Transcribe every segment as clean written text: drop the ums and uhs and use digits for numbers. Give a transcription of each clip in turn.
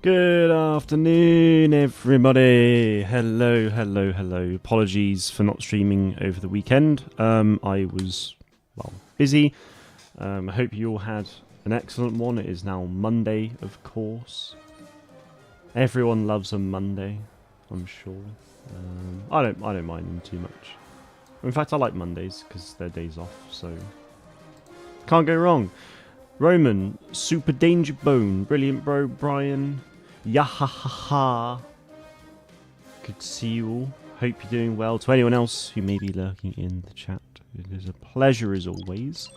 Good afternoon, everybody. Hello, hello, hello. Apologies for not streaming over the weekend. I was, well, busy. I hope you all had an excellent one. It is now Monday, of course. Everyone loves a Monday, I'm sure. I don't mind them too much. In fact, I like Mondays because they're days off, so can't go wrong. Roman, Super Danger Bone, brilliant, bro. Brian, yahahaha. Good to see you all. Hope you're doing well. To anyone else who may be lurking in the chat, it is a pleasure as always.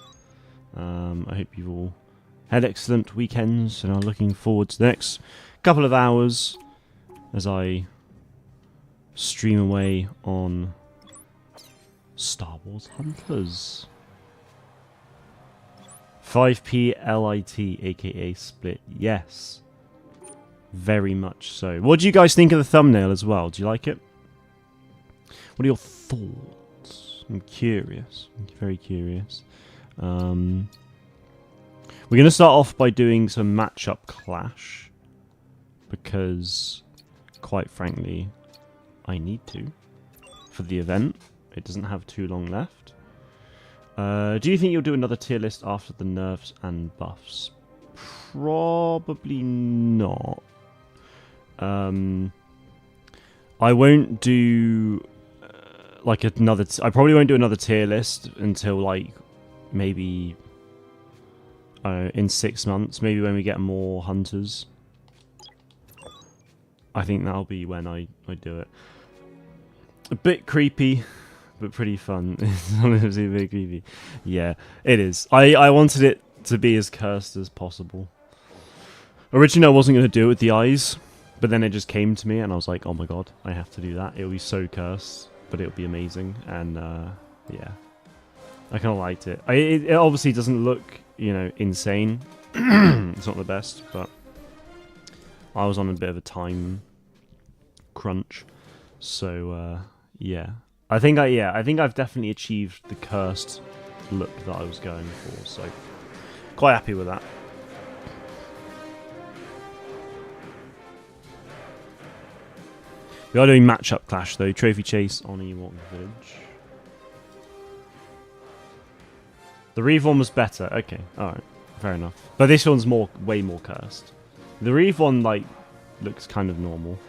I hope you've all had excellent weekends and are looking forward to the next couple of hours as I stream away on Star Wars Hunters. 5p LIT, aka Split. Yes. Very much so. What do you guys think of the thumbnail as well? Do you like it? What are your thoughts? I'm curious. I'm very curious. We're going to start off by doing some matchup clash. Because, quite frankly, I need to. For the event. It doesn't have too long left. Do you think you'll do another tier list after the nerfs and buffs? Probably not. I won't do like another. I probably won't do another tier list until like maybe in 6 months. Maybe when we get more hunters. I think that'll be when I do it. A bit creepy. But pretty fun. It's honestly a bit creepy. Yeah, it is. I wanted it to be as cursed as possible. Originally, I wasn't going to do it with the eyes, but then it just came to me, and I was like, oh my god, I have to do that. It'll be so cursed, but it'll be amazing. And, yeah. I kind of liked it. It obviously doesn't look, you know, insane. It's not the best, but I was on a bit of a time crunch. So, yeah. I think I've definitely achieved the cursed look that I was going for, so quite happy with that. We are doing matchup clash though. Trophy chase on Ewok Village. The Reeve one was better. Okay, alright. Fair enough. But this one's way more cursed. The Reeve one like looks kind of normal.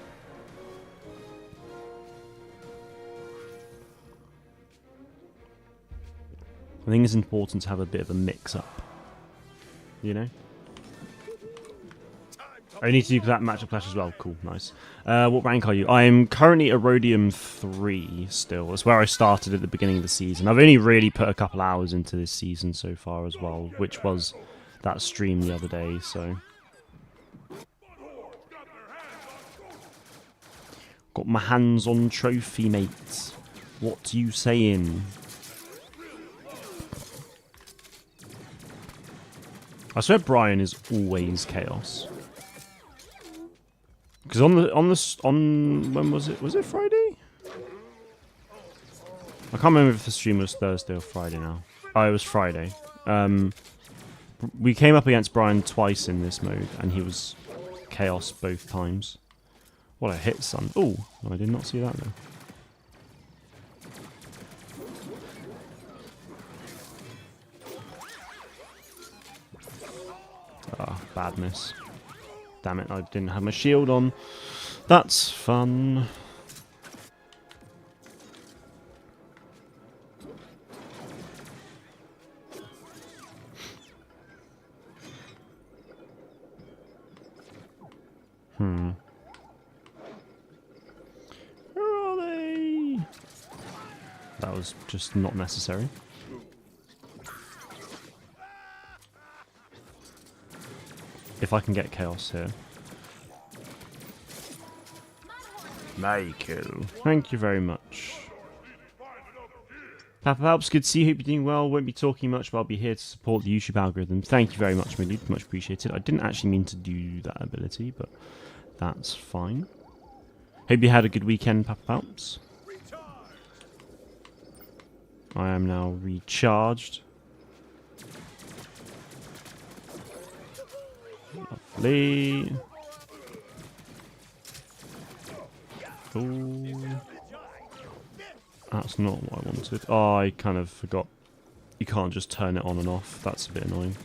I think it's important to have a bit of a mix-up. You know? I need to do that matchup clash as well. Cool, nice. What rank are you? I am currently Erodium 3 still. That's where I started at the beginning of the season. I've only really put a couple hours into this season so far as well, which was that stream the other day, so... Got my hands on trophy, mate. What you saying? I swear Brian is always chaos. Because on when was it? Was it Friday? I can't remember if the stream was Thursday or Friday now. Oh, it was Friday. We came up against Brian twice in this mode, and he was chaos both times. What a hit, son. Oh, I did not see that though. Ah, bad miss. Damn it, I didn't have my shield on. That's fun. Where are they? That was just not necessary. If I can get chaos here. Michael. Thank you very much. Papa Alps, good to see you. Hope you're doing well. Won't be talking much, but I'll be here to support the YouTube algorithm. Thank you very much, my dude. Much appreciated. I didn't actually mean to do that ability, but that's fine. Hope you had a good weekend, Papa Alps. I am now recharged. Lovely. Oh, that's not what I wanted. Oh, I kind of forgot. You can't just turn it on and off. That's a bit annoying.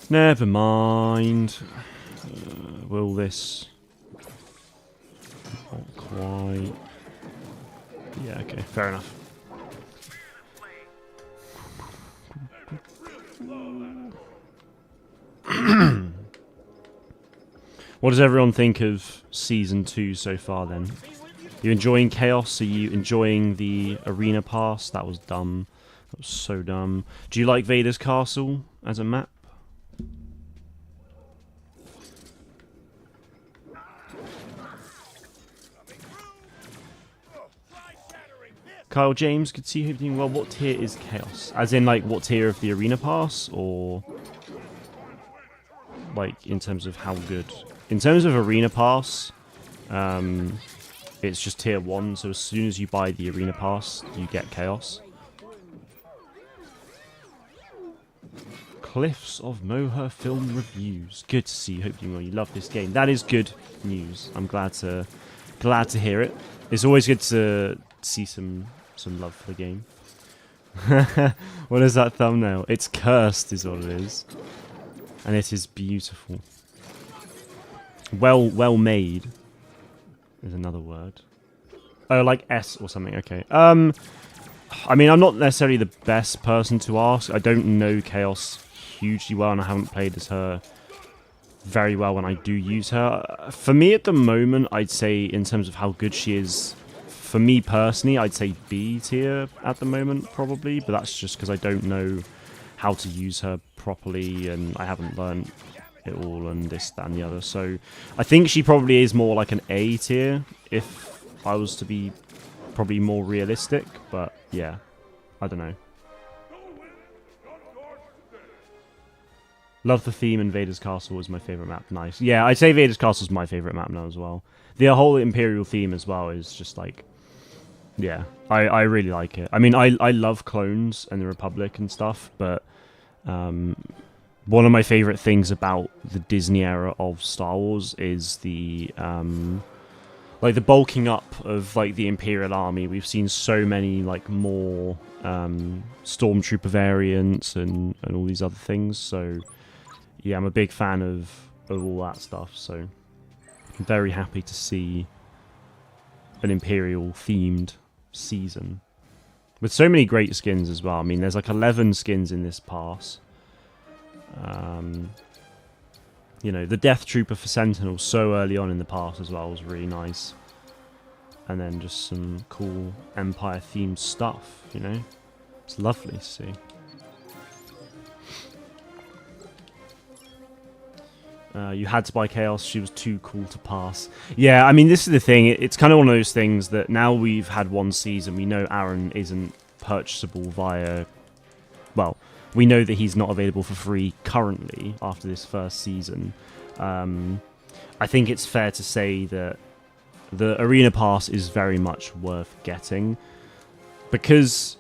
Never mind. Will this... Not quite... Yeah, okay, fair enough. What does everyone think of Season 2 so far, then? You enjoying Chaos? Are you enjoying the Arena Pass? That was dumb. That was so dumb. Do you like Vader's Castle as a map? Kyle James, good to see you doing well. What tier is Chaos? As in, like, what tier of the Arena Pass? Or, like, in terms of how good? In terms of Arena Pass, it's just tier 1, so as soon as you buy the Arena Pass, you get Chaos. Cliffs of Moher film reviews. Good to see you. Hope you love this game. That is good news. I'm glad to hear it. It's always good to see some love for the game. What is that thumbnail? It's cursed is what it is. And it is beautiful. Well made is another word. Oh, like S or something. Okay. I mean, I'm not necessarily the best person to ask. I don't know Chaos hugely well, and I haven't played as her very well when I do use her. For me at the moment, I'd say in terms of how good she is, for me personally, I'd say B tier at the moment, probably. But that's just because I don't know how to use her properly, and I haven't learned it all, and this, that, and the other. So I think she probably is more like an A tier, if I was to be probably more realistic. But yeah, I don't know. Love the theme, and Vader's Castle is my favourite map. Nice. Yeah, I'd say Vader's Castle is my favourite map now as well. The whole Imperial theme as well is just like... Yeah, I really like it. I mean, I love clones and the Republic and stuff, but one of my favourite things about the Disney era of Star Wars is the... like the bulking up of like the Imperial Army. We've seen so many like more Stormtrooper variants and all these other things, so... Yeah, I'm a big fan of all that stuff, so I'm very happy to see an Imperial-themed season. With so many great skins as well. I mean, there's like 11 skins in this pass. You know, the Death Trooper for Sentinel so early on in the pass as well was really nice. And then just some cool Empire-themed stuff, you know? It's lovely to see. You had to buy Chaos. She was too cool to pass. Yeah, I mean, this is the thing. It's kind of one of those things that now we've had one season, we know Aaron isn't purchasable via... Well, we know that he's not available for free currently after this first season. I think it's fair to say that the Arena Pass is very much worth getting. Because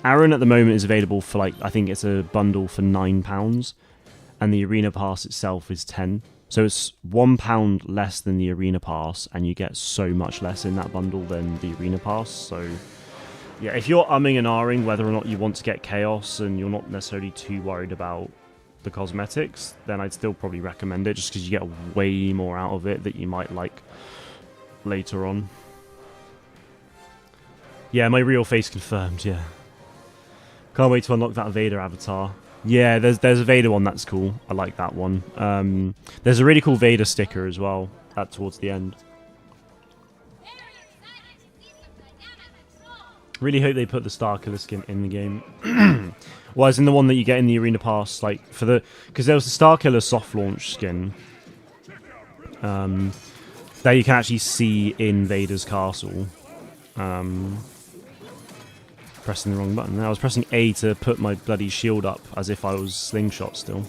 Aaron at the moment is available for, like, I think it's a bundle for £9. And the Arena Pass itself is 10. So it's £1 less than the Arena Pass, and you get so much less in that bundle than the Arena Pass. So yeah, if you're umming and ahhing whether or not you want to get Chaos and you're not necessarily too worried about the cosmetics, then I'd still probably recommend it, just because you get way more out of it that you might like later on. Yeah, my real face confirmed, yeah. Can't wait to unlock that Vader avatar. Yeah, there's a Vader one that's cool. I like that one. There's a really cool Vader sticker as well towards the end. Really hope they put the Starkiller skin in the game. Well, as in the one that you get in the Arena Pass, like for the, because there was the Starkiller soft launch skin that you can actually see in Vader's castle. Pressing the wrong button. I was pressing A to put my bloody shield up as if I was slingshot still.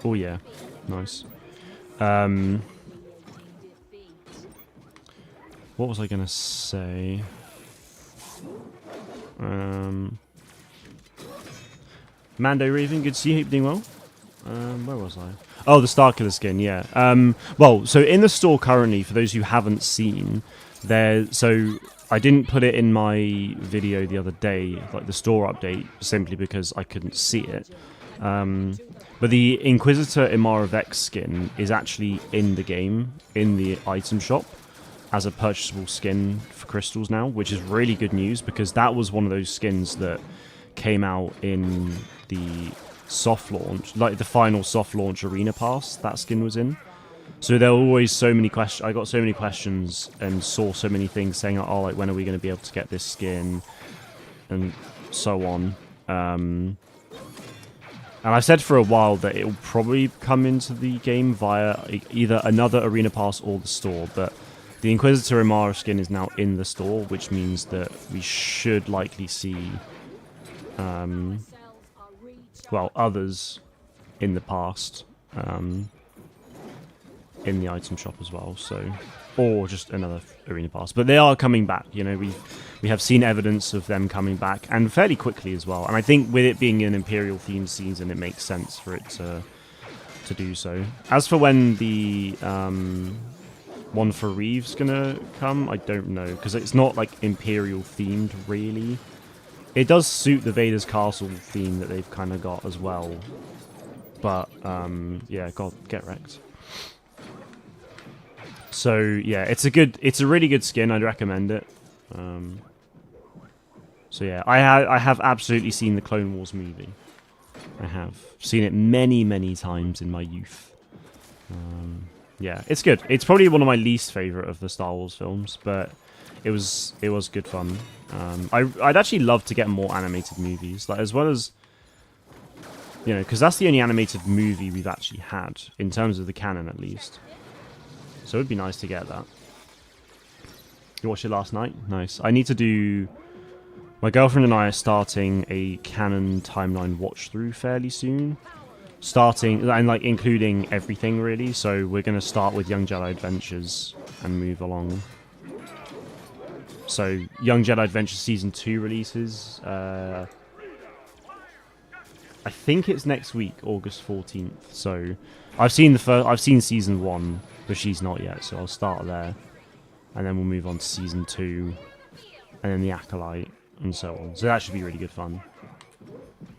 Oh yeah, nice. What was I gonna say? Mando Raven, good to see you. Hope you're doing well. Where was I? Oh, the Starkiller skin, yeah. Well, so in the store currently, for those who haven't seen, so I didn't put it in my video the other day, like the store update, simply because I couldn't see it. But the Inquisitor Imara Vex skin is actually in the game, in the item shop, as a purchasable skin for crystals now, which is really good news because that was one of those skins that came out in the soft launch, like the final soft launch arena pass that skin was in. So there were always so many questions. I got so many questions and saw so many things saying, oh, like when are we going to be able to get this skin and so on. And I said for a while that it will probably come into the game via either another arena pass or the store, but the Inquisitor Imara skin is now in the store, which means that we should likely see, well, others in the past in the item shop as well. So, or just another arena pass. But they are coming back. You know, we have seen evidence of them coming back, and fairly quickly as well. And I think with it being an Imperial themed season, it makes sense for it to do so. As for when the one for Reeve's gonna come, I don't know, because it's not like Imperial themed really. It does suit the Vader's castle theme that they've kind of got as well, but yeah, God, get wrecked. So yeah, it's a really good skin. I'd recommend it. So yeah, I have absolutely seen the Clone Wars movie. I have seen it many times in my youth. Yeah, it's good. It's probably one of my least favorite of the Star Wars films, but it was good fun. I'd actually love to get more animated movies, like as well as, you know, because that's the only animated movie we've actually had in terms of the canon, at least. So it would be nice to get that. You watched it last night? Nice. I need to do. My girlfriend and I are starting a Canon timeline watch through fairly soon. Starting, and like including everything really, so we're going to start with Young Jedi Adventures and move along. So Young Jedi Adventures Season 2 releases, I think it's next week, August 14th, so I've seen Season 1, but she's not yet, so I'll start there, and then we'll move on to Season 2, and then The Acolyte, and so on, so that should be really good fun.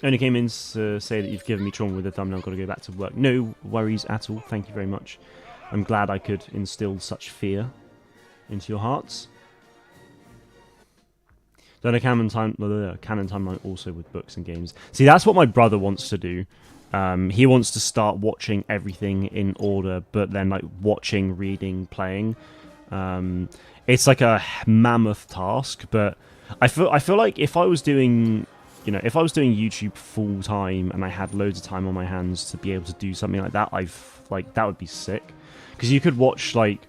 Only came in to say that you've given me trauma with the thumbnail. Got to go back to work. No worries at all. Thank you very much. I'm glad I could instill such fear into your hearts. Then a canon timeline also with books and games. See, that's what my brother wants to do. He wants to start watching everything in order, but then like watching, reading, playing. It's like a mammoth task, but I feel like if I was doing. You know, if I was doing YouTube full time and I had loads of time on my hands to be able to do something like that, that would be sick. Because you could watch like,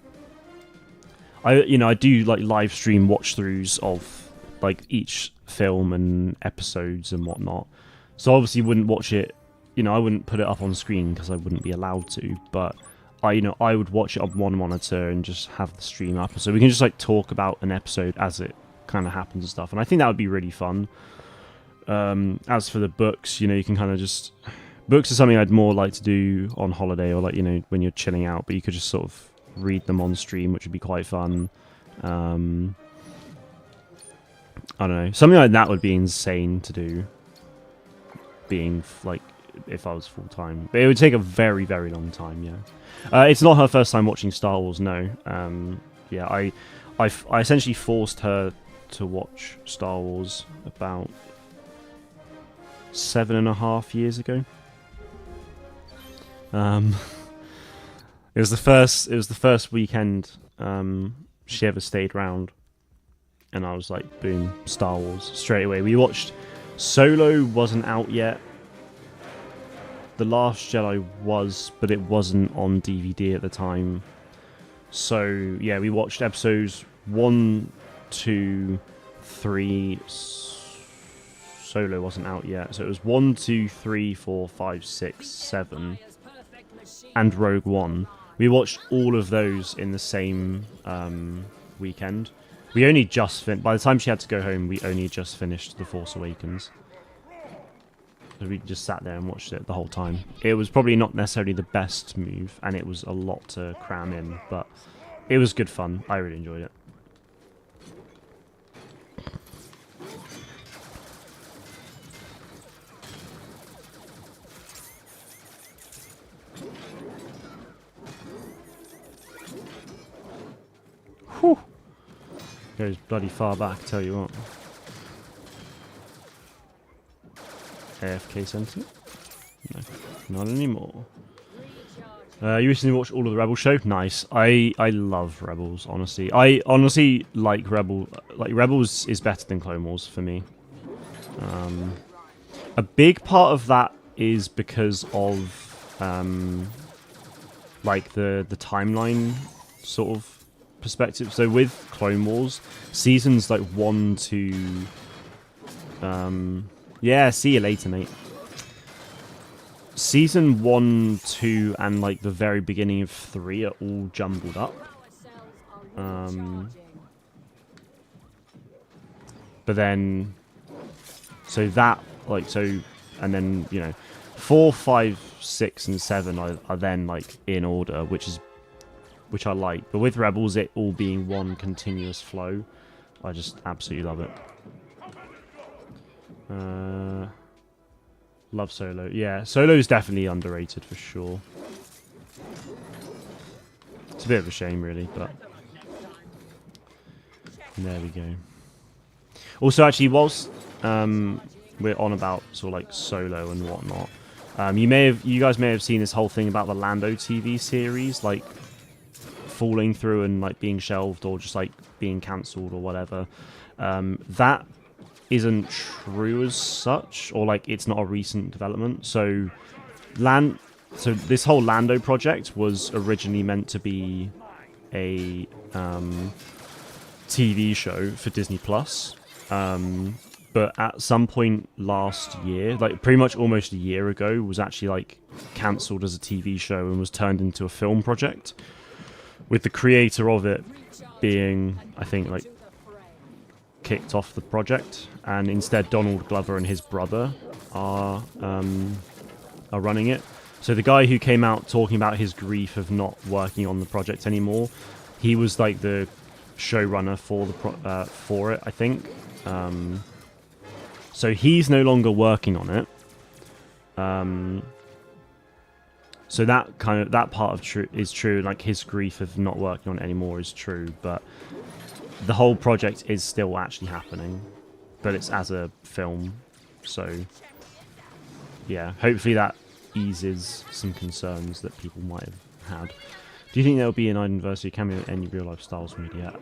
I do like live stream watch throughs of like each film and episodes and whatnot. So obviously wouldn't watch it, I wouldn't put it up on screen because I wouldn't be allowed to. But I would watch it on one monitor and just have the stream up, so we can just like talk about an episode as it kind of happens and stuff. And I think that would be really fun. As for the books, you can kind of just... Books are something I'd more like to do on holiday or like, when you're chilling out, but you could just sort of read them on stream, which would be quite fun. I don't know. Something like that would be insane to do, being like, if I was full-time. But it would take a very, very long time, yeah. It's not her first time watching Star Wars, no. Yeah, I essentially forced her to watch Star Wars about 7.5 years ago. It was the first weekend she ever stayed round, and I was like, boom, Star Wars straight away. We watched Solo, wasn't out yet. The Last Jedi was, but it wasn't on DVD at the time. So yeah, we watched episodes 1, 2, 3. Solo wasn't out yet, so it was 1, 2, 3, 4, 5, 6, 7, and Rogue One. We watched all of those in the same weekend. We only just by the time she had to go home, we only just finished The Force Awakens. because we just sat there and watched it the whole time. It was probably not necessarily the best move, and it was a lot to cram in, but it was good fun. I really enjoyed it. Whew. Goes bloody far back, tell you what. AFK Sentinel? No, not anymore. You recently watched all of the Rebels show? Nice. I love Rebels, honestly. I honestly like Rebels. Like, Rebels is better than Clone Wars for me. A big part of that is because of like the timeline sort of perspective. So with Clone Wars, seasons like 1 to yeah, see you later, mate. Season 1, 2, and like the very beginning of 3 are all jumbled up. But then, so that, like, so, and then, you know, 4, 5, 6, and 7 are then like in order, which I like. But with Rebels, it all being one continuous flow, I just absolutely love it. Love Solo. Yeah, Solo is definitely underrated for sure. It's a bit of a shame, really, but there we go. Also, actually, whilst we're on about sort of like Solo and whatnot, you guys may have seen this whole thing about the Lando TV series, like falling through and like being shelved or just like being cancelled or whatever. That isn't true as such, or like it's not a recent development. So this whole Lando project was originally meant to be a TV show for Disney Plus, but at some point last year, like pretty much almost a year ago, was actually like cancelled as a TV show and was turned into a film project, with the creator of it being, I think, like kicked off the project, and instead Donald Glover and his brother are running it. So the guy who came out talking about his grief of not working on the project anymore, he was like the showrunner for it, I think. So he's no longer working on it. So that part of is true. Like his grief of not working on it anymore is true, but the whole project is still actually happening, but it's as a film. So yeah, hopefully that eases some concerns that people might have had. Do you think there'll be an anniversary cameo in any real life Star Wars media?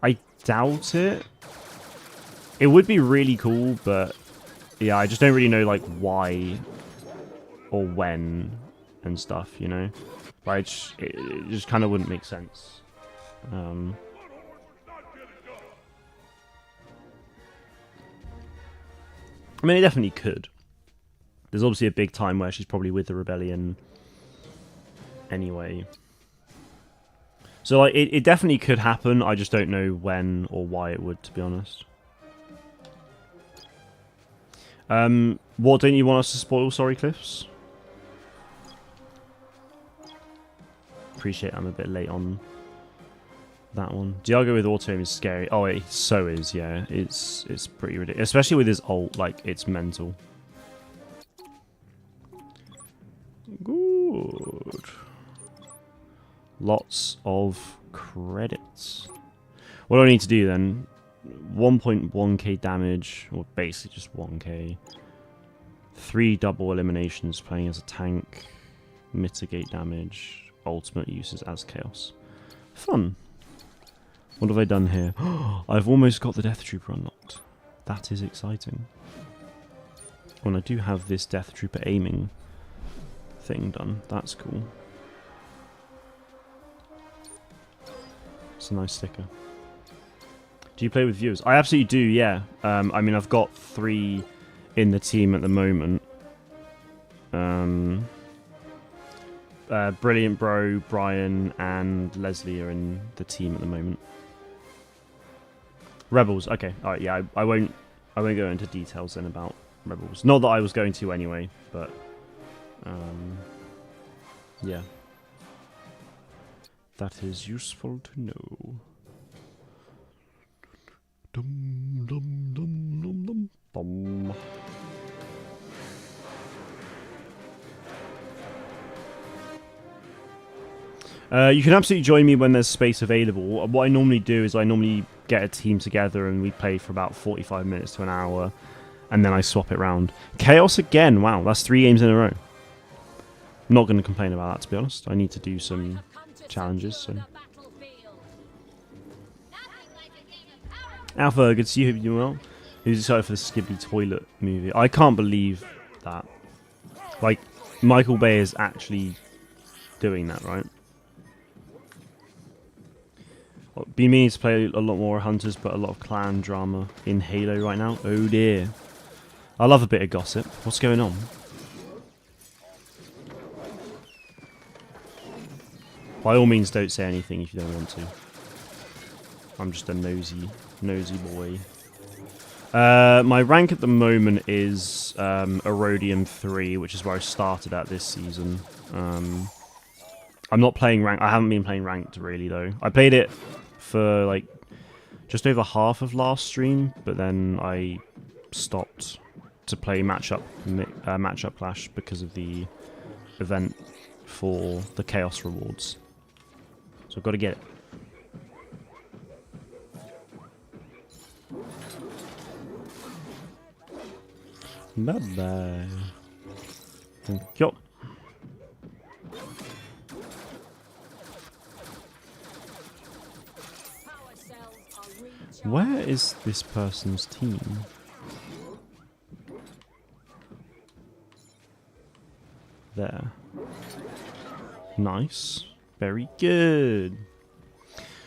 I doubt it. It would be really cool, but yeah, I just don't really know like why or when and stuff, you know? Like, it just kind of wouldn't make sense. I mean, it definitely could. There's obviously a big time where she's probably with the rebellion anyway. So like, it definitely could happen. I just don't know when or why it would, to be honest. What don't you want us to spoil? Sorry, Cliffs. Appreciate I'm a bit late on that one. Diago with auto aim is scary. Oh, it so is, yeah. It's pretty ridiculous, especially with his ult. Like, it's mental. Good. Lots of credits. What do I need to do then? 1.1k damage, or basically just 1k. 3 double eliminations playing as a tank. Mitigate damage. Ultimate uses as chaos. Fun. What have I done here? I've almost got the Death Trooper unlocked. That is exciting. And I do have this Death Trooper aiming thing done. That's cool. It's a nice sticker. Do you play with viewers? I absolutely do, yeah. I mean, I've got 3 in the team at the moment. Brilliant Bro, Brian, and Leslie are in the team at the moment. Rebels, okay. Alright, yeah, I won't I won't go into details then about Rebels. Not that I was going to anyway, but yeah. That is useful to know. Dum dum dum dum dum dum. You can absolutely join me when there's space available. What I normally do is I normally get a team together and we play for about 45 minutes to an hour, and then I swap it round. Chaos again. Wow, that's 3 games in a row. I'm not going to complain about that, to be honest. I need to do some challenges. So. Alpha, good to see you. Hope you're doing well. Who's excited for the Skibby Toilet movie? I can't believe that. Like, Michael Bay is actually doing that, right? Been meaning to play a lot more Hunters, but a lot of clan drama in Halo right now. Oh dear. I love a bit of gossip. What's going on? By all means, don't say anything if you don't want to. I'm just a nosy boy. My rank at the moment is Erodium 3, which is where I started at this season. I'm not playing rank. I haven't been playing ranked really though. I played it for like just over half of last stream, but then I stopped to play matchup clash because of the event for the Chaos rewards. So I've got to get it. Bye bye. Thank you. Where is this person's team? There. Nice. Very good.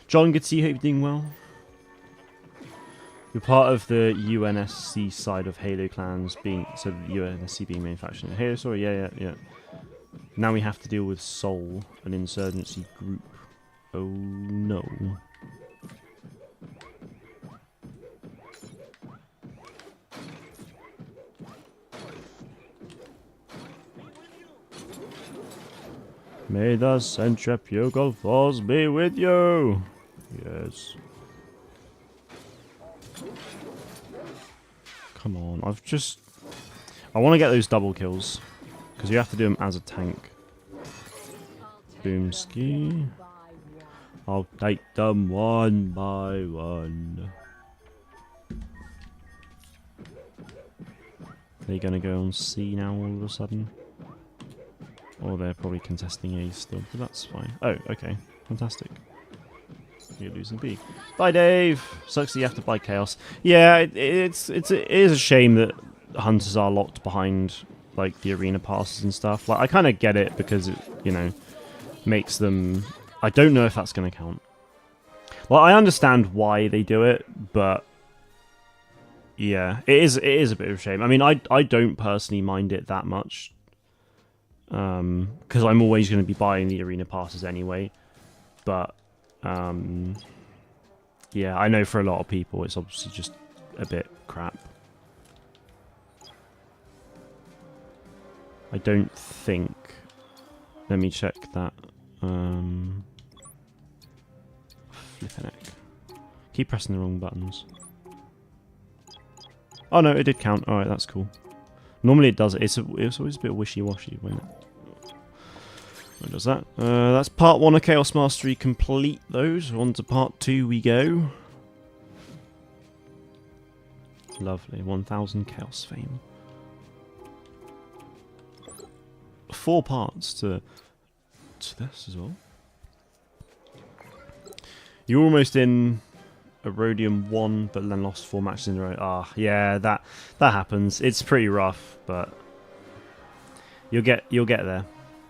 John, good to see you. Hope you're doing well. You're part of the UNSC side of Halo clans, being so the UNSC being manufactured in Halo. Sorry, yeah. Now we have to deal with Soul, an insurgency group. Oh no. May the centrifugal force be with you. Yes. Come on, I want to get those double kills, because you have to do them as a tank. Boomski. I'll take them one by one. They're going to go on C now all of a sudden. Or they're probably contesting A still, but that's fine. Oh, okay. Fantastic. You're losing B. Bye, Dave! Sucks that you have to buy Chaos. Yeah, it is a shame that Hunters are locked behind, like, the arena passes and stuff. Like, I kind of get it because it, you know, makes them... I don't know if that's going to count. Well, I understand why they do it, but... Yeah, it is a bit of a shame. I mean, I don't personally mind it that much. Because I'm always going to be buying the arena passes anyway. But, yeah, I know for a lot of people it's obviously just a bit crap. I don't think... Let me check that. Flipping heck. Keep pressing the wrong buttons. Oh no, it did count. Alright, that's cool. Normally it does. It's always a bit wishy-washy when it does that. That's part 1 of Chaos Mastery complete, though. So on to part 2 we go. Lovely. 1000 Chaos Fame. 4 parts to this as well. You're almost in Erodium 1, but then lost 4 matches in a row. Ah, yeah, that happens. It's pretty rough, but you'll get there.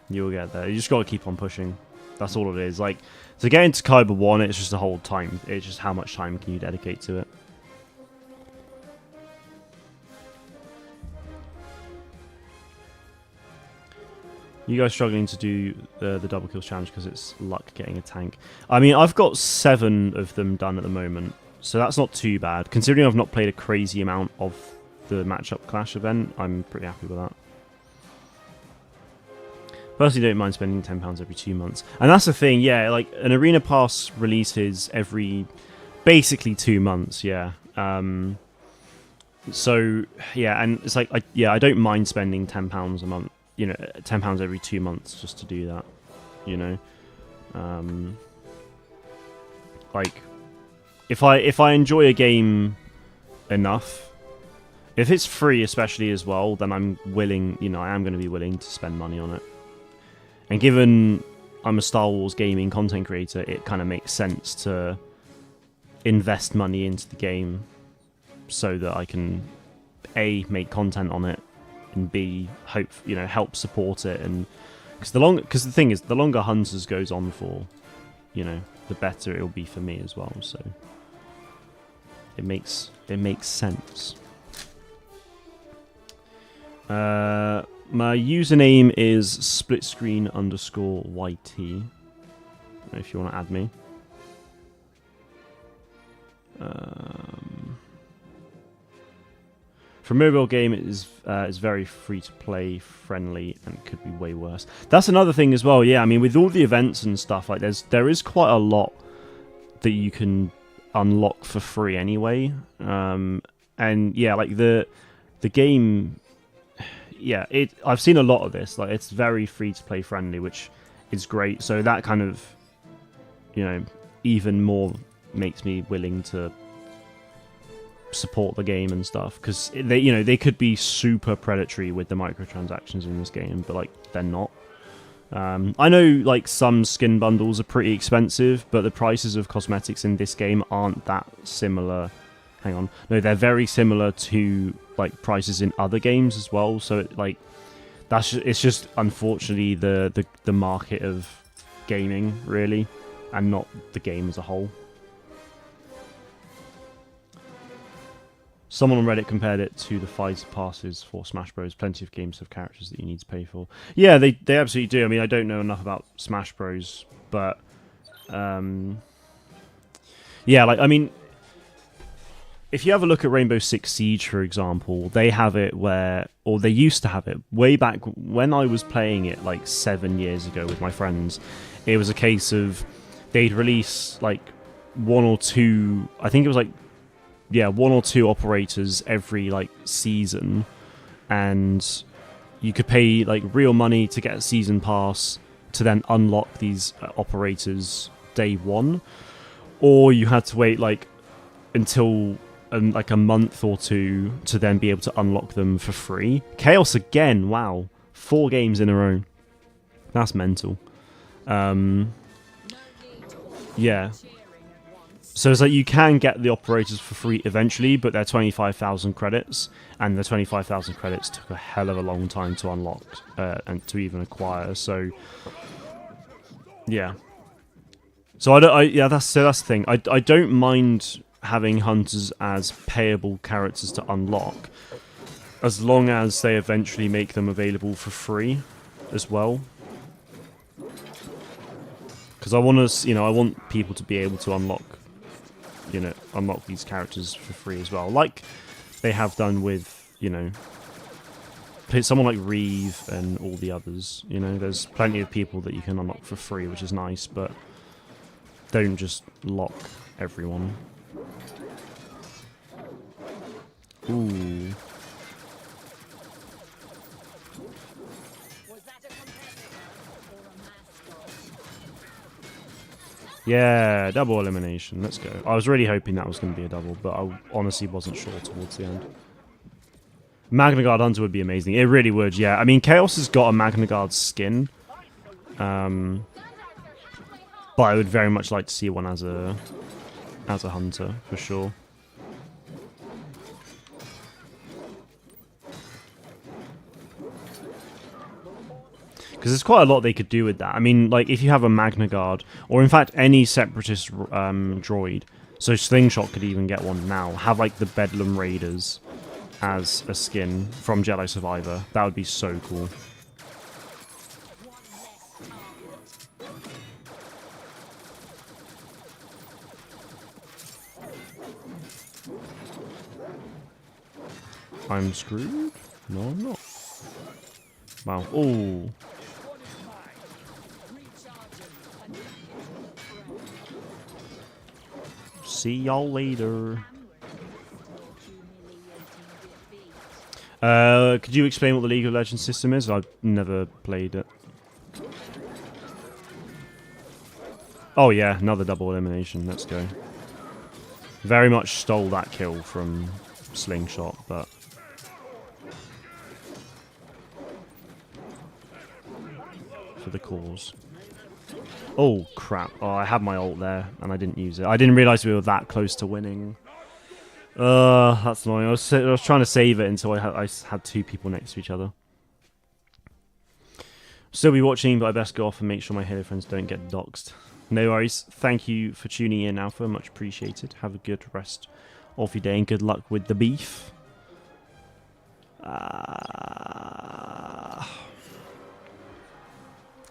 You'll get there. You just got to keep on pushing. That's all it is. Like, to get into Kyber 1, it's just the whole time. It's just how much time can you dedicate to it. You guys struggling to do the double kills challenge because it's luck getting a tank. I mean, I've got 7 of them done at the moment. So that's not too bad. Considering I've not played a crazy amount of the matchup clash event, I'm pretty happy with that. Personally, don't mind spending £10 every 2 months. And that's the thing, yeah, like an Arena Pass releases every basically 2 months, yeah. So, yeah, and it's like, I don't mind spending £10 a month, you know, £10 every 2 months just to do that, you know. Like, if I enjoy a game enough, if it's free especially as well, then I'm willing, you know, I am going to be willing to spend money on it. And given I'm a Star Wars gaming content creator, it kind of makes sense to invest money into the game so that I can A, make content on it, and B, help support it. And because the thing is, the longer Hunters goes on for, you know, the better it'll be for me as well. So it makes sense. My username is splitscreen_YT. If you want to add me. For a mobile game, it is very free to play, friendly, and could be way worse. That's another thing as well. Yeah, I mean, with all the events and stuff, like there is quite a lot that you can unlock for free anyway. And yeah, like the game. Yeah, I've seen a lot of this. Like, it's very free to play friendly, which is great. So that kind of, you know, even more makes me willing to support the game and stuff, because they could be super predatory with the microtransactions in this game, but like they're not. I know like some skin bundles are pretty expensive, but the prices of cosmetics in this game aren't that similar. Hang on, no, they're very similar to like prices in other games as well. So it's just unfortunately the market of gaming really, and not the game as a whole. Someone on Reddit compared it to the fighter passes for Smash Bros. Plenty of games have characters that you need to pay for. Yeah, they absolutely do. I mean, I don't know enough about Smash Bros, but yeah, like I mean, if you have a look at Rainbow Six Siege, for example, they have it or they used to have it way back when I was playing it like 7 years ago with my friends. It was a case of they'd release like one or two operators every like season, and you could pay like real money to get a season pass to then unlock these operators day one, or you had to wait like until like a month or two to then be able to unlock them for free. Chaos again, wow, 4 games in a row. That's mental. Yeah. So it's like you can get the operators for free eventually, but they're 25,000 credits, and the 25,000 credits took a hell of a long time to unlock and to even acquire. So yeah. So that's the thing. I don't mind having hunters as payable characters to unlock, as long as they eventually make them available for free as well. Because I want people to be able to unlock these characters for free as well, like they have done with, you know, someone like Reeve and all the others. You know, there's plenty of people that you can unlock for free, which is nice, but don't just lock everyone. Ooh. Yeah, double elimination. Let's go. I was really hoping that was going to be a double, but I honestly wasn't sure towards the end. Magna Guard Hunter would be amazing. It really would, yeah. I mean, Chaos has got a Magna Guard skin. But I would very much like to see one as a Hunter, for sure. Because there's quite a lot they could do with that. I mean, like, if you have a Magna Guard, or in fact any Separatist droid, so Slingshot could even get one now, have, like, the Bedlam Raiders as a skin from Jedi Survivor. That would be so cool. I'm screwed? No, I'm not. Wow. Oh. See y'all later. Could you explain what the League of Legends system is? I've never played it. Oh yeah, another double elimination. Let's go. Very much stole that kill from Slingshot, but... for the cause. Oh, crap. Oh, I had my ult there, and I didn't use it. I didn't realise we were that close to winning. That's annoying. I was trying to save it until I had two people next to each other. Still be watching, but I best go off and make sure my Halo friends don't get doxed. No worries. Thank you for tuning in, Alpha. Much appreciated. Have a good rest of your day, and good luck with the beef.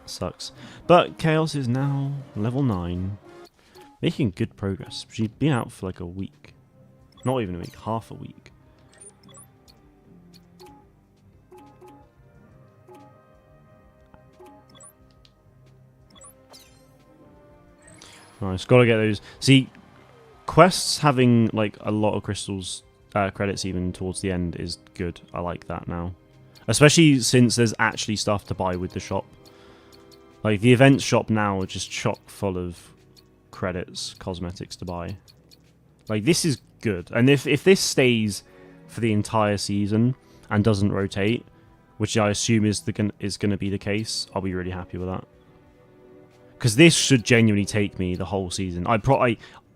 Sucks. But Chaos is now level 9. Making good progress. She's been out for like a week. Not even a week, half a week. Nice, gotta get those. See, quests having like a lot of crystals credits even towards the end is good. I like that now. Especially since there's actually stuff to buy with the shop. Like, the events shop now are just chock full of credits, cosmetics to buy. Like, this is good. And if this stays for the entire season and doesn't rotate, which I assume is going to be the case, I'll be really happy with that. Because this should genuinely take me the whole season.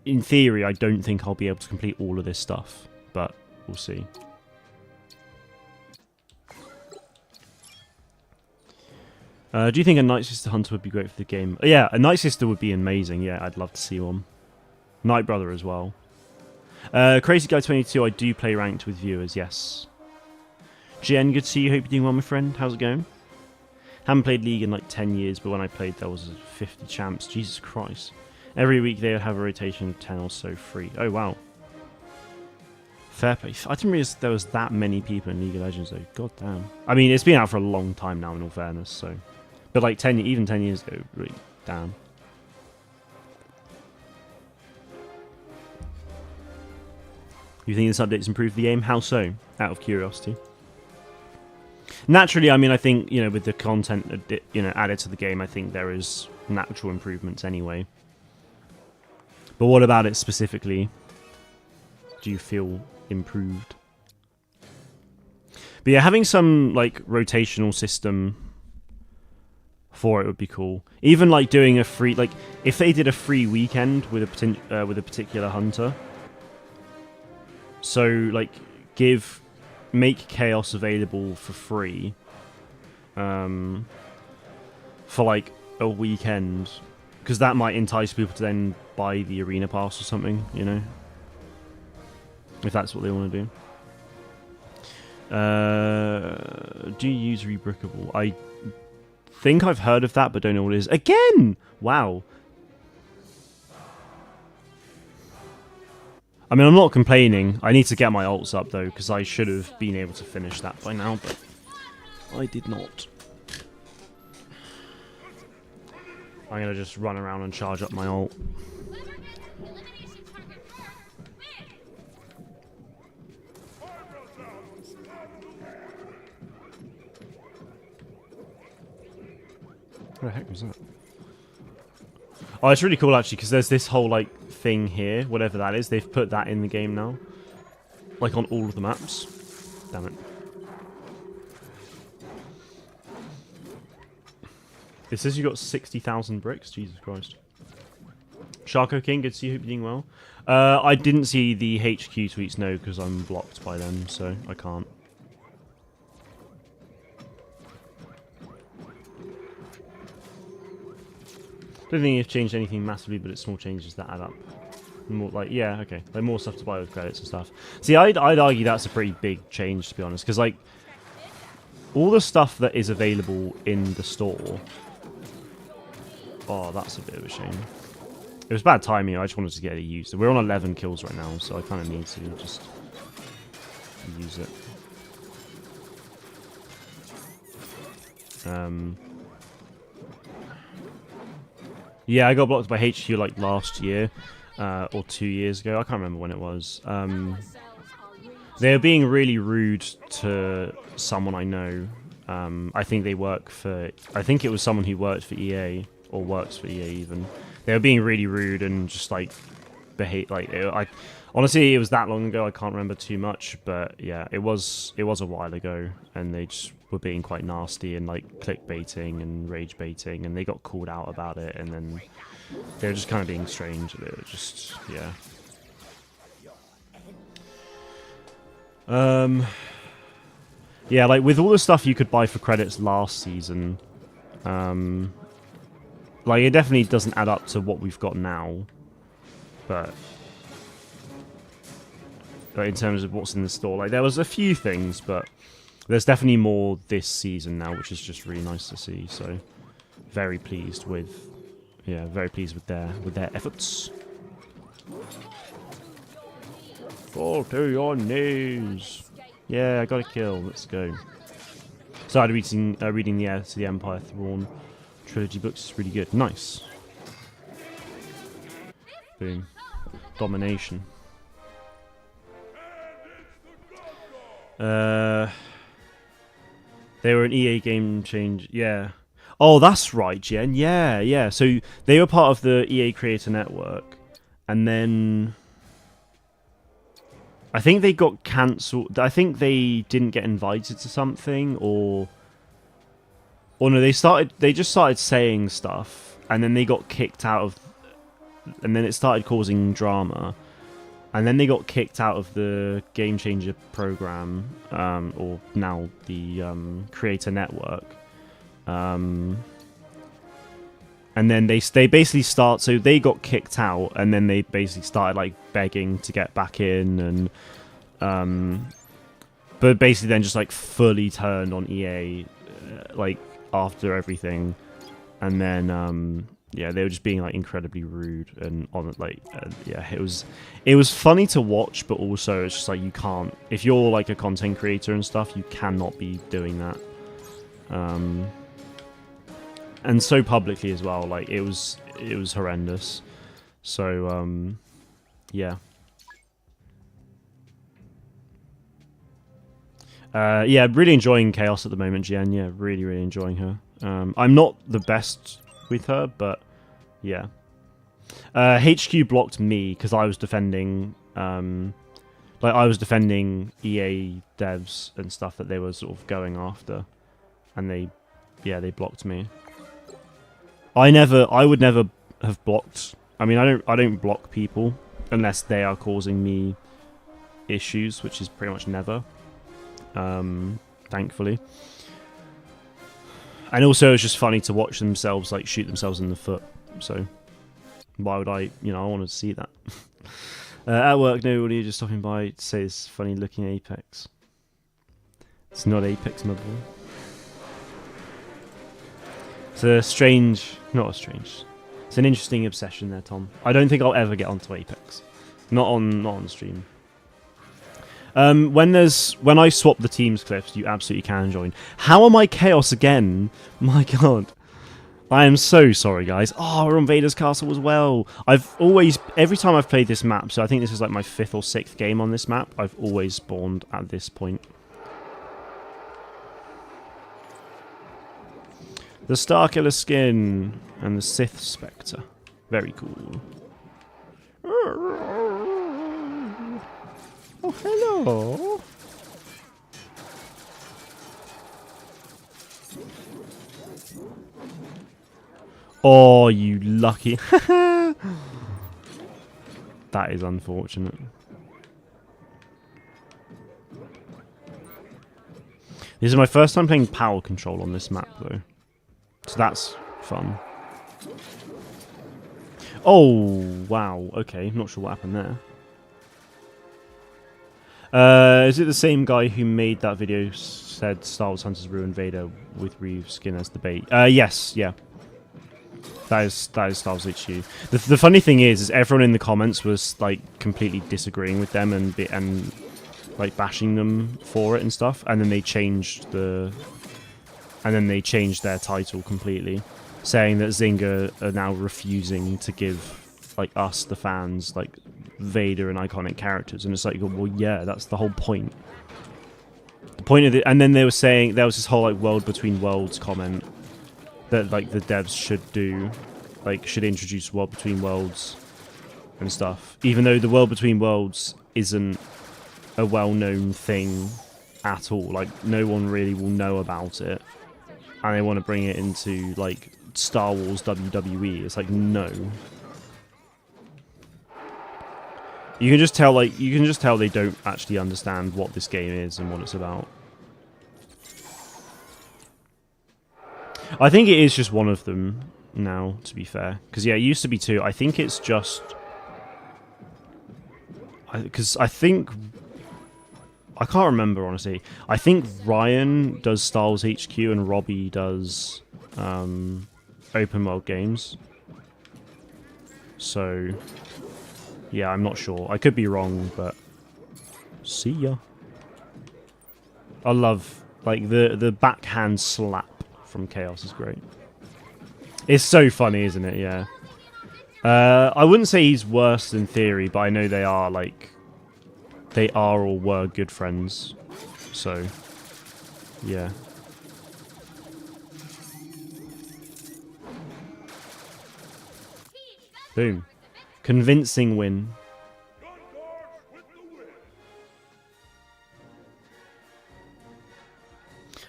In theory, I don't think I'll be able to complete all of this stuff, but we'll see. Do you think a Night Sister Hunter would be great for the game? Yeah, a Night Sister would be amazing. Yeah, I'd love to see one. Night Brother as well. Crazy Guy 22, I do play ranked with viewers, yes. Jen, good to see you. Hope you're doing well, my friend. How's it going? Haven't played League in like 10 years, but when I played, there was 50 champs. Jesus Christ. Every week they would have a rotation of 10 or so free. Oh, wow. Fair play. I didn't realize there was that many people in League of Legends, though. God damn. I mean, it's been out for a long time now, in all fairness, so... But like even 10 years ago, really, damn. You think this update's improved the game? How so? Out of curiosity. Naturally, I mean, I think, you know, with the content, you know, added to the game, I think there is natural improvements anyway. But what about it specifically? Do you feel improved? But yeah, having some, like, rotational system for it would be cool. Even, like, doing a free... Like, if they did a free weekend with a particular hunter... So, like, make Chaos available for free for, like, a weekend. Because that might entice people to then buy the arena pass or something, you know? If that's what they want to do. Do you use Rebrickable? I think I've heard of that, but don't know what it is. Again! Wow. I mean, I'm not complaining. I need to get my ults up, though, because I should have been able to finish that by now, but I did not. I'm going to just run around and charge up my ult. What the heck was that? Oh, it's really cool, actually, because there's this whole, like, thing here, whatever that is. They've put that in the game now. Like, on all of the maps. Damn it. It says you got 60,000 bricks. Jesus Christ. Sharko King, good to see you. Hope you're doing well. I didn't see the HQ tweets, no, because I'm blocked by them, so I can't. I don't think it's changed anything massively, but it's small changes that add up. More like, yeah, okay, like more stuff to buy with credits and stuff. See, I'd argue that's a pretty big change, to be honest, because like all the stuff that is available in the store. Oh, that's a bit of a shame. It was bad timing. I just wanted to get it used. We're on 11 kills right now, so I kind of need to just use it. Yeah, I got blocked by HQ like last year or 2 years ago. I can't remember when it was. They were being really rude to someone I know. I think they work for... I think it was someone who worked for EA, or works for EA even. They were being really rude and just like... behave like... honestly, it was that long ago, I can't remember too much, but yeah, it was a while ago, and they just were being quite nasty and like clickbaiting and rage baiting, and they got called out about it, and then they were just kind of being strange. It was just, yeah. Yeah, like with all the stuff you could buy for credits last season, like it definitely doesn't add up to what we've got now, but in terms of what's in the store, like there was a few things, but there's definitely more this season now, which is just really nice to see. So very pleased with, yeah, very pleased with their efforts. Fall to your knees. Yeah, I got a kill. Let's go. Started reading the Heir to the Empire Thrawn trilogy books. It's really good. Nice. Boom. Domination. They were an EA game change. Yeah. Oh, that's right, Jen. Yeah, yeah. So they were part of the EA Creator Network, and then I think they got cancelled. I think they didn't get invited to something, or no, they just started saying stuff, and then they got kicked out of, and then it started causing drama, and then they got kicked out of the Game Changer program, or now the Creator Network, and then they basically so they got kicked out, and then they basically started like begging to get back in, and but basically then just like fully turned on EA like after everything, and then yeah, they were just being like incredibly rude and on like yeah, it was funny to watch, but also it's just like you can't, if you're like a content creator and stuff, you cannot be doing that. And so publicly as well, like it was horrendous. So yeah. Yeah, really enjoying Chaos at the moment, Jen. Yeah, really enjoying her. I'm not the best with her, but yeah. HQ blocked me because I was defending I was defending EA devs and stuff that they were sort of going after, and they blocked me. I would never have blocked. I mean, I don't block people unless they are causing me issues, which is pretty much never. Thankfully. And also, it's just funny to watch themselves like shoot themselves in the foot. So why would I? You know, I want to see that. At work, nobody just stopping by to say this funny looking Apex. It's not Apex, my boy. It's it's an interesting obsession there, Tom. I don't think I'll ever get onto Apex. Not on stream. When I swap the teams clips, you absolutely can join. How am I Chaos again? My god. I am so sorry, guys. Oh, we're on Vader's Castle as well. Every time I've played this map, so I think this is like my 5th or 6th game on this map, I've always spawned at this point. The Starkiller skin and the Sith Spectre. Very cool. Oh, hello. Oh, you lucky. That is unfortunate. This is my first time playing Power Control on this map, though. So that's fun. Oh, wow. Okay, not sure what happened there. Is it the same guy who made that video said Star Wars Hunters ruined Vader with Reeve's skin as the bait? Yes, yeah. That is Star Wars HQ. The funny thing is everyone in the comments was like completely disagreeing with them and like bashing them for it and stuff, and then they changed the and then they changed their title completely, saying that Zynga are now refusing to give like us, the fans, like Vader and iconic characters, and it's like, well, yeah, that's the whole point. The point of it, and then they were saying there was this whole like World Between Worlds comment that like the devs should do, like should introduce World Between Worlds and stuff, even though the World Between Worlds isn't a well-known thing at all. Like no one really will know about it, and they want to bring it into like Star Wars WWE. It's like, no. You can just tell they don't actually understand what this game is and what it's about. I think it is just one of them now, to be fair. Because yeah, it used to be two. I think it's just... Because I think... I can't remember, honestly. I think Ryan does Star Wars HQ and Robbie does open world games. So... yeah, I'm not sure. I could be wrong, but... see ya. I love... like, the backhand slap from Chaos is great. It's so funny, isn't it? Yeah. I wouldn't say he's worse than Theory, but I know they are, like... they are or were good friends. So... yeah. Boom. Convincing win.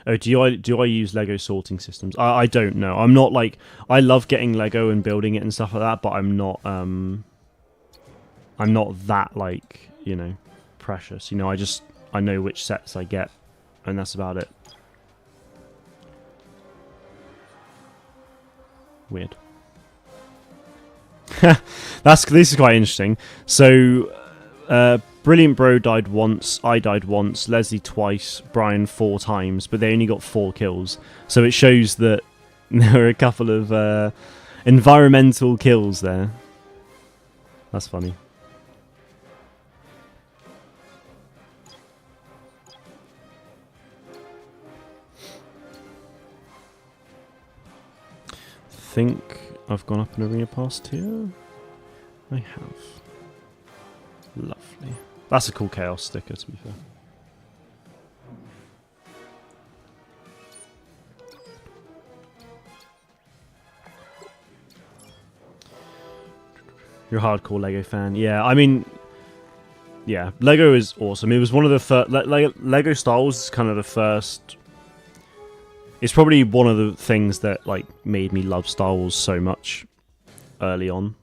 Oh, do I use Lego sorting systems? I don't know. I'm not like, I love getting Lego and building it and stuff like that, but I'm not that, like, you know, precious. You know, I know which sets I get, and that's about it. Weird. This is quite interesting. So, Brilliant Bro died once, I died once, Leslie twice, Brian 4 times, but they only got 4 kills. So it shows that there were a couple of environmental kills there. That's funny. I think I've gone up an arena pass here. I have. Lovely. That's a cool Chaos sticker, to be fair. You're a hardcore Lego fan. Yeah, I mean... yeah, Lego is awesome. It was one of the first... Lego Star Wars is kind of the first... it's probably one of the things that like made me love Star Wars so much early on.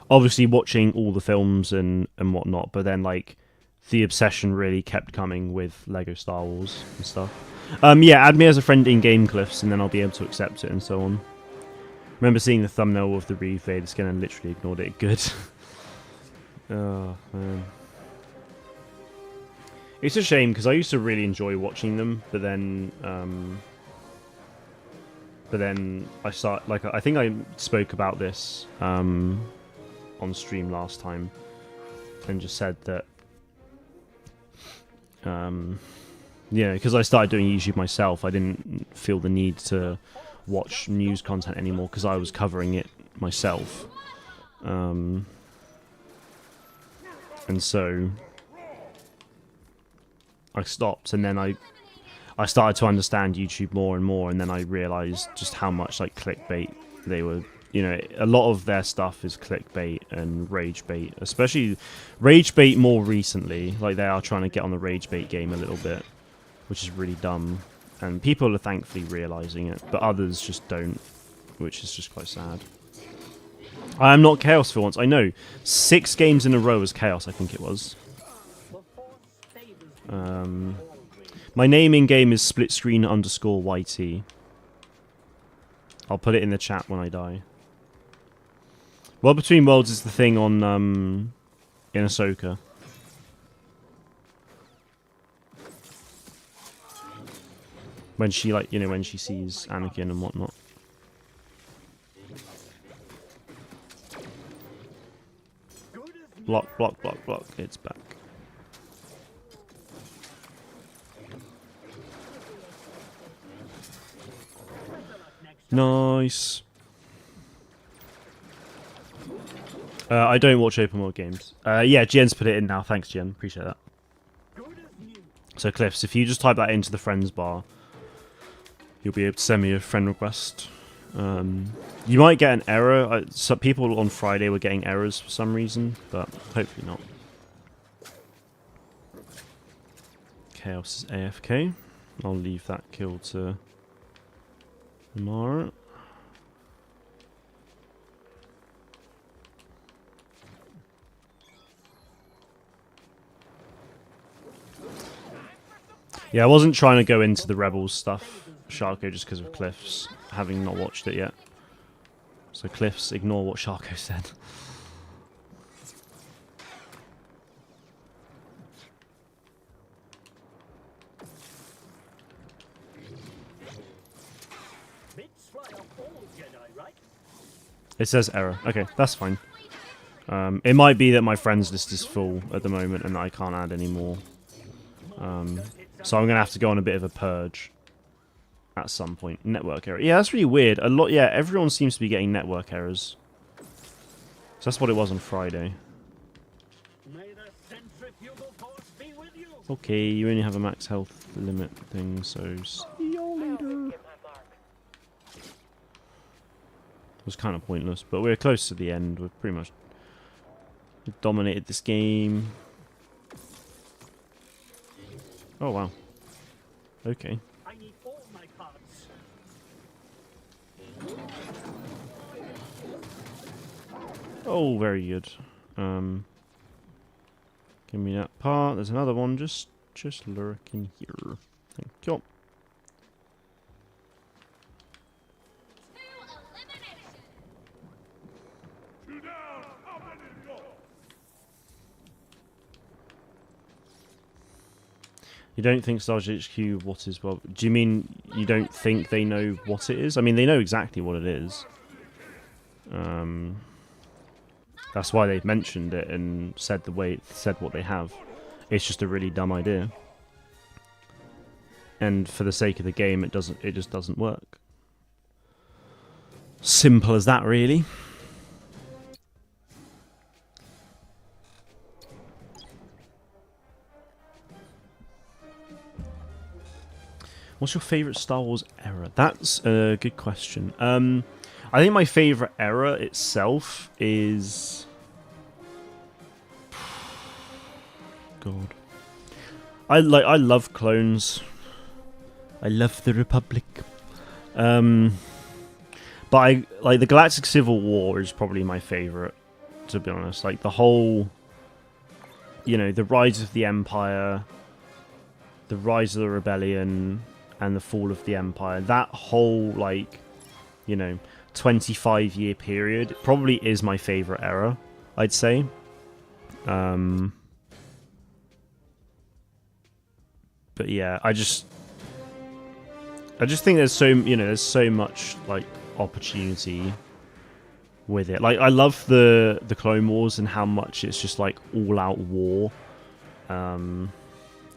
Obviously watching all the films and whatnot, but then like the obsession really kept coming with Lego Star Wars and stuff. Yeah, add me as a friend in Game Cliffs and then I'll be able to accept it and so on. Remember seeing the thumbnail of the Vader skin and literally ignored it. Good. Oh, man. It's a shame because I used to really enjoy watching them, but then I think I spoke about this on stream last time and just said that yeah, because I started doing YouTube myself, I didn't feel the need to watch news content anymore because I was covering it myself, and so I stopped, and then I started to understand YouTube more and more, and then I realized just how much like clickbait they were. You know, a lot of their stuff is clickbait and rage bait, especially rage bait more recently. Like they are trying to get on the rage bait game a little bit, which is really dumb. And people are thankfully realizing it, but others just don't, which is just quite sad. I am not Chaos for once. I know. 6 games in a row as Chaos, I think it was. My name in game is splitscreen_YT. I'll put it in the chat when I die. World Between Worlds is the thing on in Ahsoka. When she, like, you know, when she sees Anakin and whatnot. Block, block, block, block. It's back. Nice. I don't watch open world games. Yeah, Jen's put it in now. Thanks, Jen. Appreciate that. So, Cliffs, if you just type that into the friends bar, you'll be able to send me a friend request. You might get an error. Some people on Friday were getting errors for some reason, but hopefully not. Chaos is AFK. I'll leave that kill to Mara. Yeah, I wasn't trying to go into the Rebels stuff, Sharko, just because of Cliffs, having not watched it yet. So Cliffs, ignore what Sharko said. It says error. Okay, that's fine. It might be that my friends list is full at the moment and I can't add any more. So I'm going to have to go on a bit of a purge at some point. Network error. Yeah, that's really weird. Yeah, everyone seems to be getting network errors. So that's what it was on Friday. Okay, you only have a max health limit thing, so see you later. It was kind of pointless, but we're close to the end. We've pretty much dominated this game. Oh, wow. Okay. I need all my parts. Oh, very good. Give me that part. There's another one just lurking here. Thank you. You don't think Star Wars HQ what is well? Do you mean you don't think they know what it is? I mean, they know exactly what it is. That's why they've mentioned it and said what they have. It's just a really dumb idea. And for the sake of the game, it just doesn't work. Simple as that, really. What's your favourite Star Wars era? That's a good question. I think my favourite era itself is... God. I love clones. I love the Republic. But the Galactic Civil War is probably my favourite, to be honest. Like the whole, the rise of the Empire, the rise of the Rebellion, and the fall of the Empire. That whole 25-year period probably is my favourite era, I'd say. But yeah, I just think there's so much opportunity with it. Like I love the Clone Wars and how much it's just all out war. And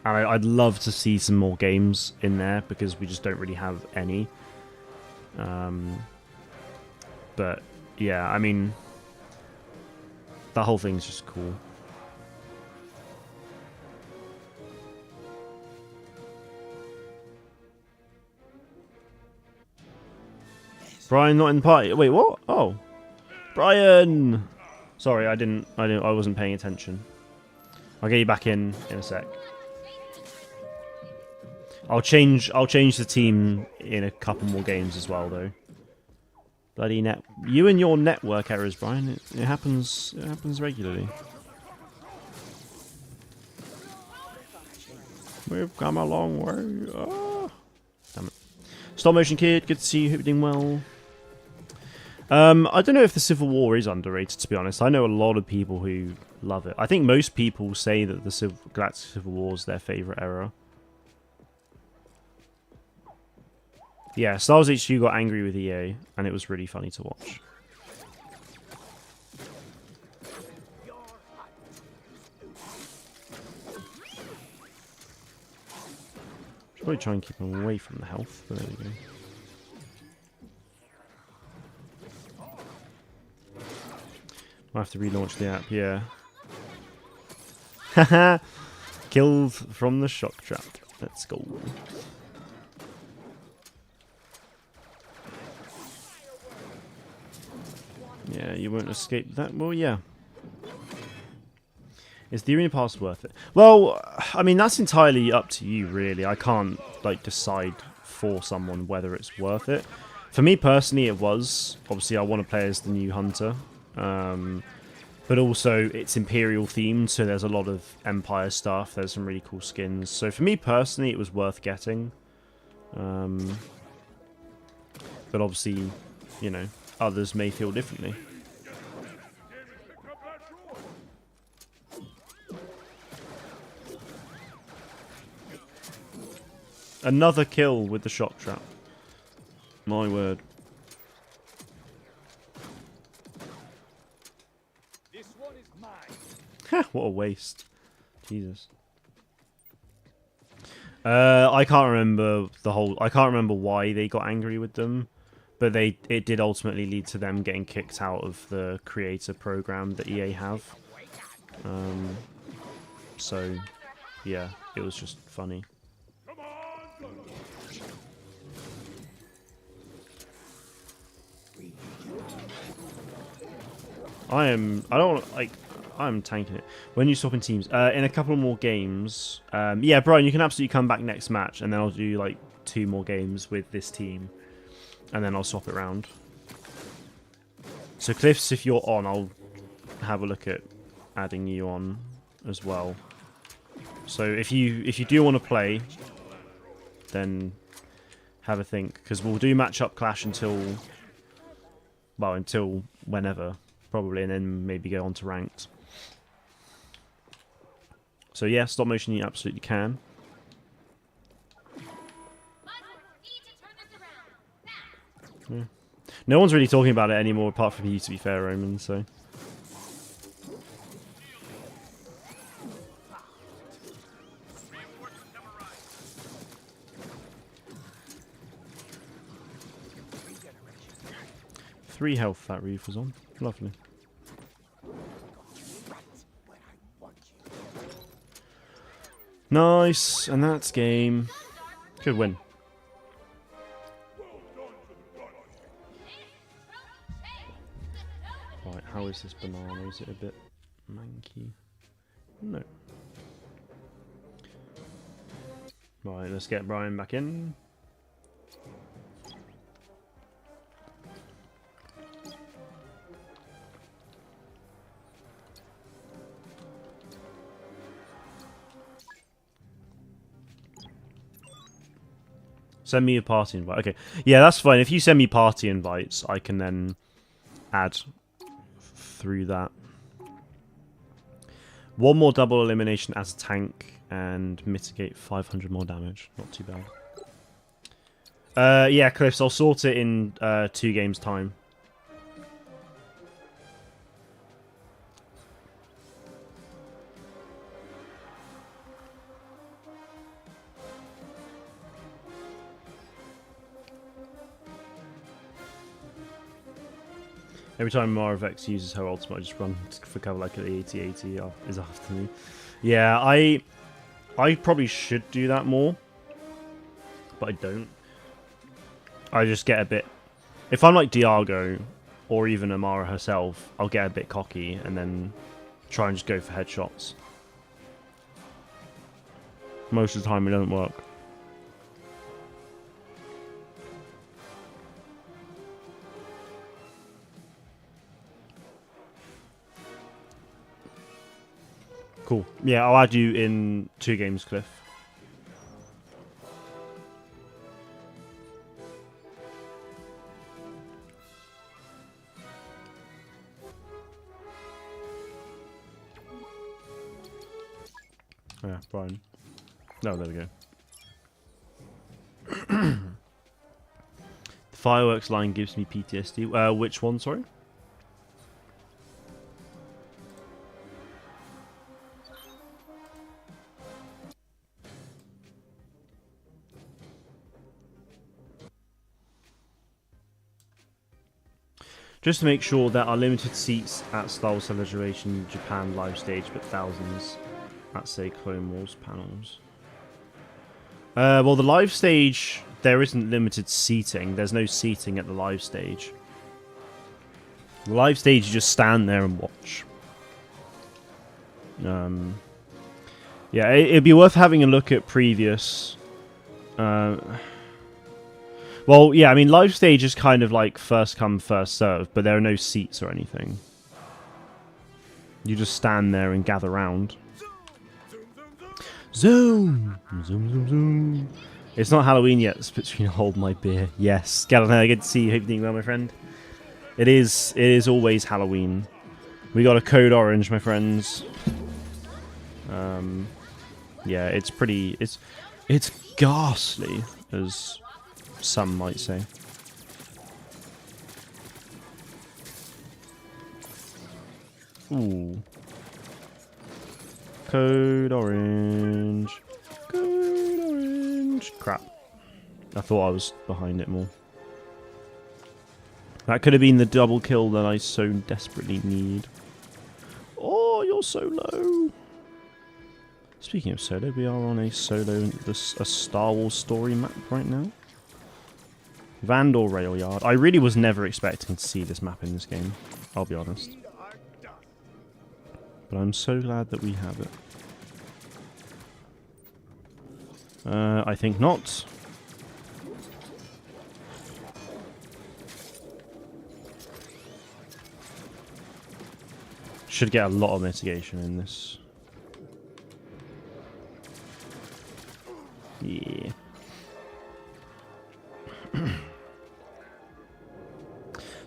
I'd love to see some more games in there because we just don't really have any. But yeah, I mean, that whole thing's just cool. Brian not in the party. Wait, what? Oh, Brian. Sorry, I wasn't paying attention. I'll get you back in a sec. I'll change the team in a couple more games as well, though. Bloody you and your network errors, Brian. It happens regularly. We've come a long way. Oh. Damn it. Stop motion kid, good to see you. Hope you're doing well. I don't know if the Civil War is underrated, to be honest. I know a lot of people who love it. I think most people say that the Galactic Civil War is their favourite era. Yeah, Star Wars HQ got angry with EA, and it was really funny to watch. Should probably try and keep him away from the health, but there we go. I have to relaunch the app, yeah. Haha! Killed from the shock trap. Let's go. Yeah, you won't escape that. Well, yeah. Is the arena pass worth it? Well, I mean, that's entirely up to you, really. I can't, like, decide for someone whether it's worth it. For me personally, it was. Obviously, I want to play as the new Hunter. But also, it's Imperial themed, so there's a lot of Empire stuff. There's some really cool skins. So for me personally, it was worth getting. But obviously, you know, others may feel differently. Another kill with the shock trap. My word. This one is mine. What a waste. Jesus. I can't remember I can't remember why they got angry with them, but it did ultimately lead to them getting kicked out of the creator program that EA have. So yeah, it was just funny. I'm tanking it. When you swap in teams, in a couple more games, yeah, Brian, you can absolutely come back next match, and then I'll do like 2 more games with this team, and then I'll swap it around. So Cliffs, if you're on, I'll have a look at adding you on as well. So if you do want to play, then have a think, because we'll do matchup clash until whenever, probably, and then maybe go on to ranked. So yeah, stop motion you absolutely can. Yeah. No one's really talking about it anymore, apart from you, to be fair, Roman, so... Three health that Reeve was on. Lovely. Nice, and that's game. Good win. Right, how is this banana? Is it a bit manky? No. Right, let's get Brian back in. Send me a party invite. Okay. Yeah, that's fine. If you send me party invites, I can then add through that. One more double elimination as a tank and mitigate 500 more damage. Not too bad. Yeah, Cliffs, I'll sort it in 2 games' time. Every time Mara Vex uses her ultimate, I just run for cover like an 80-80 is after me. Yeah, I probably should do that more, but I don't. I just get a bit... If I'm like Diago, or even Amara herself, I'll get a bit cocky and then try and just go for headshots. Most of the time it doesn't work. Cool. Yeah, I'll add you in 2 games, Cliff. Yeah, Brian. No, there we go. The fireworks line gives me PTSD. Which one, sorry? Just to make sure there are limited seats at Star Wars Celebration Japan live stage, but thousands at, say, Clone Wars panels. Well, the live stage, there isn't limited seating. There's no seating at the live stage. The live stage, you just stand there and watch. Yeah, it'd be worth having a look at previous... well, yeah, I mean, live stage is kind of like first come, first serve, but there are no seats or anything. You just stand there and gather round. Zoom! Zoom, zoom, zoom. It's not Halloween yet, it's between hold my beer. Yes. Galileo, good to see you. Hope you're doing well, my friend. It is always Halloween. We got a code orange, my friends. Yeah, it's pretty... It's ghastly, as some might say. Ooh. Code orange. Code orange. Crap. I thought I was behind it more. That could have been the double kill that I so desperately need. Oh, you're so low. Speaking of solo, we are on a Star Wars story map right now. Vandal Rail Yard. I really was never expecting to see this map in this game, I'll be honest. But I'm so glad that we have it. I think not. Should get a lot of mitigation in this. Yeah.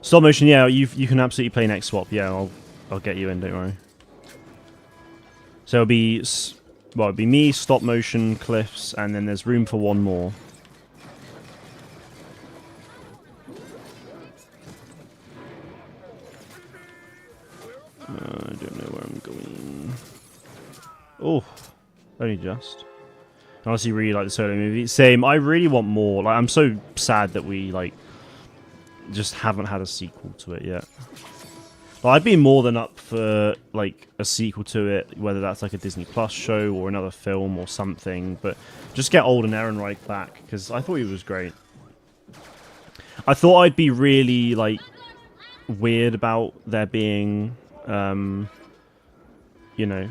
Stop motion, yeah, you can absolutely play next swap. Yeah, I'll get you in, don't worry. So it'll be, well, it'll be me, stop motion, Cliffs, and then there's room for one more. I don't know where I'm going. Oh, only just. I honestly really like the solo movie. Same, I really want more. Like, I'm so sad that we, like, just haven't had a sequel to it yet. Like, I'd be more than up for, like, a sequel to it, whether that's, like, a Disney Plus show or another film or something, but just get Alden Ehrenreich back, because I thought he was great. I thought I'd be really, like, weird about there being, you know,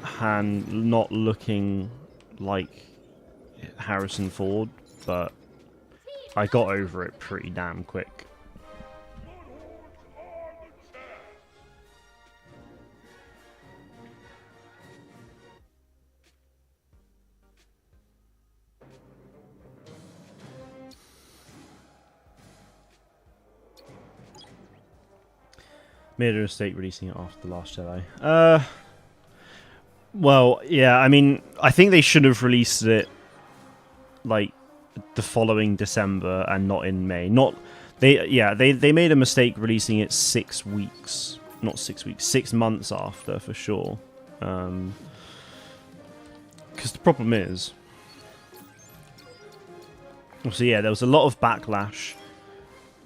Han not looking like Harrison Ford, but I got over it pretty damn quick. Made a mistake releasing it after The Last Jedi. Well, yeah, I mean, I think they should have released it, like, the following December and not in May. They made a mistake releasing it 6 weeks. Not 6 weeks, 6 months after, for sure. Because the problem is... So yeah, there was a lot of backlash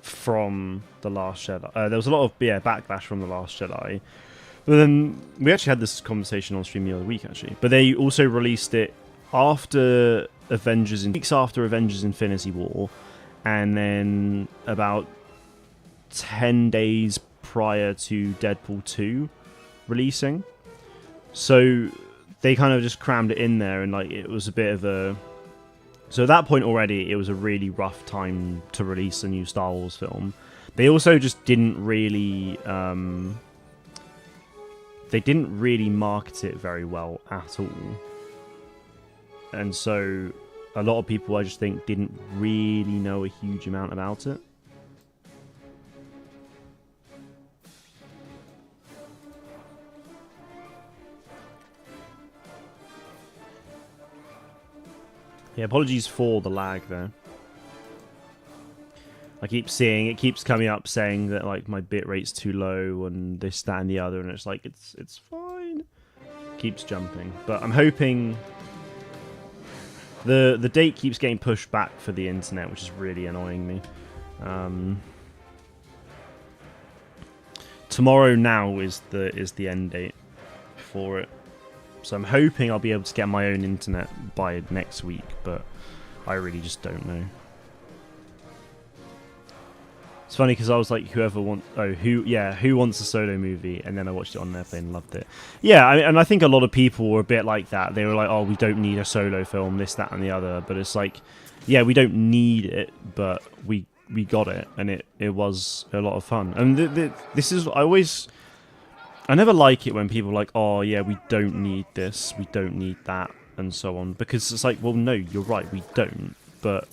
from The Last Jedi. There was a lot of, backlash from The Last Jedi. But then, we actually had this conversation on stream the other week, actually. But they also released it after weeks after Avengers Infinity War, and then about 10 days prior to Deadpool 2 releasing. So they kind of just crammed it in there, and like it was a bit of a... So at that point already, it was a really rough time to release a new Star Wars film. They also just didn't really... they didn't really market it very well at all. And so a lot of people, I just think, didn't really know a huge amount about it. Yeah, apologies for the lag there. I keep seeing, it keeps coming up saying that like my bitrate's too low and this, that and the other, and it's like, it's fine. Keeps jumping. But I'm hoping... The date keeps getting pushed back for the internet, which is really annoying me. tomorrow now is the end date for it. So I'm hoping I'll be able to get my own internet by next week, but I really just don't know. It's funny because I was like, who wants a solo movie? And then I watched it on Airplane and loved it. Yeah, and I think a lot of people were a bit like that. They were like, oh, we don't need a solo film, this, that, and the other. But it's like, yeah, we don't need it, but we got it, and it was a lot of fun. And this is, I never like it when people are like, oh, yeah, we don't need this, we don't need that, and so on. Because it's like, well, no, you're right, we don't, but...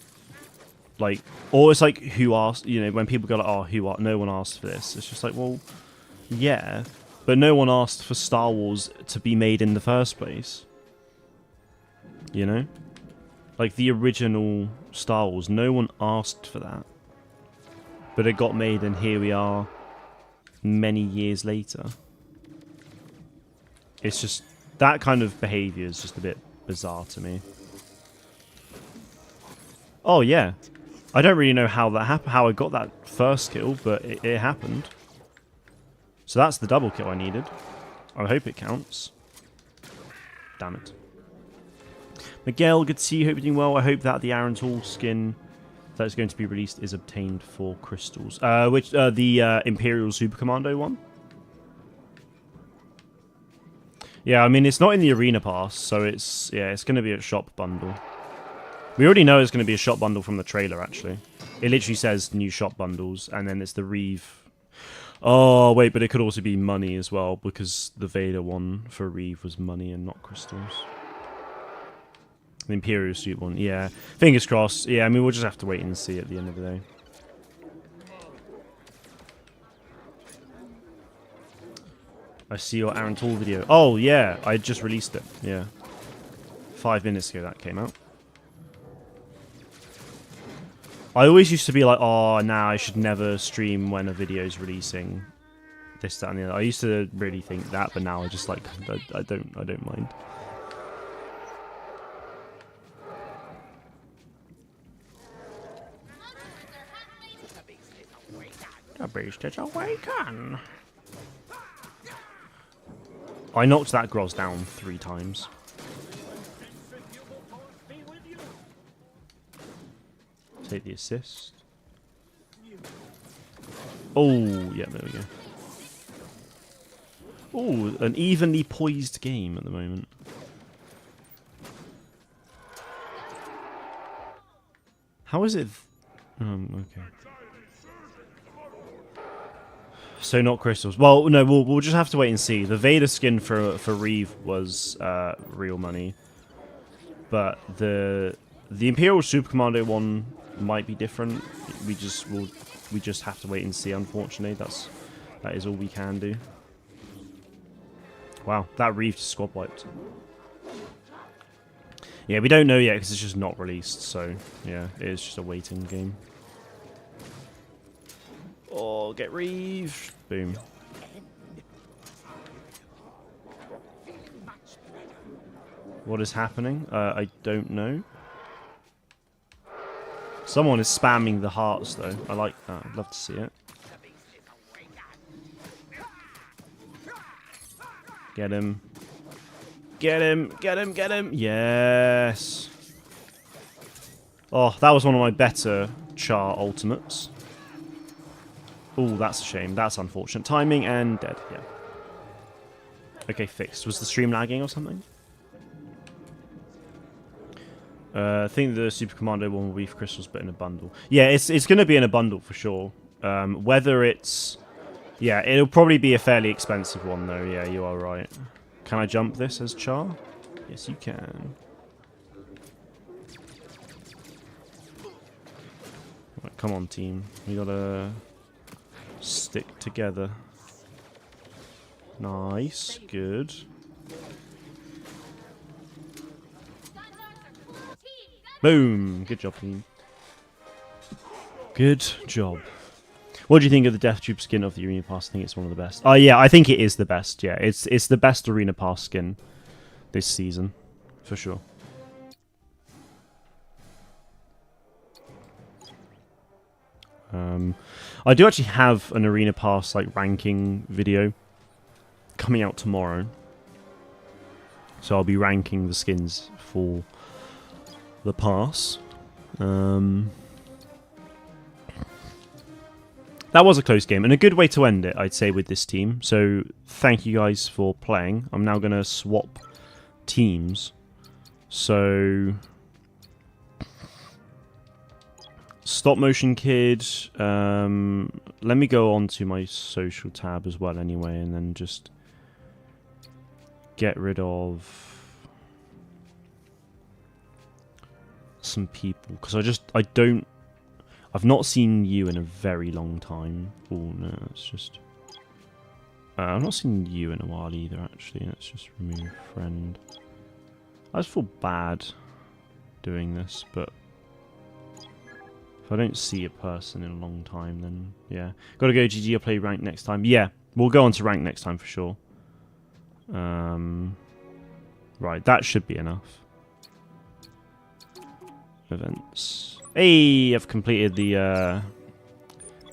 Like, or it's like, who asked, you know, when people go like, oh, no one asked for this. It's just like, well, yeah, but no one asked for Star Wars to be made in the first place. You know? Like, the original Star Wars, no one asked for that. But it got made, and here we are, many years later. It's just, that kind of behaviour is just a bit bizarre to me. Oh, yeah. I don't really know how that happened, how I got that first kill, but it happened. So that's the double kill I needed. I hope it counts. Damn it. Miguel, good to see you. Hope you're doing well. I hope that the Aaron Tool skin that's going to be released is obtained for crystals. The Imperial Super Commando one? Yeah, I mean, it's not in the Arena Pass, so it's going to be a shop bundle. We already know it's going to be a shop bundle from the trailer, actually. It literally says new shop bundles, and then it's the Reeve. Oh, wait, but it could also be money as well, because the Vader one for Reeve was money and not crystals. The Imperial suit one, yeah. Fingers crossed. Yeah, I mean, we'll just have to wait and see at the end of the day. I see your Aaron Tool video. Oh, yeah, I just released it. Yeah. 5 minutes ago that came out. I always used to be like, oh, nah, I should never stream when a video's releasing. This, that, and the other. I used to really think that, but now I just like, I don't mind. The beast is awakened. I knocked that Groz down 3 times. Take the assist. Oh, yeah, there we go. Oh, an evenly poised game at the moment. How is it? Okay. So not crystals. Well, no, we'll just have to wait and see. The Vader skin for Reeve was real money, but the Imperial Super Commando one might be different. We just have to wait and see. Unfortunately, that is all we can do. Wow, that Reeve just squad wiped. Yeah, we don't know yet because it's just not released. So yeah, it is just a waiting game. Oh, get Reeve! Boom. What is happening? I don't know. Someone is spamming the hearts, though. I like that. I'd love to see it. Get him. Get him. Get him. Get him. Yes. Oh, that was one of my better Char ultimates. Oh, that's a shame. That's unfortunate. Timing and dead. Yeah. Okay, fixed. Was the stream lagging or something? I think the Super Commando one will be for crystals, but in a bundle. Yeah, it's going to be in a bundle for sure. Whether it's... Yeah, it'll probably be a fairly expensive one, though. Yeah, you are right. Can I jump this as Char? Yes, you can. Right, come on, team. We gotta stick together. Nice. Good. Boom! Good job, team. Good job. What do you think of the Death Troop skin of the Arena Pass? I think it's one of the best. Oh, yeah, I think it is the best. Yeah, it's the best Arena Pass skin this season, for sure. I do actually have an Arena Pass like ranking video coming out tomorrow. So I'll be ranking the skins for the pass. That was a close game, and a good way to end it, I'd say, with this team. So thank you guys for playing. I'm now going to swap teams. So Stop Motion Kid. Let me go on to my social tab as well anyway, and then just get rid of some people, because I've not seen you in a very long time. Oh no, it's just I've not seen you in a while either, actually. Let's just remove friend. I just feel bad doing this, but if I don't see a person in a long time, then yeah. Gotta go GG, I'll play rank next time. Yeah, we'll go on to rank next time for sure. Right, that should be enough. Events. Hey, I've completed the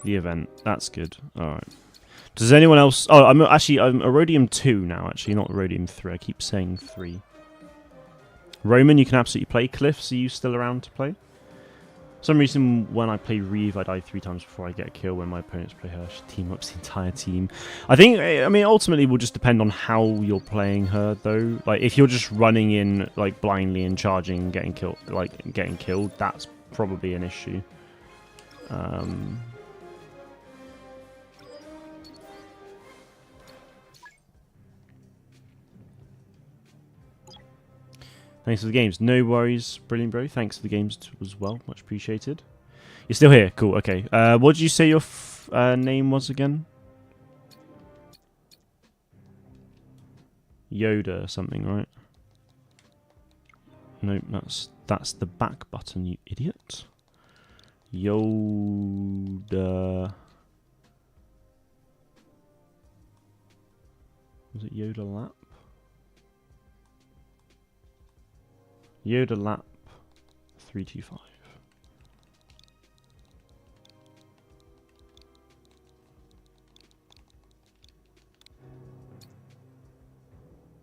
event. That's good. Alright. Does anyone else... Oh, I'm Erodium 2 now, actually, not Erodium 3. I keep saying 3. Roman, you can absolutely play. Cliffs, are you still around to play? For some reason, when I play Reeve, I die 3 times before I get a kill. When my opponents play her, she team ups the entire team. I mean, ultimately, it will just depend on how you're playing her, though. Like, if you're just running in, like, blindly and charging and getting killed, that's probably an issue. Thanks for the games. No worries, brilliant, bro. Thanks for the games as well. Much appreciated. You're still here. Cool. Okay. What did you say your name was again? Yoda or something, right? Nope, that's the back button, you idiot. Yoda. Was it Yoda Lap? Yoda Lap 325.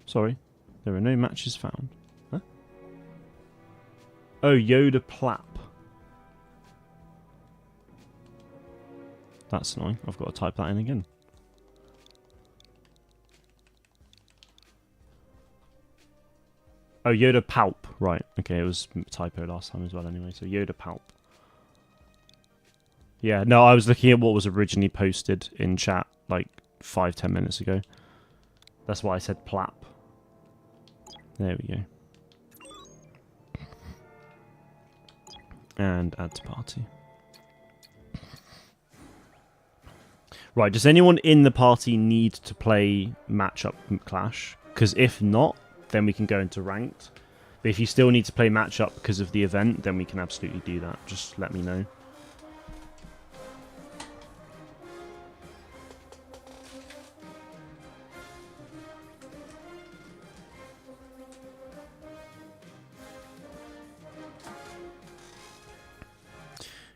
Sorry, there are no matches found. Huh? Oh, Yoda Plap. That's annoying. I've got to type that in again. Oh, Yoda Palp. Right. Okay, it was a typo last time as well anyway. So Yoda Palp. Yeah, no, I was looking at what was originally posted in chat like 5-10 minutes ago. That's why I said Plap. There we go. And add to party. Right, does anyone in the party need to play matchup clash? Because if not, then we can go into ranked. But if you still need to play matchup because of the event, then we can absolutely do that. Just let me know.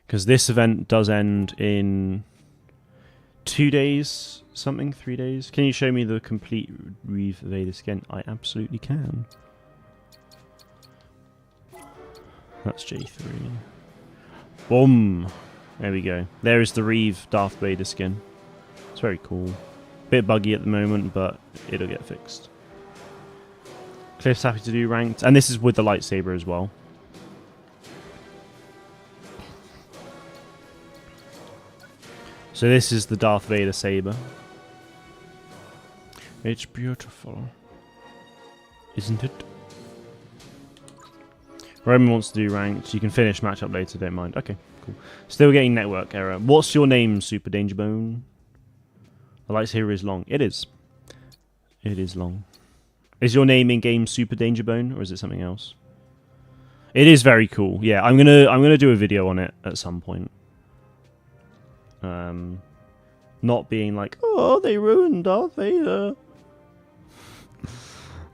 Because this event does end in 2 days, something, 3 days. Can you show me the complete Reeve Vader skin? I absolutely can. That's J3. Boom. There we go. There is the Reeve Darth Vader skin. It's very cool. Bit buggy at the moment, but it'll get fixed. Cliff's happy to do ranked. And this is with the lightsaber as well. So this is the Darth Vader saber. It's beautiful, isn't it? Roman wants to do ranked. You can finish matchup later, don't mind. Okay, cool. Still getting network error. What's your name, Super Danger Bone? The lightsaber is long. It is. It is long. Is your name in game Super Danger Bone, or is it something else? It is very cool. Yeah, I'm gonna do a video on it at some point. Not being like, oh, they ruined Darth Vader.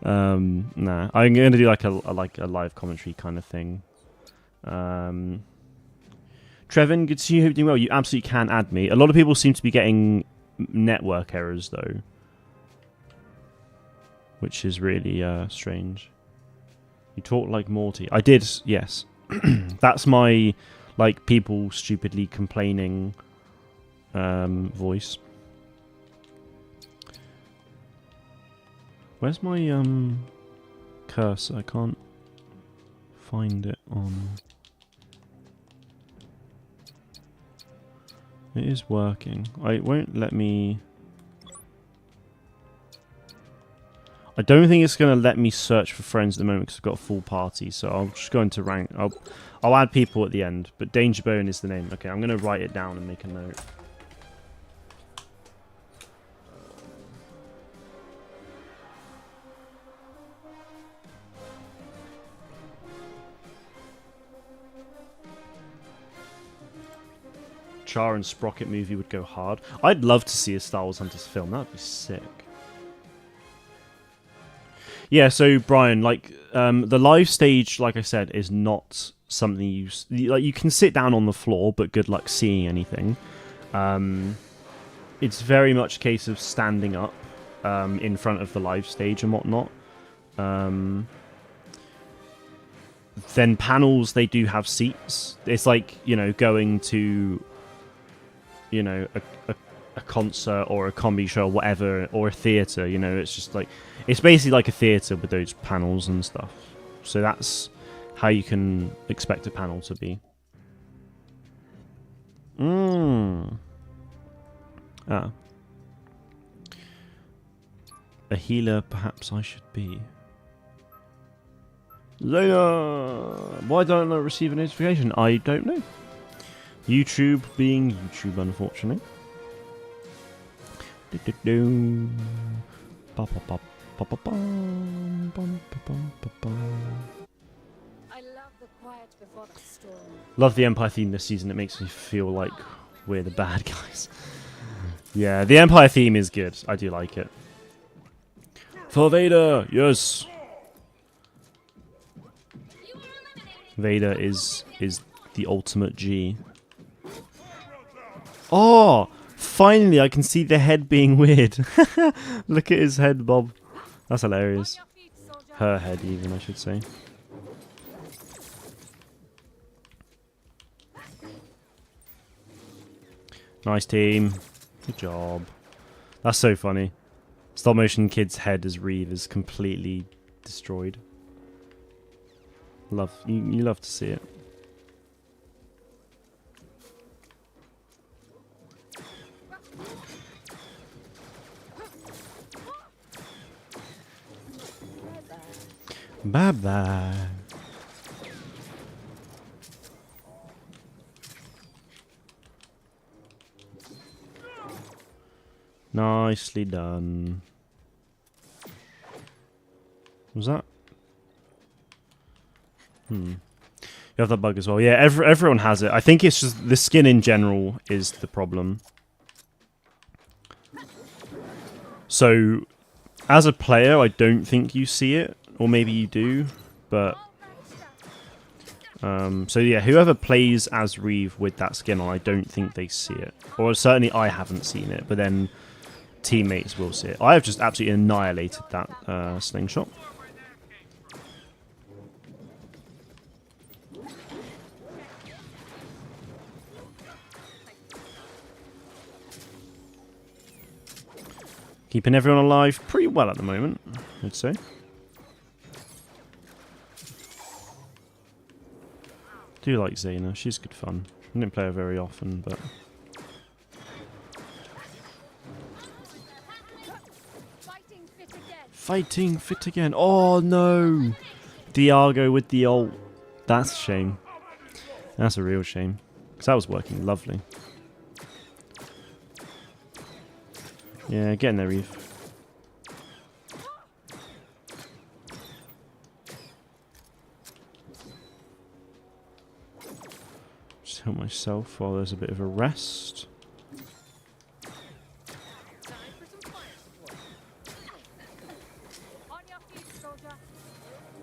Nah, I'm going to do like a live commentary kind of thing. Trevin, good to see you. Hope you're doing well. You absolutely can add me. A lot of people seem to be getting network errors, though. Which is really strange. You talk like Morty. I did, yes. That's my, like, people stupidly complaining voice. Where's my cursor? I can't find it on... It is working. It won't let me... I don't think it's going to let me search for friends at the moment because I've got a full party, so I'll just go into rank. I'll add people at the end, but Danger Bone is the name. Okay, I'm going to write it down and make a note. Char and Sprocket movie would go hard. I'd love to see a Star Wars Hunters film. That'd be sick. Yeah, so Brian, like the live stage, like I said, is not something you like. You can sit down on the floor, but good luck seeing anything. It's very much a case of standing up in front of the live stage and whatnot. Then panels, they do have seats. It's like, you know, going to, you know, a concert or a comedy show or whatever, or a theatre, you know. It's just like, it's basically like a theatre with those panels and stuff. So that's how you can expect a panel to be. Ah. A healer, perhaps I should be. Zona! Why don't I receive a notification? I don't know. YouTube being YouTube, unfortunately. I love the quiet before the storm. Love the Empire theme this season. It makes me feel like we're the bad guys. Yeah, the Empire theme is good. I do like it. For Vader, yes. Vader is the ultimate G. Oh, finally I can see the head being weird. Look at his head, Bob. That's hilarious. Her head, even, I should say. Nice team. Good job. That's so funny. Stop motion kid's head as Reeve is completely destroyed. You love to see it. Bye bye. Nicely done. Was that? You have that bug as well. Yeah, everyone has it. I think it's just the skin in general is the problem. So, as a player, I don't think you see it. Or maybe you do. But... so yeah, whoever plays as Reeve with that skin on, I don't think they see it. Or certainly I haven't seen it. But then teammates will see it. I have just absolutely annihilated that slingshot. Keeping everyone alive pretty well at the moment, I'd say. Do like Zayna, she's good fun. I didn't play her very often, but... Fighting fit again. Oh no! Diago with the ult. That's a shame. That's a real shame. Because that was working lovely. Yeah, get in there, Eve. Just help myself while there's a bit of a rest.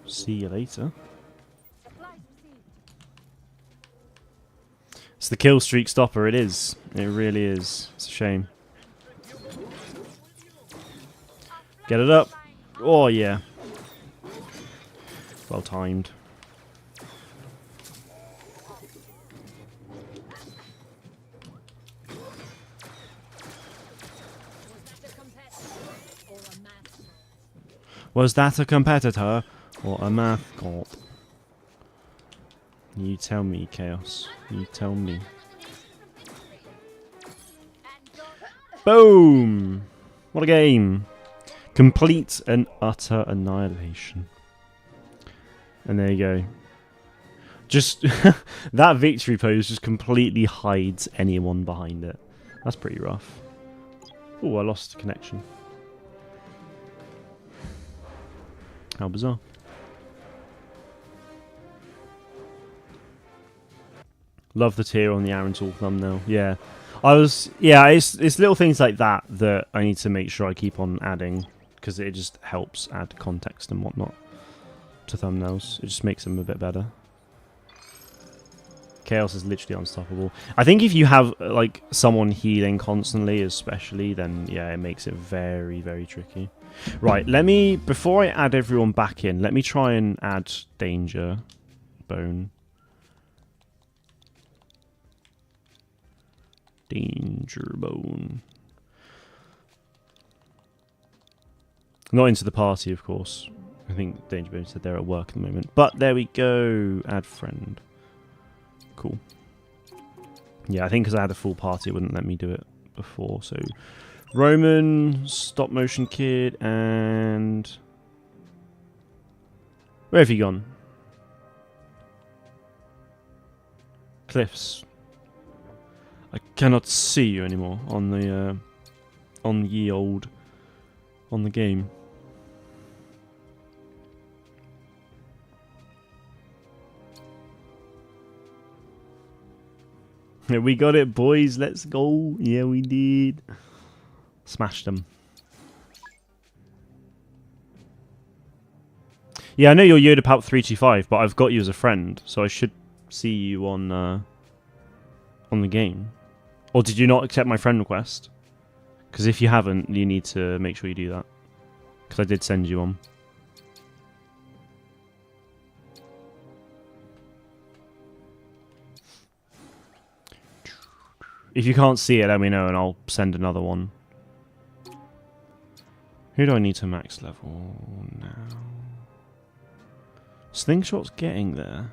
See you later. It's the kill streak stopper, it is. It really is. It's a shame. Get it up. Oh, yeah. Well timed. Was that a competitor or a mascot? You tell me, Chaos. You tell me. Boom! What a game! Complete and utter annihilation. And there you go. Just that victory pose just completely hides anyone behind it. That's pretty rough. Oh, I lost connection. How bizarre. Love the tear on the Aaron Tool thumbnail. Yeah. It's little things like that that I need to make sure I keep on adding, because it just helps add context and whatnot to thumbnails. It just makes them a bit better. Chaos is literally unstoppable. I think if you have like someone healing constantly, especially, then yeah, it makes it very, very tricky. Right, before I add everyone back in, let me try and add Danger Bone. Danger Bone. Not into the party, of course. I think Danger Bone said they're at work at the moment. But there we go. Add friend. Cool. Yeah, I think because I had a full party, it wouldn't let me do it before. So, Roman, Stop Motion Kid, and... Where have you gone? Cliffs. I cannot see you anymore on the on the game. Yeah, we got it, boys. Let's go. Yeah, we did. Smashed them. Yeah, I know you're Yoda Palp 325, but I've got you as a friend, so I should see you on the game. Or did you not accept my friend request? Because if you haven't, you need to make sure you do that. Because I did send you one. If you can't see it, let me know and I'll send another one. Who do I need to max level now? Slingshot's getting there.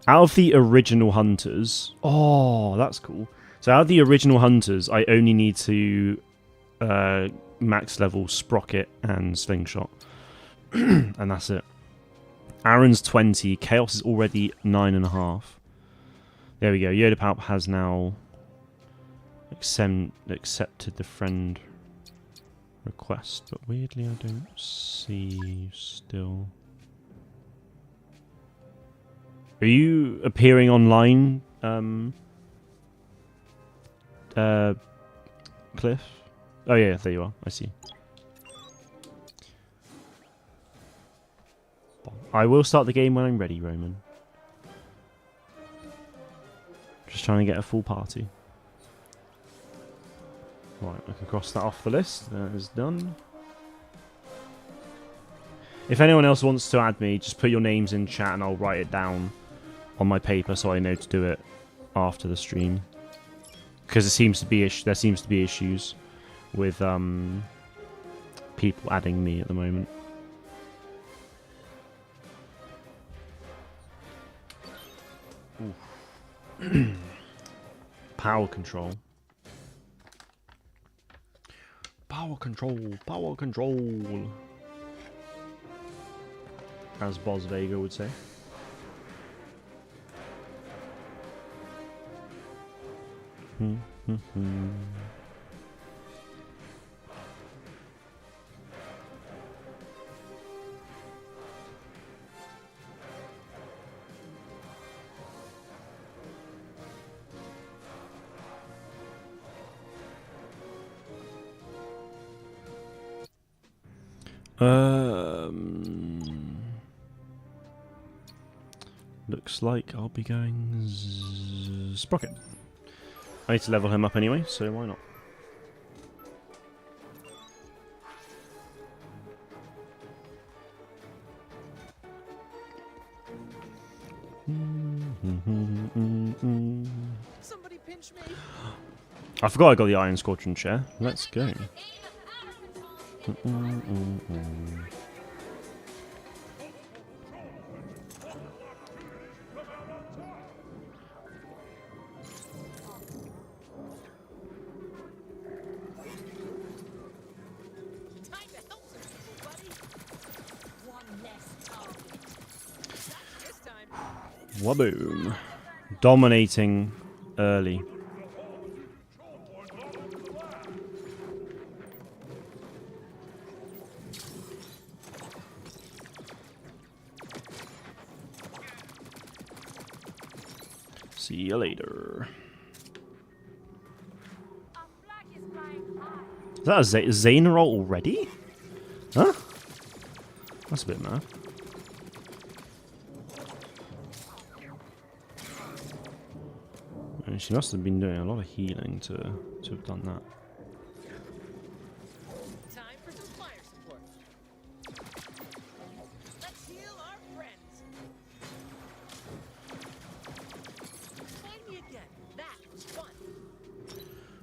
Out of the original hunters... Oh, that's cool. So out of the original hunters, I only need to max level Sprocket and Slingshot. And that's it. Aaron's 20. Chaos is already 9.5. There we go. Yoda Palp has now accepted the friend request. But weirdly, I don't see you still. Are you appearing online, Cliff? Oh yeah, there you are. I see. I will start the game when I'm ready, Roman. Just trying to get a full party. Right, I can cross that off the list. That is done. If anyone else wants to add me, just put your names in chat and I'll write it down on my paper so I know to do it after the stream. Because there seems to be issues with people adding me at the moment. Power control. Power control. Power control. As Boz Vega would say. looks like I'll be going Sprocket. I need to level him up anyway, so why not? Somebody pinch me. I forgot I got the Iron Squadron chair. Let's go. Waboom. Dominating early. See you later. Is that a Zaynarol already? Huh? That's a bit mad. She must have been doing a lot of healing to have done that. Time for some fire support. Let's heal our friends. Find me again. That was fun.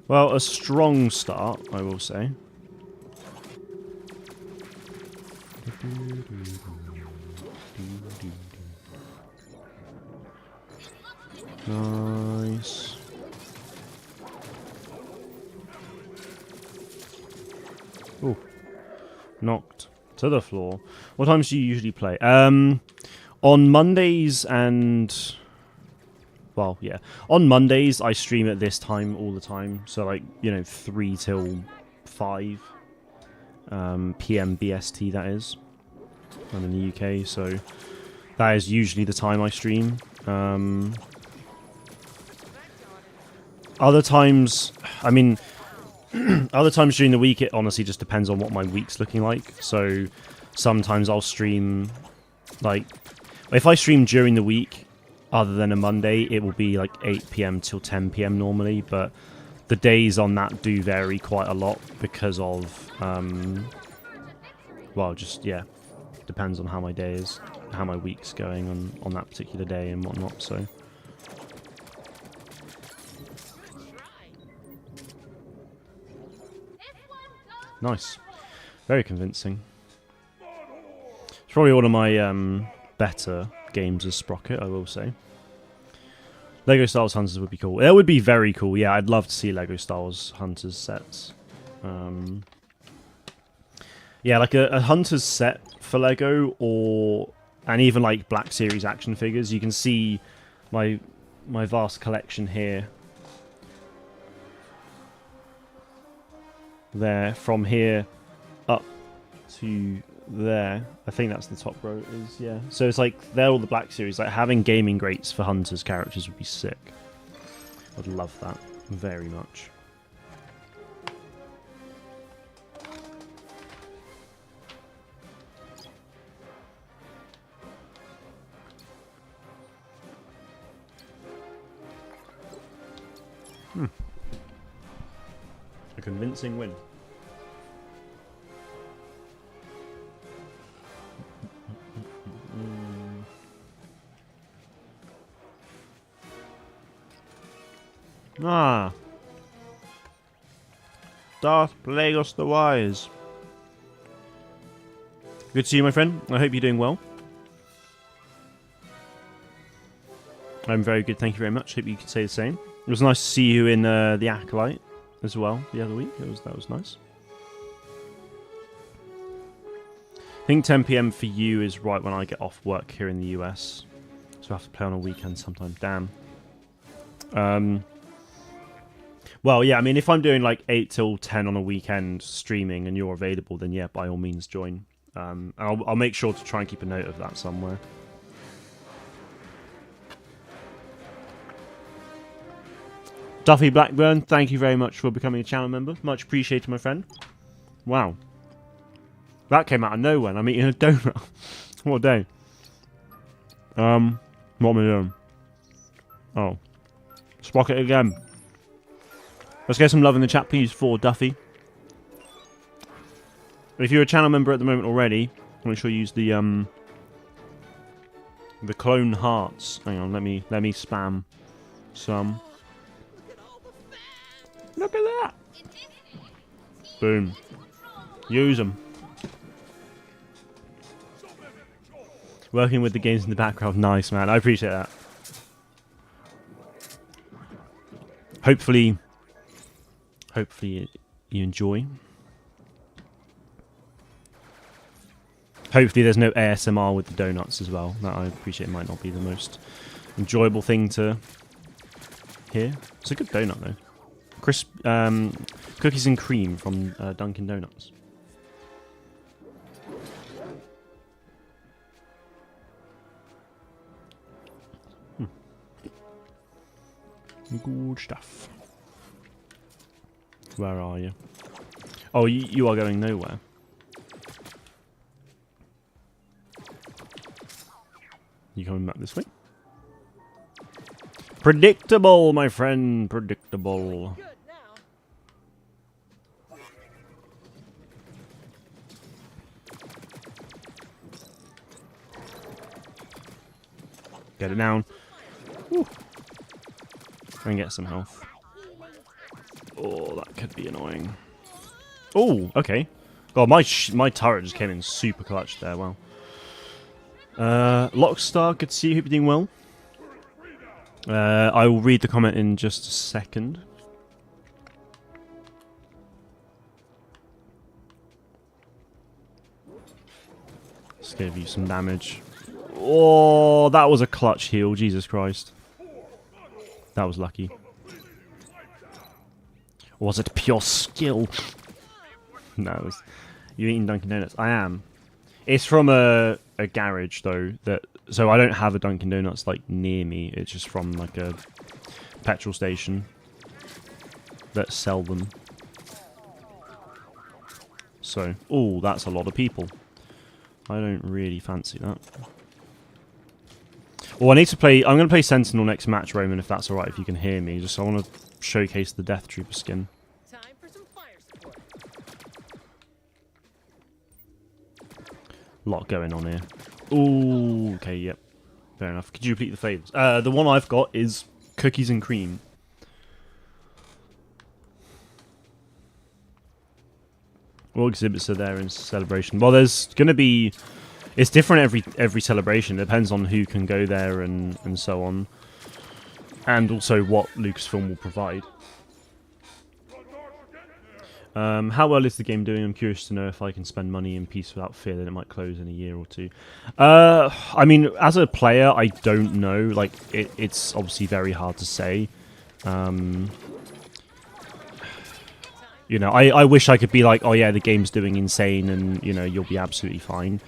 Well, a strong start, I will say. Nice. Oh, knocked to the floor. What times do you usually play? On Mondays and... Well, yeah. On Mondays, I stream at this time all the time. So, like, you know, 3 till 5 p.m. BST, that is. I'm in the UK, so that is usually the time I stream. Other times, I mean, other times during the week, it honestly just depends on what my week's looking like. So sometimes I'll stream, like, if I stream during the week, other than a Monday, it will be like 8 p.m. till 10 p.m. normally. But the days on that do vary quite a lot because of, well, just, yeah, depends on how my day is, how my week's going on that particular day and whatnot, so... Nice. Very convincing. It's probably one of my better games as Sprocket, I will say. Lego Star Wars Hunters would be cool. It would be very cool, yeah. I'd love to see Lego Star Wars Hunters sets. Yeah, like a Hunters set for Lego, and even like Black Series action figures. You can see my vast collection here. There, from here up to there. I think that's the top row is, yeah. So it's like, they're all the Black Series. Like, having gaming grates for Hunters characters would be sick. I'd love that very much. A convincing win. Ah. Darth Plagueis the Wise. Good to see you, my friend. I hope you're doing well. I'm very good, thank you very much. Hope you could say the same. It was nice to see you in the Acolyte as well the other week. That was nice. I think 10 p.m. for you is right when I get off work here in the US. So I have to play on a weekend sometime. Damn. Well, yeah, I mean, if I'm doing like 8 till 10 on a weekend streaming and you're available, then yeah, by all means join. I'll make sure to try and keep a note of that somewhere. Duffy Blackburn, thank you very much for becoming a channel member. Much appreciated, my friend. Wow. That came out of nowhere. I'm eating a donut. What a day. What am I doing? Oh. Sprocket again. Let's get some love in the chat, please, for Duffy. If you're a channel member at the moment already, make sure you use the clone hearts. Hang on, let me spam some. Look at that! Boom. Use them. Working with the games in the background, nice, man. I appreciate that. Hopefully you enjoy. Hopefully there's no ASMR with the donuts as well. That I appreciate might not be the most enjoyable thing to hear. It's a good donut though. Crisp cookies and cream from Dunkin' Donuts. Good stuff. Where are you? Oh, you are going nowhere. You coming back this way? Predictable, my friend. Predictable. Good now. Get it down. Woo. And get some health. Oh, that could be annoying. Oh, okay. God, my turret just came in super clutch there. Wow. Lockstar, good to see you. Hope you're doing well. I will read the comment in just a second. Let's give you some damage. Oh, that was a clutch heal. Jesus Christ. That was lucky. Or was it pure skill? No, it was... You eating Dunkin' Donuts? I am. It's from a garage though, so I don't have a Dunkin' Donuts like near me. It's just from like a petrol station that sell them. So, oh, that's a lot of people. I don't really fancy that. Well, I need to play... I'm going to play Sentinel next match, Roman, if that's alright, if you can hear me. Just I want to showcase the Death Trooper skin. Time for some fire support. Lot going on here. Ooh, okay, yep. Fair enough. Could you repeat the favours? The one I've got is cookies and cream. What exhibits are there in celebration? Well, there's going to be... It's different every celebration. It depends on who can go there and so on. And also what Lucasfilm will provide. How well is the game doing? I'm curious to know if I can spend money in peace without fear that it might close in a year or two. I mean, as a player, I don't know. Like, it's obviously very hard to say. You know, I wish I could be like, oh yeah, the game's doing insane and, you know, you'll be absolutely fine.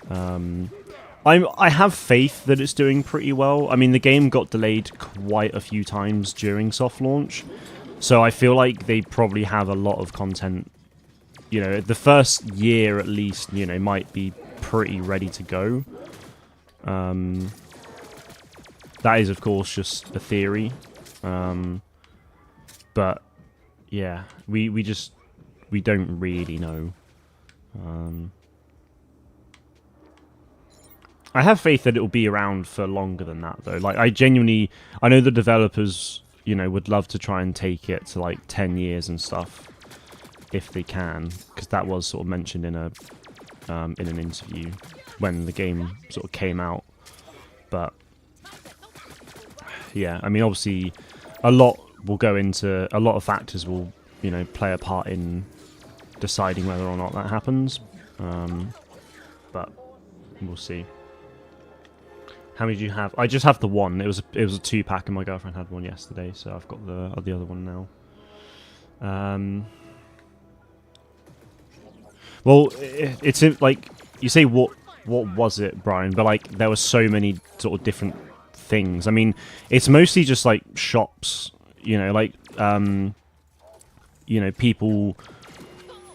I have faith that it's doing pretty well. I mean, the game got delayed quite a few times during soft launch. So I feel like they probably have a lot of content. You know, the first year at least, you know, might be pretty ready to go. That is, of course, just a theory. But, yeah, we don't really know. I have faith that it will be around for longer than that, though. Like, I know the developers, you know, would love to try and take it to, like, 10 years and stuff, if they can, because that was sort of mentioned in an interview when the game sort of came out. But, yeah, I mean, obviously, a lot of factors will, you know, play a part in deciding whether or not that happens. But, we'll see. How many do you have? I just have the one. It was a 2-pack, and my girlfriend had one yesterday, so I've got the other one now. Well, it's like you say, what was it, Brian? But like there were so many sort of different things. I mean, it's mostly just like shops, you know, like you know, people,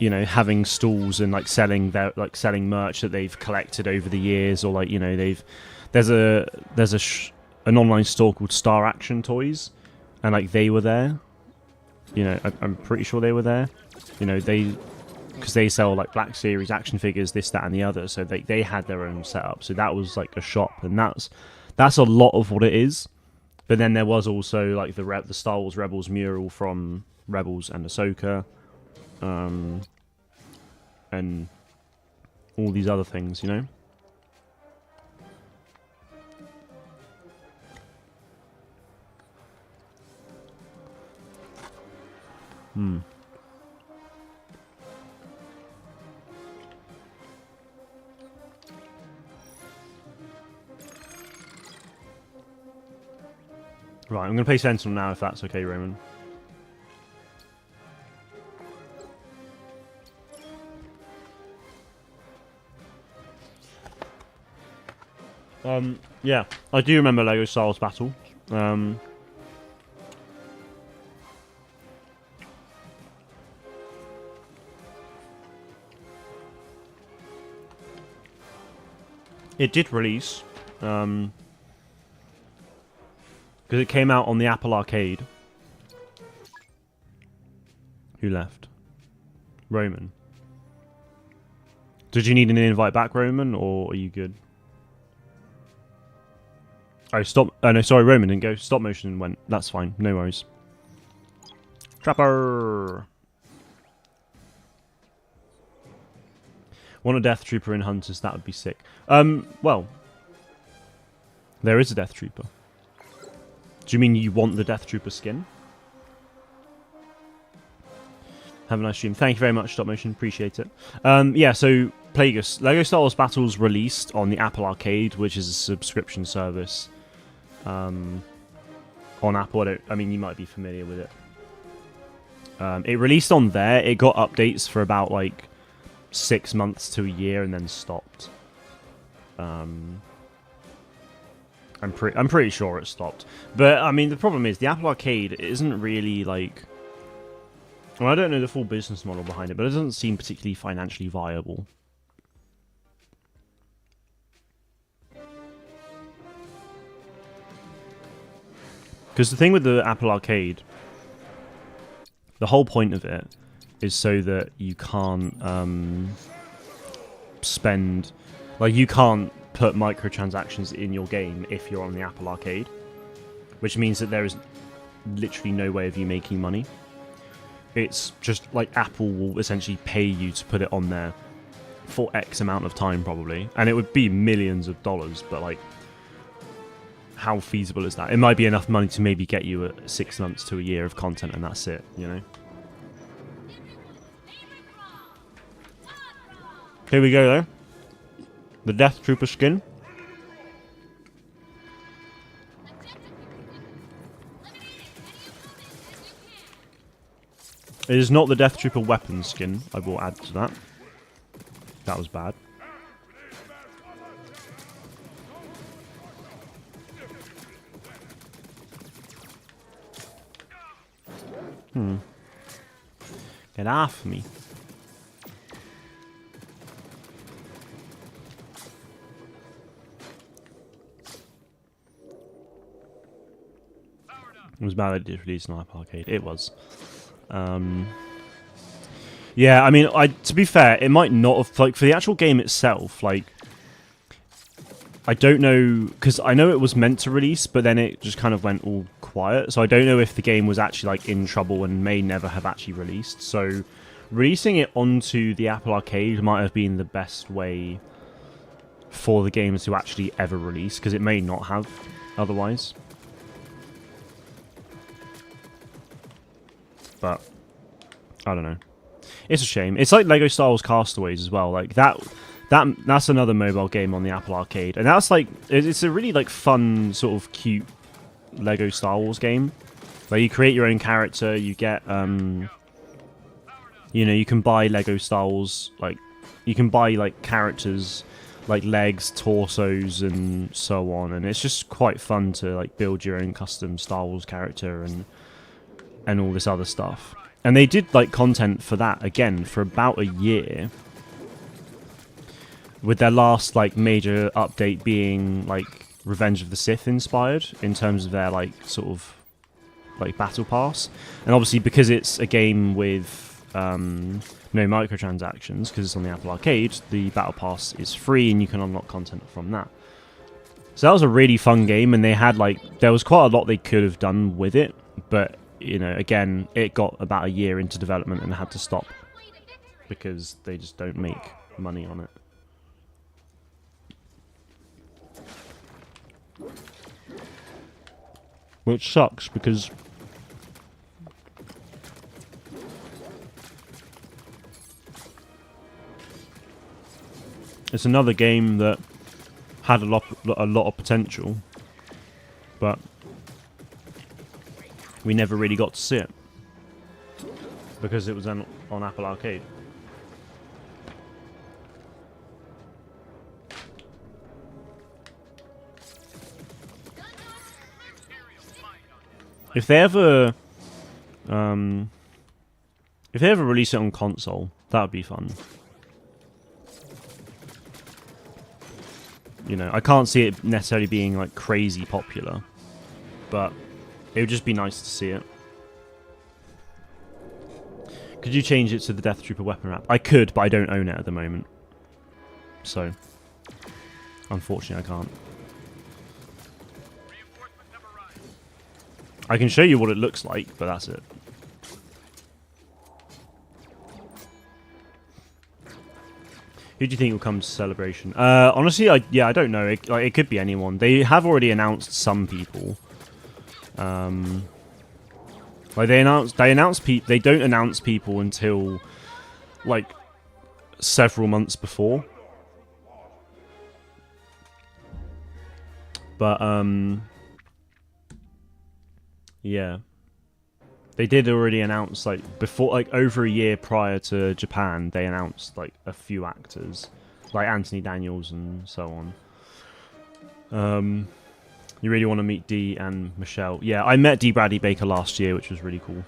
you know, having stalls and like selling merch that they've collected over the years, or like, you know, they've an online store called Star Action Toys, and like they were there. You know, I'm pretty sure they were there. You know, because they sell like Black Series action figures, this, that, and the other. So they had their own setup. So that was like a shop, and that's a lot of what it is. But then there was also like the Star Wars Rebels mural from Rebels and Ahsoka, and all these other things, you know. Right, I'm going to play Sentinel now, if that's okay, Roman. Yeah, I do remember Lego Star Wars Battle. It did release, because it came out on the Apple Arcade. Who left? Roman. Did you need an invite back, Roman, or are you good? Oh, stop. Oh, no, sorry, Roman didn't go. Stop motion went. That's fine. No worries. Trapper! Want a Death Trooper in Hunters? That would be sick. Well, there is a Death Trooper. Do you mean you want the Death Trooper skin? Have a nice stream. Thank you very much, Stop Motion. Appreciate it. Yeah, so Plagueis. Lego Star Wars Battles released on the Apple Arcade, which is a subscription service on Apple. I mean, you might be familiar with it. It released on there. It got updates for about like 6 months to a year and then stopped. I'm pretty sure it stopped. But I mean, the problem is the Apple Arcade isn't really like. Well, I don't know the full business model behind it, but it doesn't seem particularly financially viable. Because the thing with the Apple Arcade, the whole point of it is so that you can't spend, like you can't put microtransactions in your game if you're on the Apple Arcade, which means that there is literally no way of you making money. It's just like Apple will essentially pay you to put it on there for X amount of time probably, and it would be millions of dollars, but like how feasible is that? It might be enough money to maybe get you 6 months to a year of content and that's it, you know? Here we go though. The Death Trooper skin. It is not the Death Trooper weapon skin, I will add to that. That was bad. Get off me. It was bad I did release an Apple Arcade. It was. Yeah, I mean, to be fair, it might not have, like, for the actual game itself, like, I don't know, because I know it was meant to release, but then it just kind of went all quiet, so I don't know if the game was actually, like, in trouble and may never have actually released, so releasing it onto the Apple Arcade might have been the best way for the game to actually ever release, because it may not have otherwise. But I don't know. It's a shame. It's like Lego Star Wars Castaways as well. Like that's another mobile game on the Apple Arcade, and that's like it's a really like fun sort of cute Lego Star Wars game. Like you create your own character. You get you know, you can buy Lego Star Wars, like you can buy like characters like legs, torsos, and so on, and it's just quite fun to like build your own custom Star Wars character and all this other stuff. And they did like content for that again for about a year, with their last like major update being like Revenge of the Sith inspired in terms of their like sort of like battle pass, and obviously because it's a game with no microtransactions because it's on the Apple Arcade, the battle pass is free and you can unlock content from that. So that was a really fun game, and they had like there was quite a lot they could have done with it, but you know, again, it got about a year into development and had to stop because they just don't make money on it. Which sucks because it's another game that had a lot of potential, but we never really got to see it because it was on Apple Arcade. If they ever release it on console, that would be fun. You know, I can't see it necessarily being like crazy popular, but it would just be nice to see it. Could you change it to the Death Trooper weapon wrap? I could, but I don't own it at the moment. So, unfortunately, I can't. I can show you what it looks like, but that's it. Who do you think will come to Celebration? Honestly, I don't know. It could be anyone. They have already announced some people. Like they don't announce people until like several months before. But yeah. They did already announce, like, before, like, over a year prior to Japan, they announced, like, a few actors. Like Anthony Daniels and so on. You really want to meet Dee and Michelle? Yeah, I met Dee Bradley Baker last year, which was really cool.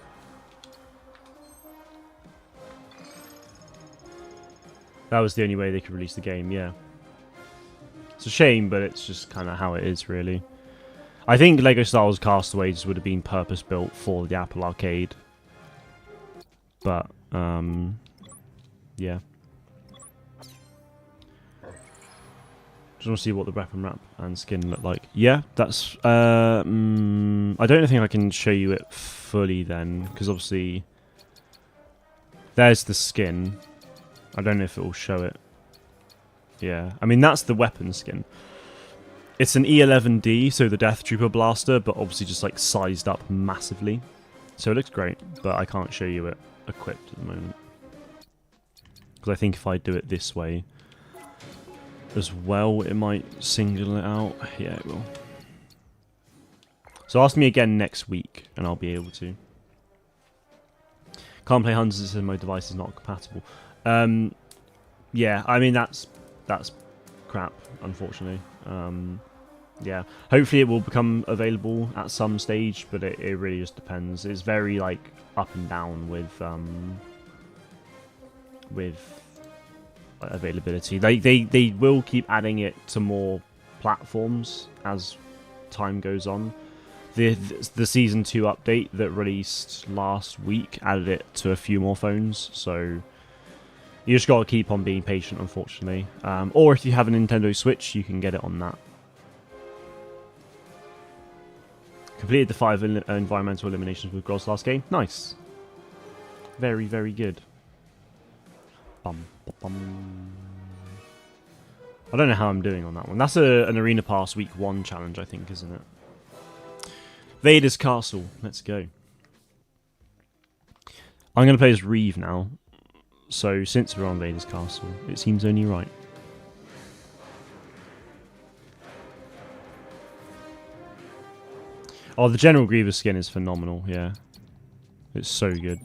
That was the only way they could release the game, yeah. It's a shame, but it's just kind of how it is, really. I think LEGO Star Wars Castaways would have been purpose-built for the Apple Arcade. But, yeah. Just want to see what the weapon wrap and skin look like. Yeah, that's... I don't think I can show you it fully then, because obviously... There's the skin. I don't know if it will show it. Yeah, I mean, that's the weapon skin. It's an E11D, so the Death Trooper blaster, but obviously just like sized up massively. So it looks great, but I can't show you it equipped at the moment. Because I think if I do it this way as well, it might single it out. Yeah, it will. So ask me again next week, and I'll be able to. Can't play Hunters, and my device is not compatible. Yeah, I mean, that's crap, unfortunately. Yeah, hopefully it will become available at some stage, but it really just depends. It's very like up and down with availability. They will keep adding it to more platforms as time goes on. The Season 2 update that released last week added it to a few more phones, so you just got to keep on being patient, unfortunately. Or if you have a Nintendo Switch, you can get it on that. Completed the 5 environmental eliminations with Gross last game. Nice. Very, very good. Bum, bum. I don't know how I'm doing on that one. That's an Arena Pass Week 1 challenge, I think, isn't it? Vader's Castle. Let's go. I'm going to play as Reeve now. So, since we're on Vader's Castle, it seems only right. Oh, the General Grievous skin is phenomenal, yeah. It's so good.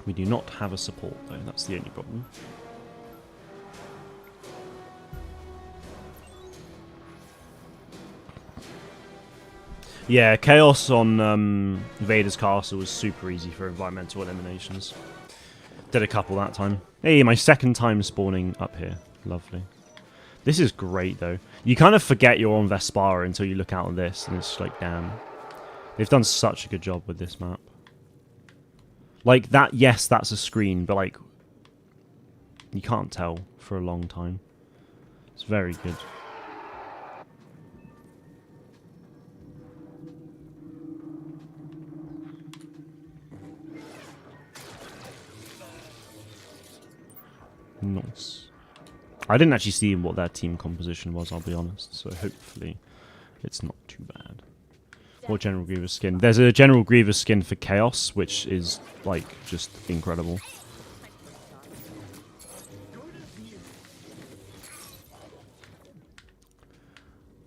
We do not have a support, though. That's the only problem. Yeah, Chaos on Vader's Castle was super easy for environmental eliminations. Did a couple that time. Hey, my second time spawning up here. Lovely. This is great, though. You kind of forget you're on Vespara until you look out on this, and it's like, damn. They've done such a good job with this map. Like, that, yes, that's a screen, but, like, you can't tell for a long time. It's very good. Nice. I didn't actually see what their team composition was, I'll be honest, so hopefully it's not too bad. Or General Grievous skin. There's a General Grievous skin for Chaos, which is, like, just incredible.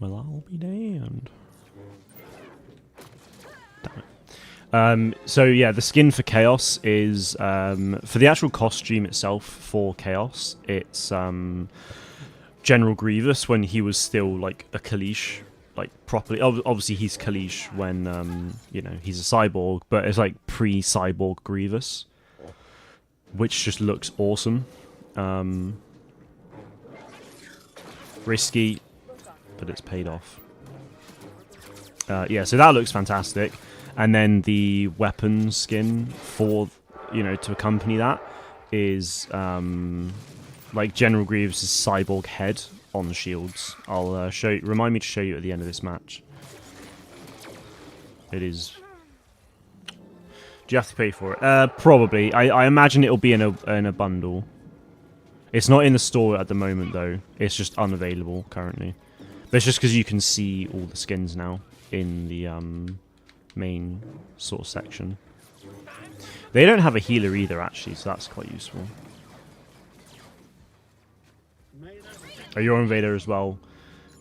Well, I'll be damned. Damn it. So yeah, the skin for Chaos is for the actual costume itself for Chaos. It's General Grievous when he was still like a Kalish, like properly. Obviously, he's Kalish when you know, he's a cyborg, but it's like pre-cyborg Grievous, which just looks awesome. Risky, but it's paid off. Yeah, so that looks fantastic. And then the weapon skin for, you know, to accompany that is like General Grievous' cyborg head on the shields. I'll show you, remind me to show you at the end of this match. It is. Do you have to pay for it? Probably. I imagine it'll be in a bundle. It's not in the store at the moment though. It's just unavailable currently. But it's just because you can see all the skins now in the main sort of section. They don't have a healer either, actually, so that's quite useful. Oh, you're on Vader as well.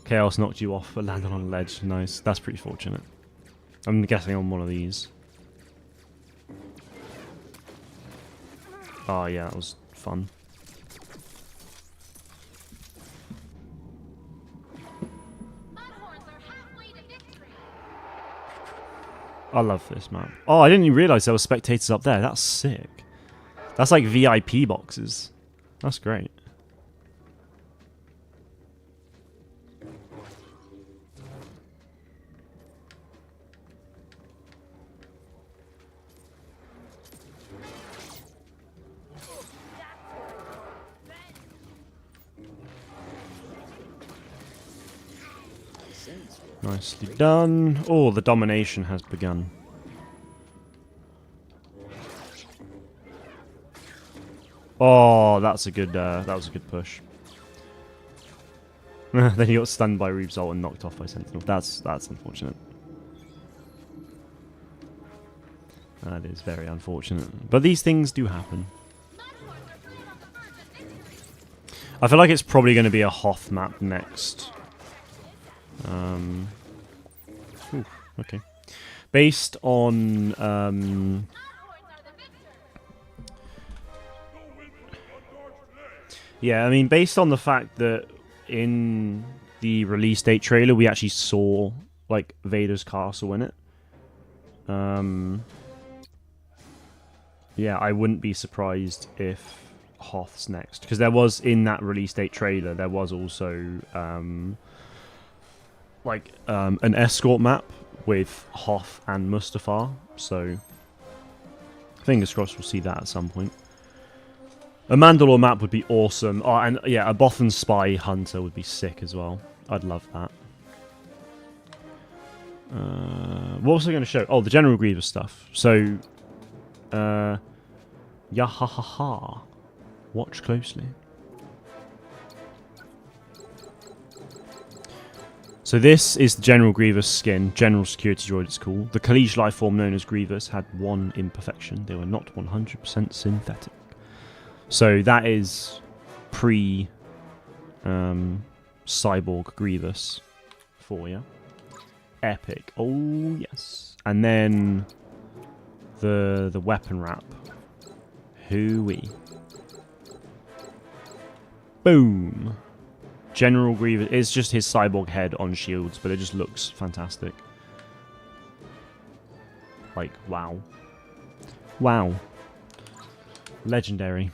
Chaos knocked you off, but landed on a ledge. Nice. That's pretty fortunate. I'm guessing on one of these. Oh, yeah, that was fun. I love this map. Oh, I didn't even realise there were spectators up there. That's sick. That's like VIP boxes. That's great. Nicely done. Oh, the domination has begun. Oh, that's a good. That was a good push. Then he got stunned by Reeve's ult and knocked off by Sentinel. That's unfortunate. That is very unfortunate. But these things do happen. I feel like it's probably going to be a Hoth map next. Ooh, okay. Based on yeah, I mean, based on the fact that in the release date trailer we actually saw like Vader's castle in it. Yeah, I wouldn't be surprised if Hoth's next, because there was in that release date trailer there was also like an escort map with Hoth and Mustafar, so fingers crossed we'll see that at some point. A Mandalore map would be awesome. Oh, and yeah, a Bothan Spy Hunter would be sick as well. I'd love that. What was I going to show? Oh, the General Grievous stuff. So, yahahaha. Watch closely. So this is the General Grievous skin. General Security Droid it's called. The Kalish lifeform known as Grievous had one imperfection. They were not 100% synthetic. So that is pre Cyborg Grievous for you. Epic. Oh yes. And then the weapon wrap. Hooey. Boom. General Grievous is just his cyborg head on shields, but it just looks fantastic. Like, wow. Wow. Legendary.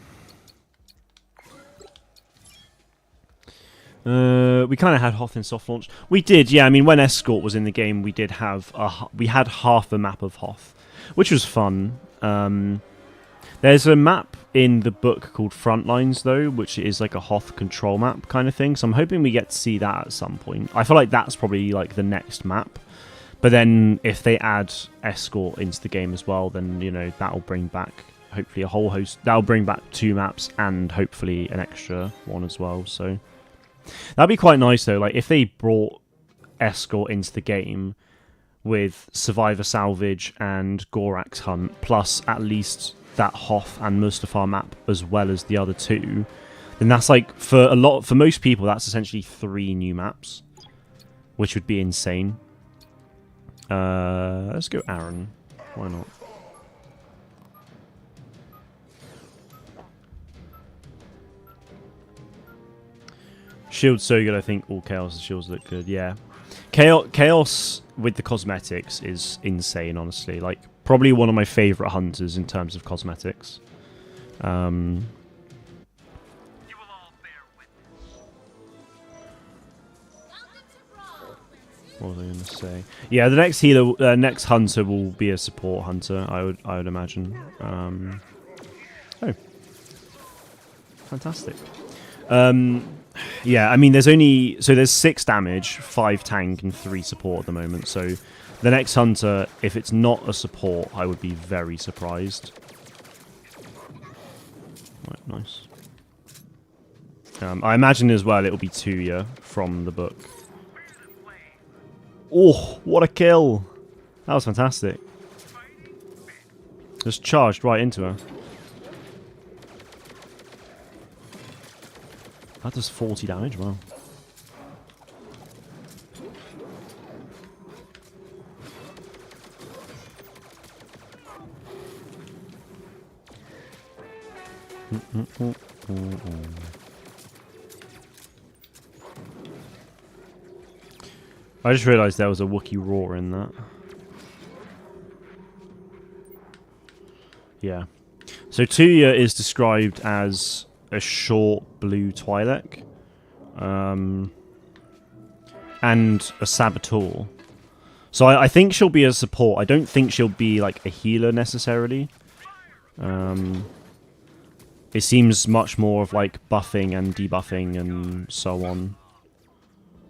We kind of had Hoth in soft launch. We did, yeah. I mean, when Escort was in the game, we did have we had half a map of Hoth, which was fun. There's a map in the book called Frontlines, though, which is like a Hoth control map kind of thing. So I'm hoping we get to see that at some point. I feel like that's probably like the next map. But then if they add Escort into the game as well, then, you know, that'll bring back hopefully a whole host. That'll bring back 2 maps and hopefully an extra one as well. So that'd be quite nice, though. Like, if they brought Escort into the game with Survivor Salvage and Gorax Hunt, plus at least that Hoth and Mustafar map as well as the other 2, then that's like, for most people, that's essentially 3 new maps, which would be insane. Let's go Aaron. Why not? Shield's so good, I think all Chaos' shields look good, yeah. Chaos with the cosmetics is insane, honestly. Like, probably one of my favourite hunters in terms of cosmetics. What was I going to say? Yeah, the next healer, next hunter will be a support hunter. I would imagine. Oh, fantastic. Yeah, I mean, there's 6 damage, 5 tank, and 3 support at the moment. So the next hunter, if it's not a support, I would be very surprised. Right, nice. I imagine as well it will be Tuya from the book. Oh, what a kill! That was fantastic. Just charged right into her. That does 40 damage, wow. I just realised there was a Wookiee roar in that. Yeah. So Tuya is described as a short blue Twi'lek, and a Saboteur. So I think she'll be a support. I don't think she'll be like a healer necessarily. It seems much more of like buffing and debuffing and so on.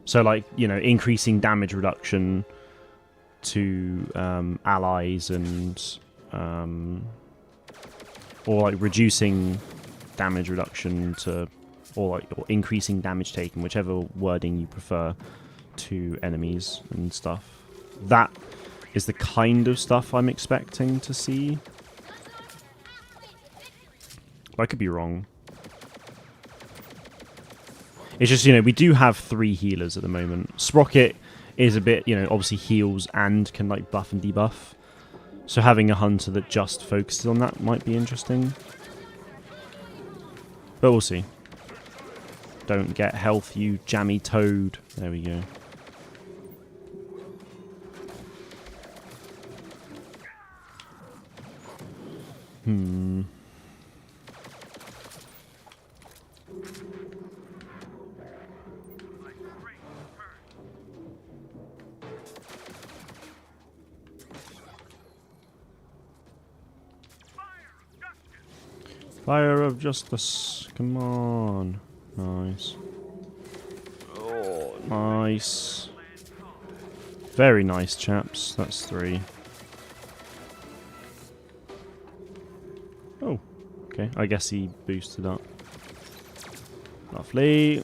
So like, you know, increasing damage reduction to allies and or like reducing damage reduction to, or increasing damage taken, whichever wording you prefer, to enemies and stuff. That is the kind of stuff I'm expecting to see. But I could be wrong. It's just, you know, we do have 3 healers at the moment. Sprocket is a bit, you know, obviously heals and can like buff and debuff. So having a hunter that just focuses on that might be interesting. But we'll see. Don't get health, you jammy toad. There we go. Fire of Justice. Come on. Nice. Oh, nice. Very nice, chaps. That's 3. Oh. Okay. I guess he boosted up. Lovely.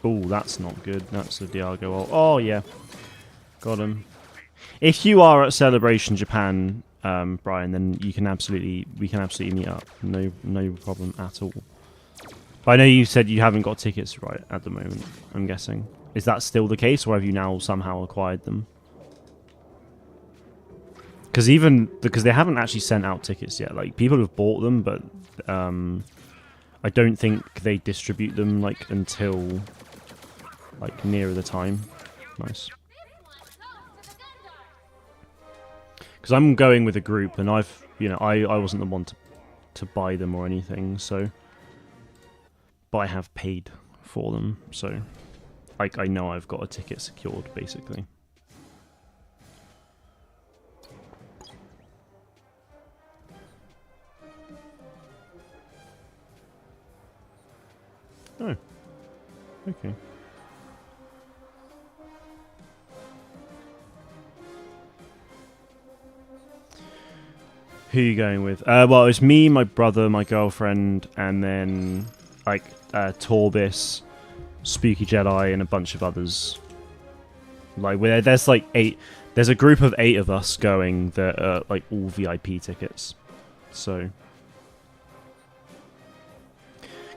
Oh, that's not good. That's a Diago ult. Oh, yeah. Got him. If you are at Celebration Japan, Brian, then we can absolutely meet up. No problem at all. But I know you said you haven't got tickets right at the moment, I'm guessing. Is that still the case, or have you now somehow acquired them? Because they haven't actually sent out tickets yet. Like, people have bought them, but I don't think they distribute them like until like nearer the time. Nice. because I'm going with a group, and I wasn't the one to buy them or anything, so, but I have paid for them, so like I know I've got a ticket secured basically. Oh, okay. Who are you going with? Well, it's me, my brother, my girlfriend, and then like Torbis, Spooky Jedi, and a bunch of others. Like there's like 8. There's a group of 8 of us going that are like all VIP tickets. So you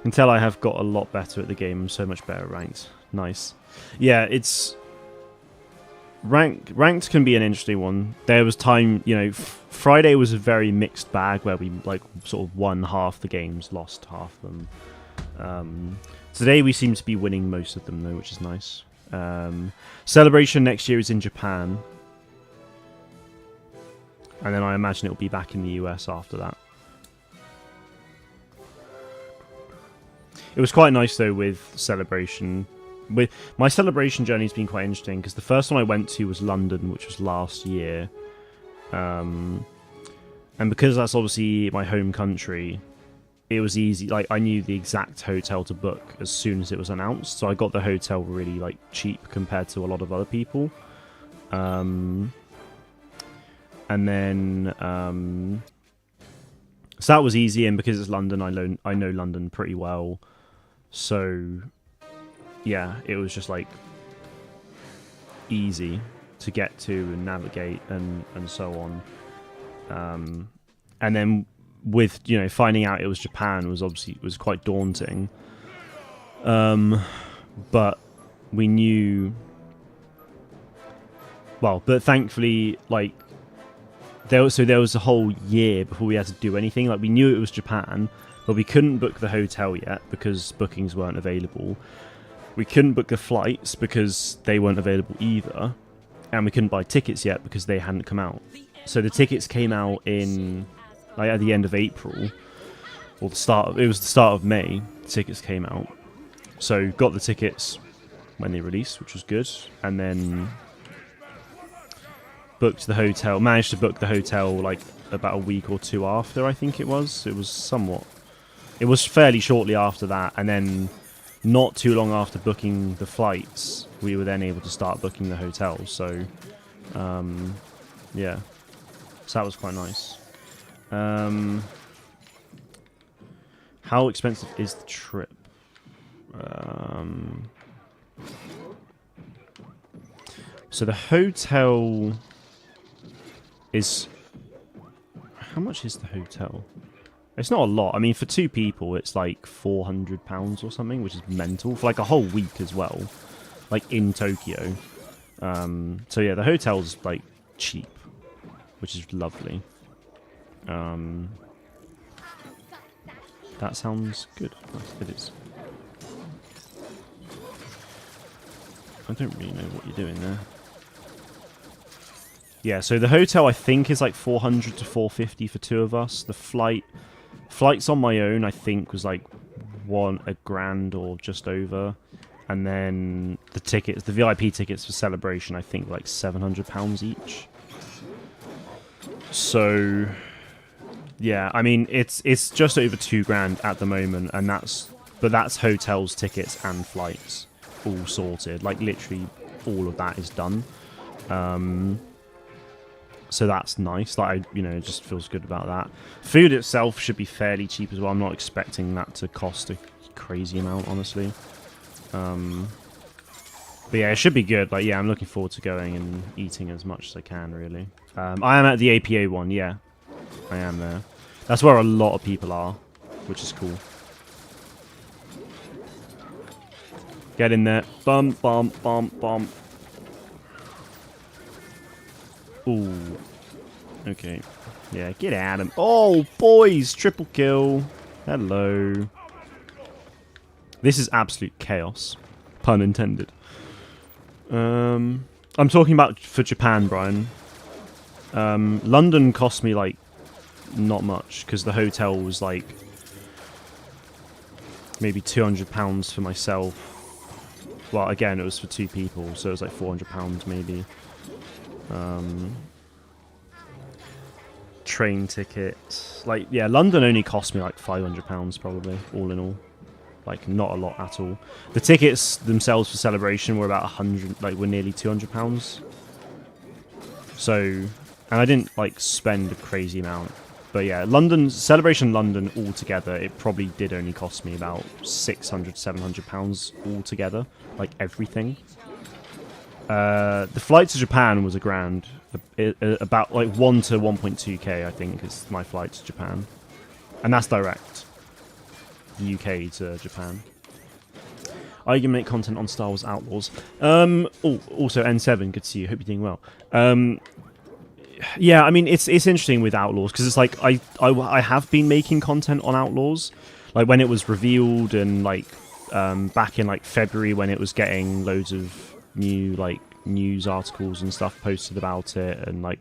can tell I have got a lot better at the game. I'm so much better ranked. Nice. Yeah, it's ranked can be an interesting one. There was time, Friday was a very mixed bag where we like sort of won half the games, lost half of them. Today we seem to be winning most of them though, which is nice. Celebration next year is in Japan, and then I imagine it'll be back in the US after that. It was quite nice though with Celebration. With my Celebration journey's been quite interesting because the first one I went to was London, which was last year, and because that's obviously my home country, it was easy. Like I knew the exact hotel to book as soon as it was announced, so I got the hotel really like cheap compared to a lot of other people. And then so that was easy, and because it's London, I know London pretty well, so yeah, it was just like easy to get to and navigate and so on. And then with finding out it was Japan was quite daunting. But we knew, but thankfully like there was a whole year before we had to do anything. Like we knew it was Japan, but we couldn't book the hotel yet because bookings weren't available. We couldn't book the flights because they weren't available either, and we couldn't buy tickets yet because they hadn't come out. So the tickets came out in like at the end of April, or it was the start of May. The tickets came out, so got the tickets when they released, which was good, and then booked the hotel. Managed to book the hotel like about a week or 2 after, I think it was. It was fairly shortly after that, and then not too long after booking the flights, we were then able to start booking the hotel. So, yeah, so that was quite nice. How expensive is the trip? So the hotel is... How much is the hotel? It's not a lot. I mean, for 2 people, it's like £400 or something, which is mental. For like a whole week as well, like in Tokyo. So yeah, the hotel's like cheap, which is lovely. That sounds good. It is. I don't really know what you're doing there. Yeah, so the hotel I think is like 400 to 450 for 2 of us. The flights on my own I think was like $1,000 or just over, and then the tickets, the VIP tickets for Celebration, I think like £700 each. So yeah, I mean it's just over $2,000 at the moment, and that's hotels, tickets, and flights all sorted. Like literally all of that is done. So that's nice. Like it just feels good about that. Food itself should be fairly cheap as well. I'm not expecting that to cost a crazy amount, honestly. But yeah, it should be good. Like yeah, I'm looking forward to going and eating as much as I can. Really, I am at the APA one. Yeah, I am there. That's where a lot of people are, which is cool. Get in there. Bump, bump, bump, bump. Ooh. Okay. Yeah, get at him. Oh, boys! Triple kill. Hello. This is absolute chaos. Pun intended. I'm talking about for Japan, Brian. London cost me like not much because the hotel was like maybe £200 for myself. Well, again, it was for 2 people, so it was like £400 maybe. Train ticket, like, yeah, London only cost me like £500 probably, all in all. Like, not a lot at all. The tickets themselves for Celebration were about 100, like, were nearly £200. So, and I didn't like spend a crazy amount. But yeah, Celebration London altogether, it probably did only cost me about £600-700 altogether, like everything. The flight to Japan was £1,000, about like 1 to 1.2k, I think, is my flight to Japan, and that's direct, UK to Japan. Are you gonna make content on Star Wars Outlaws? Also N7, good to see you. Hope you're doing well. Yeah, I mean, it's interesting with Outlaws because it's like I have been making content on Outlaws, like when it was revealed and like back in like February when it was getting loads of new like news articles and stuff posted about it, and like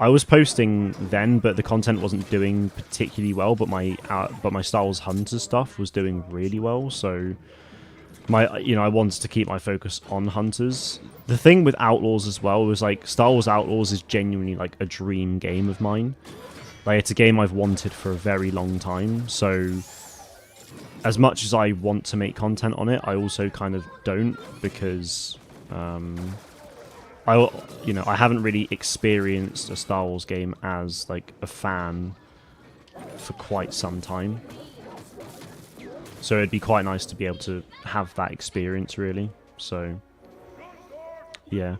I was posting then, but the content wasn't doing particularly well. But my Star Wars Hunters stuff was doing really well, so I wanted to keep my focus on Hunters. The thing with Outlaws as well was like Star Wars Outlaws is genuinely like a dream game of mine. Like it's a game I've wanted for a very long time. So as much as I want to make content on it, I also kind of don't because I haven't really experienced a Star Wars game as like a fan for quite some time. So it'd be quite nice to be able to have that experience, really. So, yeah.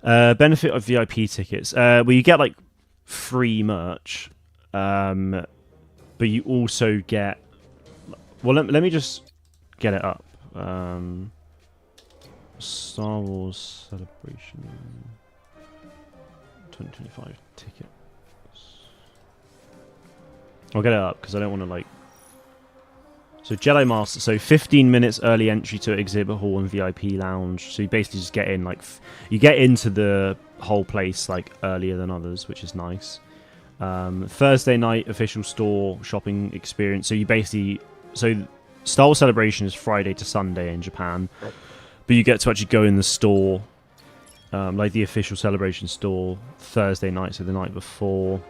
Benefit of VIP tickets. Well, you get, like, free merch. But you also get... Well, let me just get it up. Star Wars Celebration 2025 tickets. I'll get it up, because I don't want to, like... So Jedi Master, so 15 minutes early entry to exhibit hall and VIP lounge. So you basically just get in, like, you get into the whole place, like, earlier than others, which is nice. Thursday night official store shopping experience. So you basically, so Star Wars Celebration is Friday to Sunday in Japan, but you get to actually go in the store, like the official Celebration store, Thursday night, so the night before.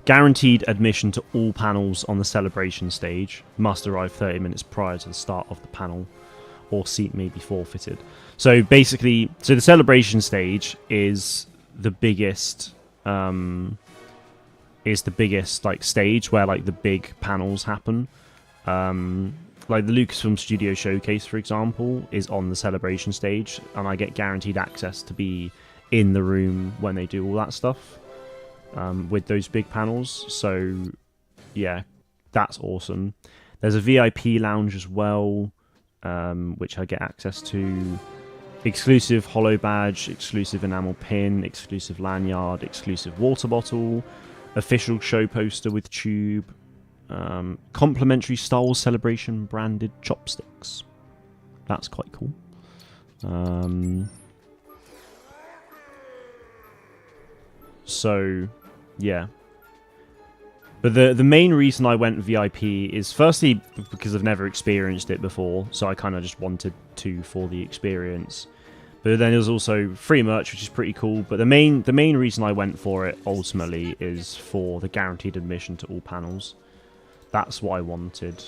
Guaranteed admission to all panels on the Celebration stage. Must arrive 30 minutes prior to the start of the panel, or seat may be forfeited. So basically, the Celebration stage is the biggest, like stage where like the big panels happen. Like the Lucasfilm Studio Showcase, for example, is on the Celebration stage, and I get guaranteed access to be in the room when they do all that stuff. With those big panels, so yeah, that's awesome. There's a VIP lounge as well, which I get access to. Exclusive holo badge, exclusive enamel pin, exclusive lanyard, exclusive water bottle, official show poster with tube, complimentary Star Wars Celebration branded chopsticks. That's quite cool. So yeah, but the main reason I went VIP is firstly because I've never experienced it before, so I kind of just wanted to for the experience. But then there's also free merch, which is pretty cool. But the main reason I went for it ultimately is for the guaranteed admission to all panels. That's what I wanted,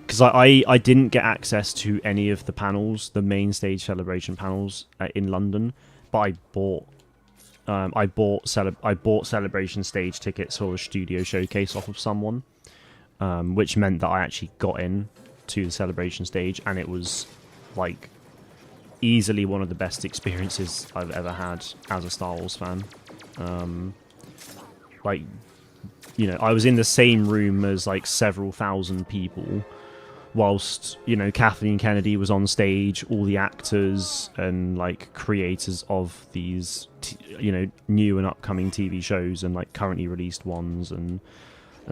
because I didn't get access to any of the panels, the main stage Celebration panels in London, but I bought Celebration stage tickets for the studio showcase off of someone, which meant that I actually got in to the Celebration stage, and it was like easily one of the best experiences I've ever had as a Star Wars fan. Like, you know, I was in the same room as like several thousand people, whilst, you know, Kathleen Kennedy was on stage, all the actors and like creators of these new and upcoming TV shows and like currently released ones and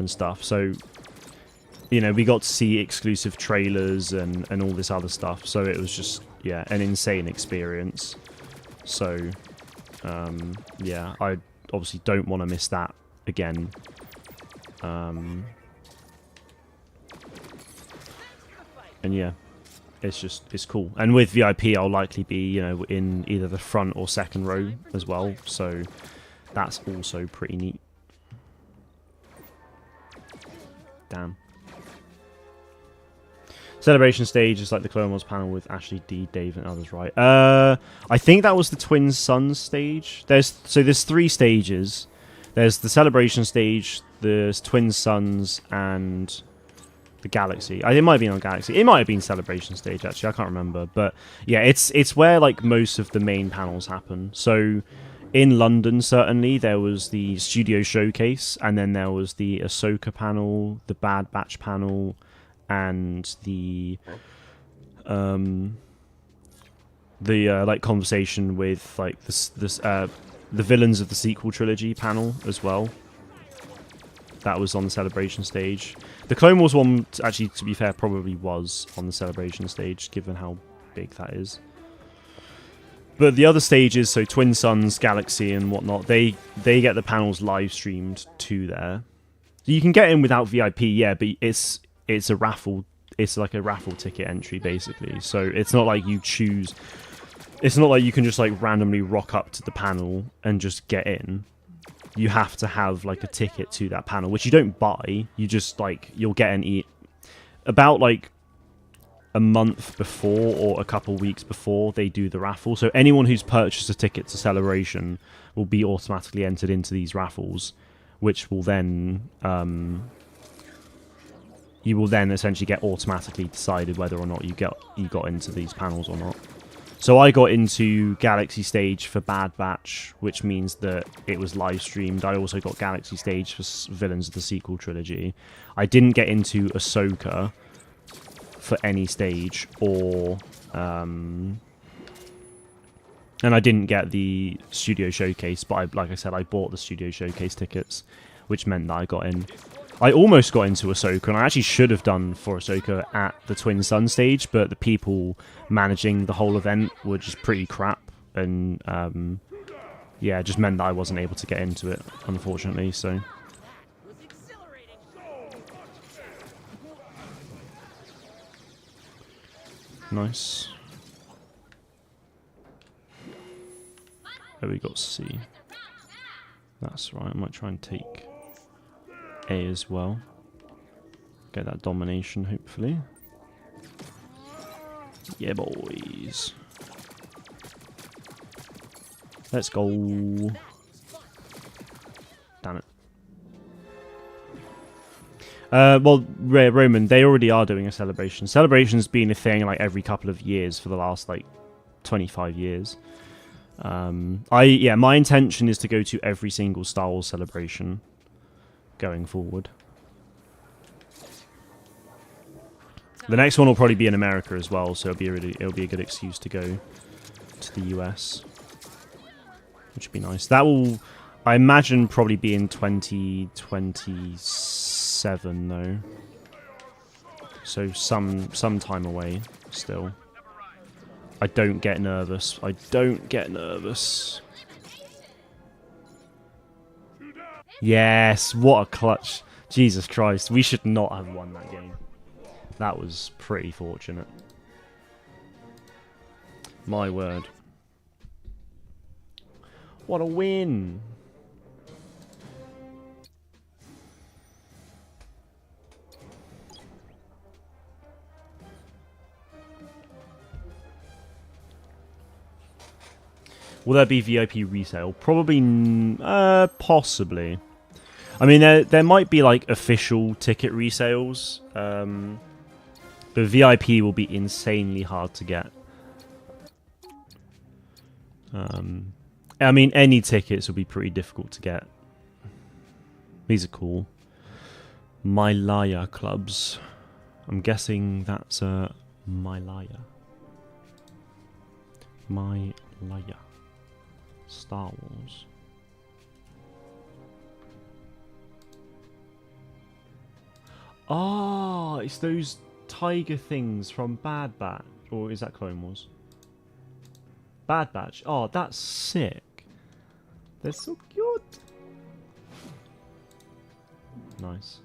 stuff. So, you know, we got to see exclusive trailers and all this other stuff. So it was just, yeah, an insane experience. So Yeah, I obviously don't want to miss that again. And yeah, it's cool. And with VIP, I'll likely be, you know, in either the front or second row as well. So that's also pretty neat. Damn. Celebration stage is like the Clone Wars panel with Ashley, D, Dave, and others, right? I think that was the Twin Suns stage. There's 3 stages. There's the Celebration stage, there's Twin Suns, and the Galaxy. It might have been on Galaxy. It might have been Celebration stage, actually. I can't remember. But yeah, it's where like most of the main panels happen. So in London, certainly, there was the Studio Showcase, and then there was the Ahsoka panel, the Bad Batch panel, and the like conversation with like the villains of the sequel trilogy panel as well. That was on the Celebration stage. The Clone Wars one, actually, to be fair, probably was on the Celebration stage, given how big that is. But the other stages, so Twin Suns, Galaxy, and whatnot, they get the panels live streamed to there. So you can get in without VIP, yeah, but it's a raffle. It's like a raffle ticket entry, basically. So it's not like you choose. It's not like you can just like randomly rock up to the panel and just get in. You have to have like a ticket to that panel, which you don't buy. You just like you'll get an about like a month before or a couple weeks before they do the raffle. So anyone who's purchased a ticket to Celebration will be automatically entered into these raffles, which will then you will then essentially get automatically decided whether or not you got into these panels or not. So I got into Galaxy Stage for Bad Batch, which means that it was live streamed. I also got Galaxy Stage for Villains of the Sequel Trilogy. I didn't get into Ahsoka for any stage, or and I didn't get the Studio Showcase, but like I said, I bought the Studio Showcase tickets, which meant that I got in. I almost got into Ahsoka, and I actually should have done for Ahsoka at the Twin Sun stage, but the people managing the whole event were just pretty crap, and yeah, it just meant that I wasn't able to get into it, unfortunately, so... Nice. There we got C. That's right, I might try and take A as well. Get that domination, hopefully. Yeah, boys. Let's go. Damn it. Well, Roman, they already are doing a celebration. Celebration's been a thing like every couple of years for the last like 25 years. My intention is to go to every single Star Wars celebration going forward. The next one will probably be in America as well, so it'll be a good excuse to go to the US, which would be nice. That will, I imagine, probably be in 2027 though, so some time away still. I don't get nervous. I don't get nervous. Yes, what a clutch. Jesus Christ, we should not have won that game. That was pretty fortunate. My word. What a win. Will there be VIP resale? Probably, possibly. I mean, there might be like official ticket resales, but VIP will be insanely hard to get. I mean, any tickets will be pretty difficult to get. These are cool. Mylaya clubs. I'm guessing that's Mylaya. Mylaya. Star Wars. Ah, it's those tiger things from Bad Batch. Or is that Clone Wars? Bad Batch. Oh, that's sick. They're so cute. Nice.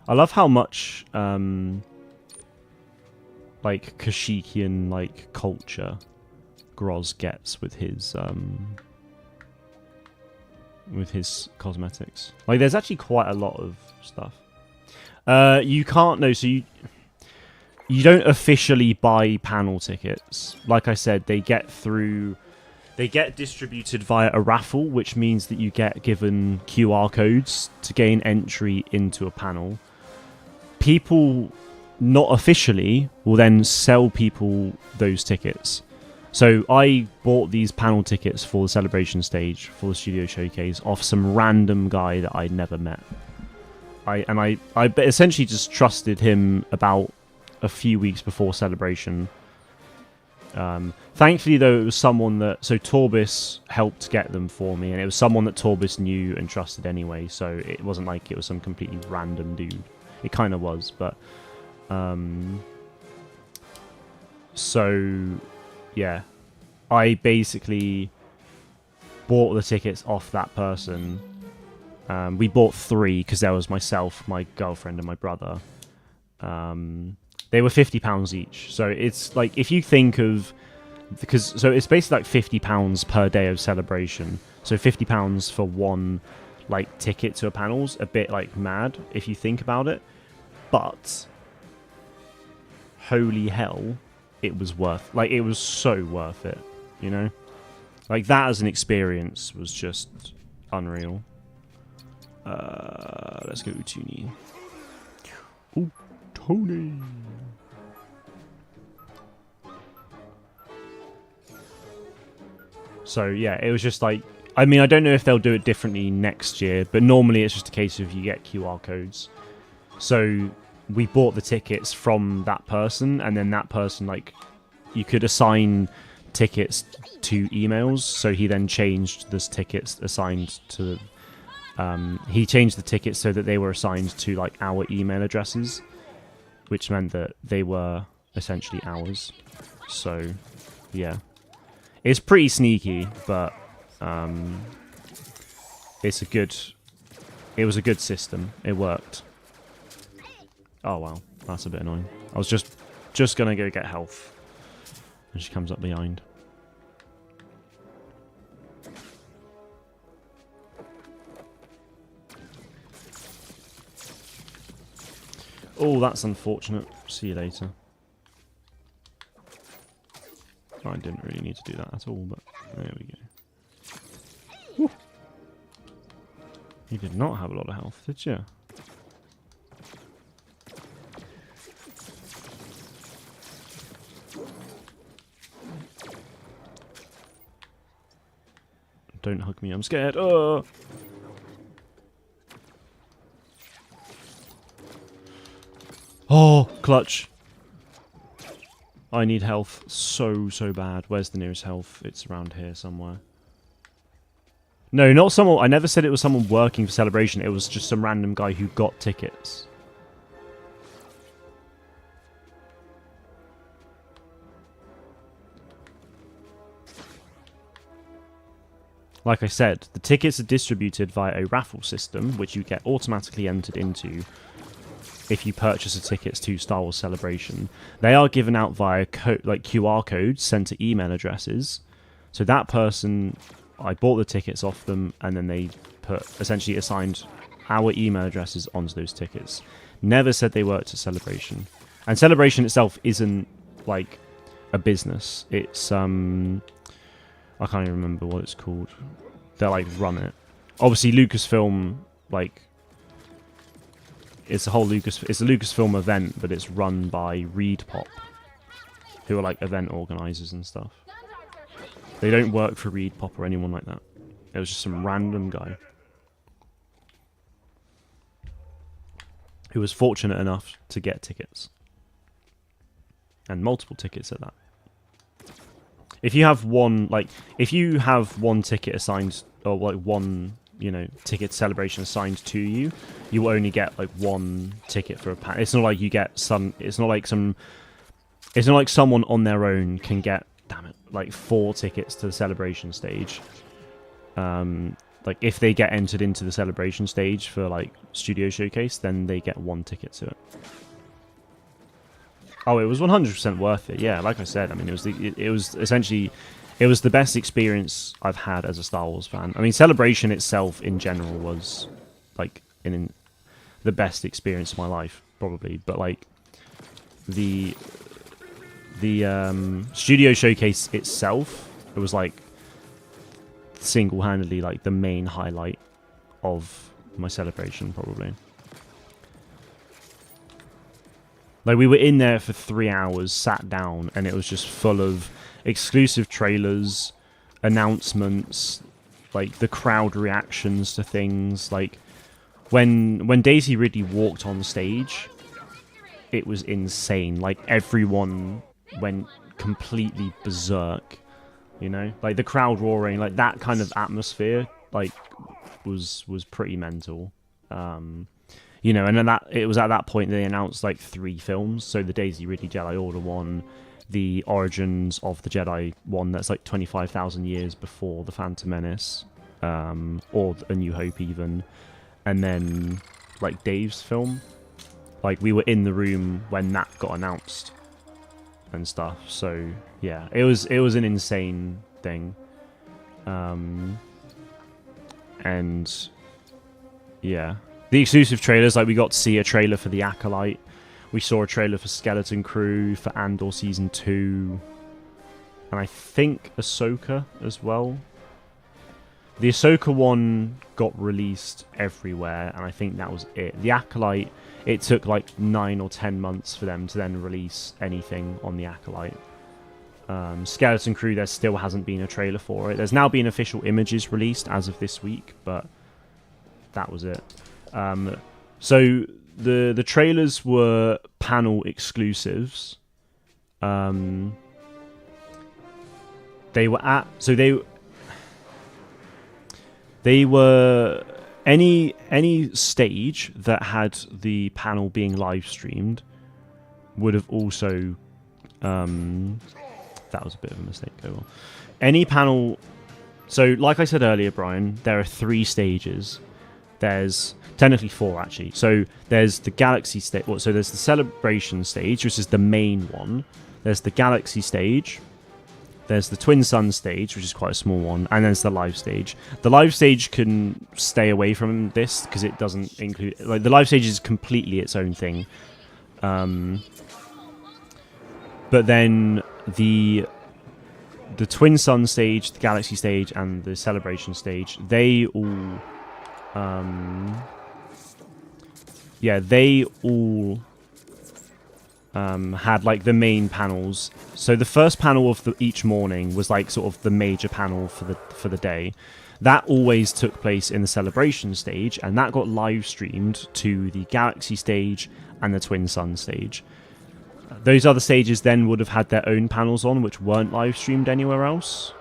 I love how much like Kashyyykian like culture Groz gets with his cosmetics. Like there's actually quite a lot of stuff. You can't know, so you don't officially buy panel tickets. Like I said, they get distributed via a raffle, which means that you get given QR codes to gain entry into a panel. People, not officially, will then sell people those tickets. So I bought these panel tickets for the celebration stage, for the studio showcase, off some random guy that I'd never met. I essentially just trusted him about a few weeks before celebration. Thankfully, though, it was someone that... So Torbis helped get them for me, and it was someone that Torbis knew and trusted anyway, so it wasn't like it was some completely random dude. It kind of was, but... So, yeah. I basically bought the tickets off that person. We bought 3, because there was myself, my girlfriend, and my brother. They were £50 each. So it's like, if you think of... So it's basically like £50 per day of celebration. So £50 for one like ticket to a panel's a bit like mad if you think about it. But holy hell, it was worth... Like, it was so worth it, you know? Like, that as an experience was just unreal. Let's go Toonie. Oh, Tony! So, yeah, it was just like... I mean, I don't know if they'll do it differently next year, but normally it's just a case of you get QR codes. So, we bought the tickets from that person, and then that person, like... You could assign tickets to emails, so he then changed the tickets assigned to... he changed the tickets so that they were assigned to, like, our email addresses, which meant that they were essentially ours. So, yeah. It's pretty sneaky, but it was a good system. It worked. Oh wow, that's a bit annoying. I was just gonna go get health, and she comes up behind. Oh, that's unfortunate. See you later. I didn't really need to do that at all, but there we go. Woo. You did not have a lot of health, did you? Don't hug me, I'm scared. Oh! Oh, clutch. I need health so bad. Where's the nearest health? It's around here somewhere. No, not someone... I never said it was someone working for Celebration. It was just some random guy who got tickets. Like I said, the tickets are distributed via a raffle system, which you get automatically entered into if you purchase the tickets to Star Wars Celebration. They are given out via QR codes sent to email addresses. So that person, I bought the tickets off them, and then they essentially assigned our email addresses onto those tickets. Never said they worked at Celebration. And Celebration itself isn't like a business. It's I can't even remember what it's called. They like run it. Obviously Lucasfilm, like, it's a Lucasfilm event, but it's run by ReedPop, who are like event organizers and stuff. They don't work for ReedPop or anyone like that. It was just some random guy who was fortunate enough to get tickets, and multiple tickets at that. If you have one ticket assigned, or like one, ticket celebration assigned to you, you will only get like one ticket for a pack. It's not like you get some. It's not like someone on their own can get, damn it, like 4 tickets to the celebration stage. Like if they get entered into the celebration stage for like studio showcase, then they get 1 ticket to it. Oh, it was 100% worth it. Yeah, like I said, I mean, it was essentially, it was the best experience I've had as a Star Wars fan. I mean, Celebration itself in general was like in the best experience of my life, probably. But like the studio showcase itself, it was like single-handedly like the main highlight of my Celebration, probably. Like, we were in there for 3 hours, sat down, and it was just full of exclusive trailers, announcements, like the crowd reactions to things. Like when Daisy Ridley walked on stage, it was insane. Like everyone went completely berserk, you know? Like the crowd roaring, like that kind of atmosphere, like was pretty mental. You know, and then it was at that point they announced like 3 films. So the Daisy Ridley Jedi Order one, the Origins of the Jedi one that's like 25,000 years before the Phantom Menace, or A New Hope even, and then like Dave's film. Like we were in the room when that got announced and stuff. So yeah, it was an insane thing. And yeah. The exclusive trailers, like we got to see a trailer for The Acolyte. We saw a trailer for Skeleton Crew, for Andor Season 2. And I think Ahsoka as well. The Ahsoka one got released everywhere, and I think that was it. The Acolyte, it took like 9 or 10 months for them to then release anything on The Acolyte. Skeleton Crew, there still hasn't been a trailer for it. There's now been official images released as of this week, but that was it. So the trailers were panel exclusives. They were any stage that had the panel being live streamed would have also that was a bit of a mistake. Oh well. Any panel. So like I said earlier, Brian, there are 3 stages. There's technically 4 actually. So there's the Galaxy stage. So there's the Celebration stage, which is the main one. There's the Galaxy stage. There's the Twin Sun stage, which is quite a small one, and there's the live stage. The live stage can stay away from this because it doesn't include. Like the live stage is completely its own thing. But then the Twin Sun stage, the Galaxy stage, and the Celebration stage, they all. They all had like the main panels. So the first panel of each morning was like sort of the major panel for the day. That always took place in the Celebration stage, and that got live streamed to the Galaxy stage and the Twin Sun stage. Those other stages then would have had their own panels on, which weren't live streamed anywhere else.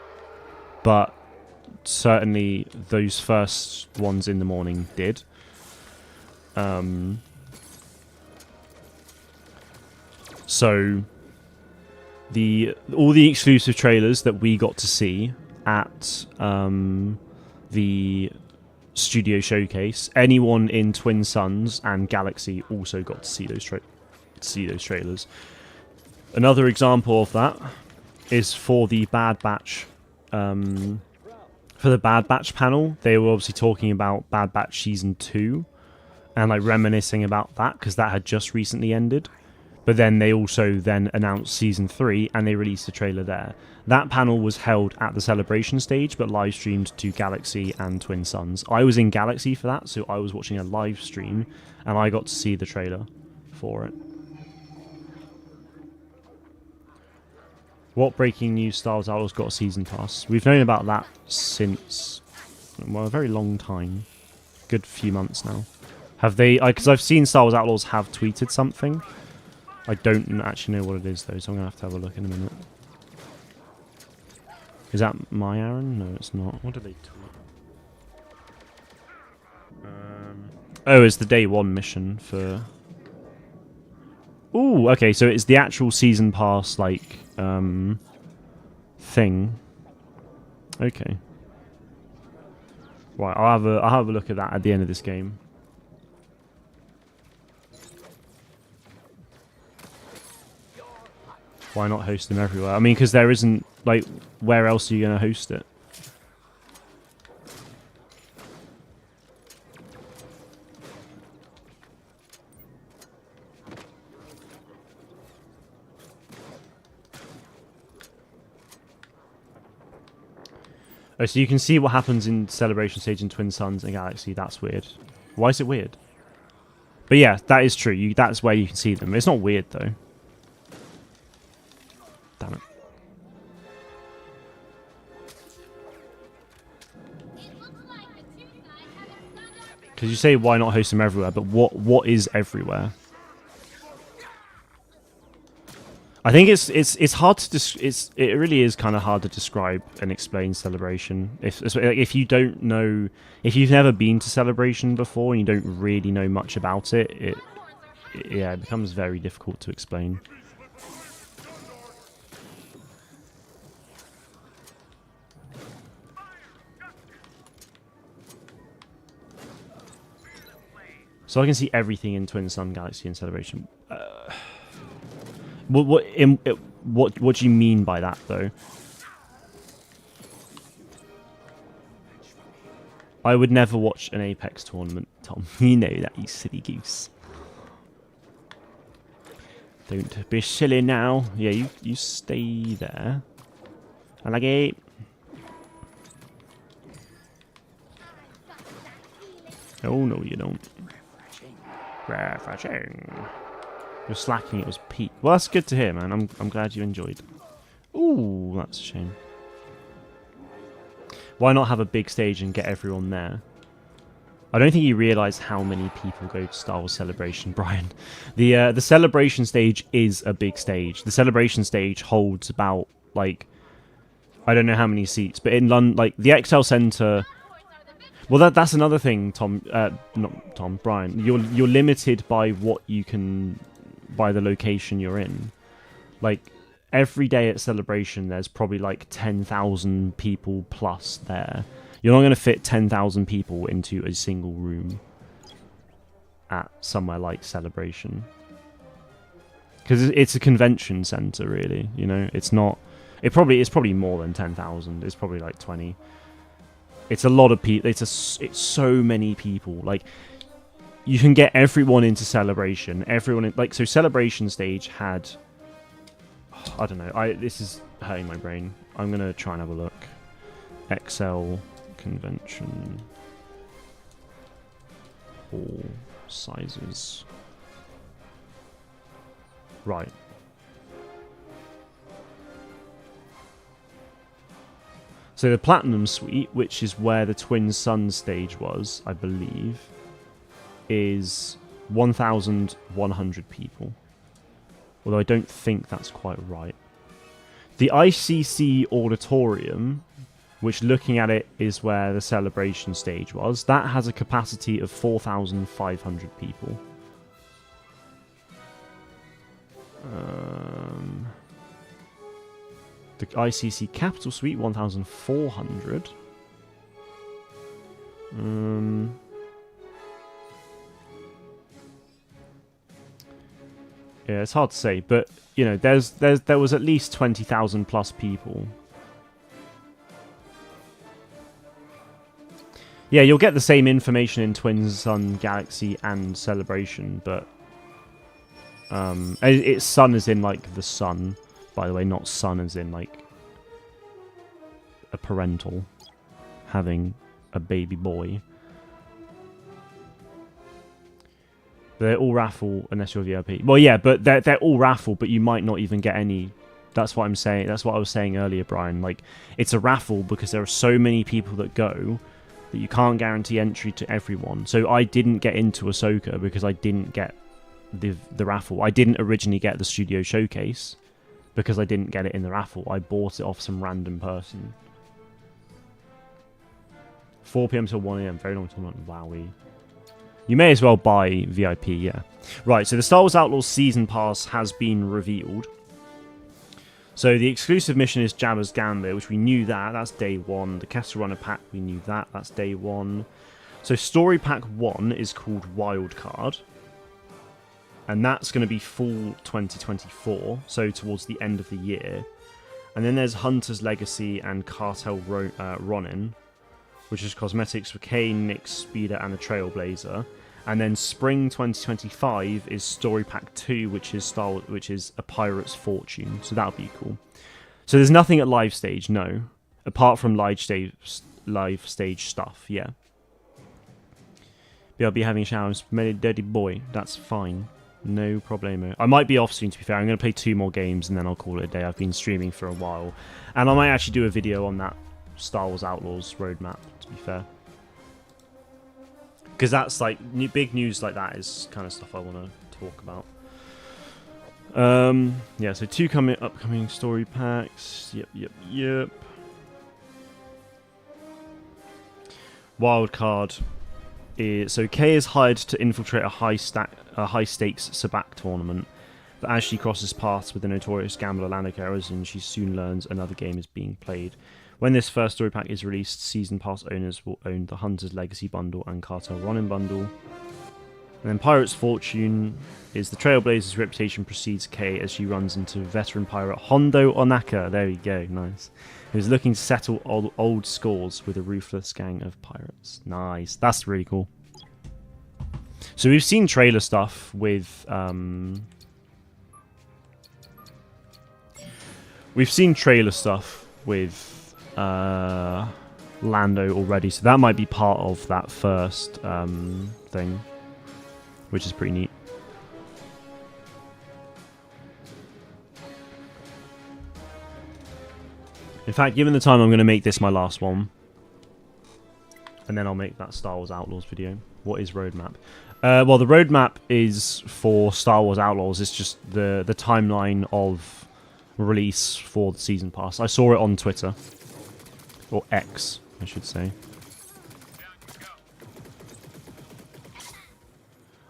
But certainly those first ones in the morning did. So all the exclusive trailers that we got to see at the studio showcase, anyone in Twin Suns and Galaxy also got to see those trailers. Another example of that is for the Bad Batch. For the Bad Batch panel, they were obviously talking about Bad Batch Season 2 and like reminiscing about that because that had just recently ended. But then they also then announced Season 3 and they released a trailer there. That panel was held at the Celebration stage but live streamed to Galaxy and Twin Suns. I was in Galaxy for that, so I was watching a live stream and I got to see the trailer for it. What breaking news? Star Wars Outlaws got a season pass. We've known about that since, well, a very long time. Good few months now. Have they... Because I've seen Star Wars Outlaws have tweeted something. I don't actually know what it is, though, so I'm going to have a look in a minute. Is that my Aaron? No, it's not. What did they tweet? Oh, it's the day 1 mission for... Ooh, okay, so it's the actual season pass, like... thing. Okay. Right, I'll have a look at that at the end of this game. Why not host them everywhere? I mean, because there isn't, like, where else are you going to host it? Oh, so you can see what happens in Celebration Stage in Twin Suns and Galaxy. That's weird. Why is it weird? But yeah, that is true. That's where you can see them. It's not weird, though. Damn it. Because you say why not host them everywhere, but what is everywhere? I think it's hard to it really is kind of hard to describe and explain Celebration. If you don't know, if you've never been to Celebration before and you don't really know much about it, it becomes very difficult to explain. So I can see everything in Twin Sun, Galaxy, and Celebration. What do you mean by that, though? I would never watch an Apex tournament, Tom. You know that, you silly goose. Don't be silly now. Yeah, you stay there. I like it. Oh, no, you don't. Refreshing. You're slacking, it was peak. Well, that's good to hear, man. I'm glad you enjoyed. Ooh, that's a shame. Why not have a big stage and get everyone there? I don't think you realise how many people go to Star Wars Celebration, Brian. The Celebration stage is a big stage. The Celebration stage holds about, like, I don't know how many seats, but in London, like, the XL Centre... Well, that's another thing, Tom. Not Tom, Brian. You're limited by what you can, by the location you're in. Like every day at Celebration, there's probably like 10,000 people plus there. You're not going to fit 10,000 people into a single room at somewhere like Celebration, because it's a convention center, really. You know, it's not. It's probably more than 10,000. It's probably like 20. It's a lot of people. It's so many people. Like, you can get everyone into Celebration. Everyone like, so Celebration stage had, I don't know. This is hurting my brain. I'm gonna try and have a look. XL convention, all sizes. Right. So the Platinum Suite, which is where the Twin Suns stage was, I believe, is 1,100 people. Although I don't think that's quite right. The ICC Auditorium, which looking at it is where the Celebration stage was, that has a capacity of 4,500 people. The ICC Capital Suite, 1,400. Yeah, it's hard to say, but you know, there was at least 20,000 plus people. Yeah, you'll get the same information in Twin Sun, Galaxy, and Celebration, but it's sun as in like the sun, by the way, not sun as in like a parental having a baby boy. They're all raffle unless you're VIP. Well, yeah, but they're all raffle, but you might not even get any. That's what I'm saying. That's what I was saying earlier, Brian. Like, it's a raffle because there are so many people that go that you can't guarantee entry to everyone. So I didn't get into Ahsoka because I didn't get the raffle. I didn't originally get the Studio Showcase because I didn't get it in the raffle. I bought it off some random person. 4 PM till 1 AM. Very long tournament. Wowie. You may as well buy VIP, yeah. Right, so the Star Wars Outlaws Season Pass has been revealed. So the exclusive mission is Jabba's Gambit, which we knew that. That's day 1. The Kessel Runner pack, we knew that. That's day 1. So story pack 1 is called Wildcard. And that's going to be full 2024, so towards the end of the year. And then there's Hunter's Legacy and Cartel Ronin, which is cosmetics for Kane, Nick, Speeder, and the Trailblazer. And then spring 2025 is Story Pack 2, which is A Pirate's Fortune. So that'll be cool. So there's nothing at live stage, no, apart from live stage stuff. Yeah. But I'll be having showers. Made a dirty boy. That's fine. No problemo. I might be off soon, to be fair. I'm going to play 2 more games and then I'll call it a day. I've been streaming for a while. And I might actually do a video on that Star Wars Outlaws roadmap, to be fair. Because that's like, big news like that is kind of stuff I want to talk about. Yeah, so 2 upcoming story packs. Yep. Wildcard. So Kay is hired to infiltrate a high-stakes sabacc tournament, but as she crosses paths with the notorious gambler Lando Calrissian, she soon learns another game is being played. When this first story pack is released, Season Pass owners will own the Hunter's Legacy bundle and Cartel Ronin bundle. And then Pirate's Fortune is the Trailblazer's reputation precedes Kay as she runs into veteran pirate Hondo Onaka. There we go, nice. Who's looking to settle old scores with a ruthless gang of pirates. Nice, that's really cool. So we've seen trailer stuff with Lando already, so that might be part of that first thing, which is pretty neat. In fact, given the time, I'm going to make this my last one. And then I'll make that Star Wars Outlaws video. What is roadmap? Well, the roadmap is for Star Wars Outlaws. It's just the timeline of release for the Season Pass. I saw it on Twitter. Or X, I should say.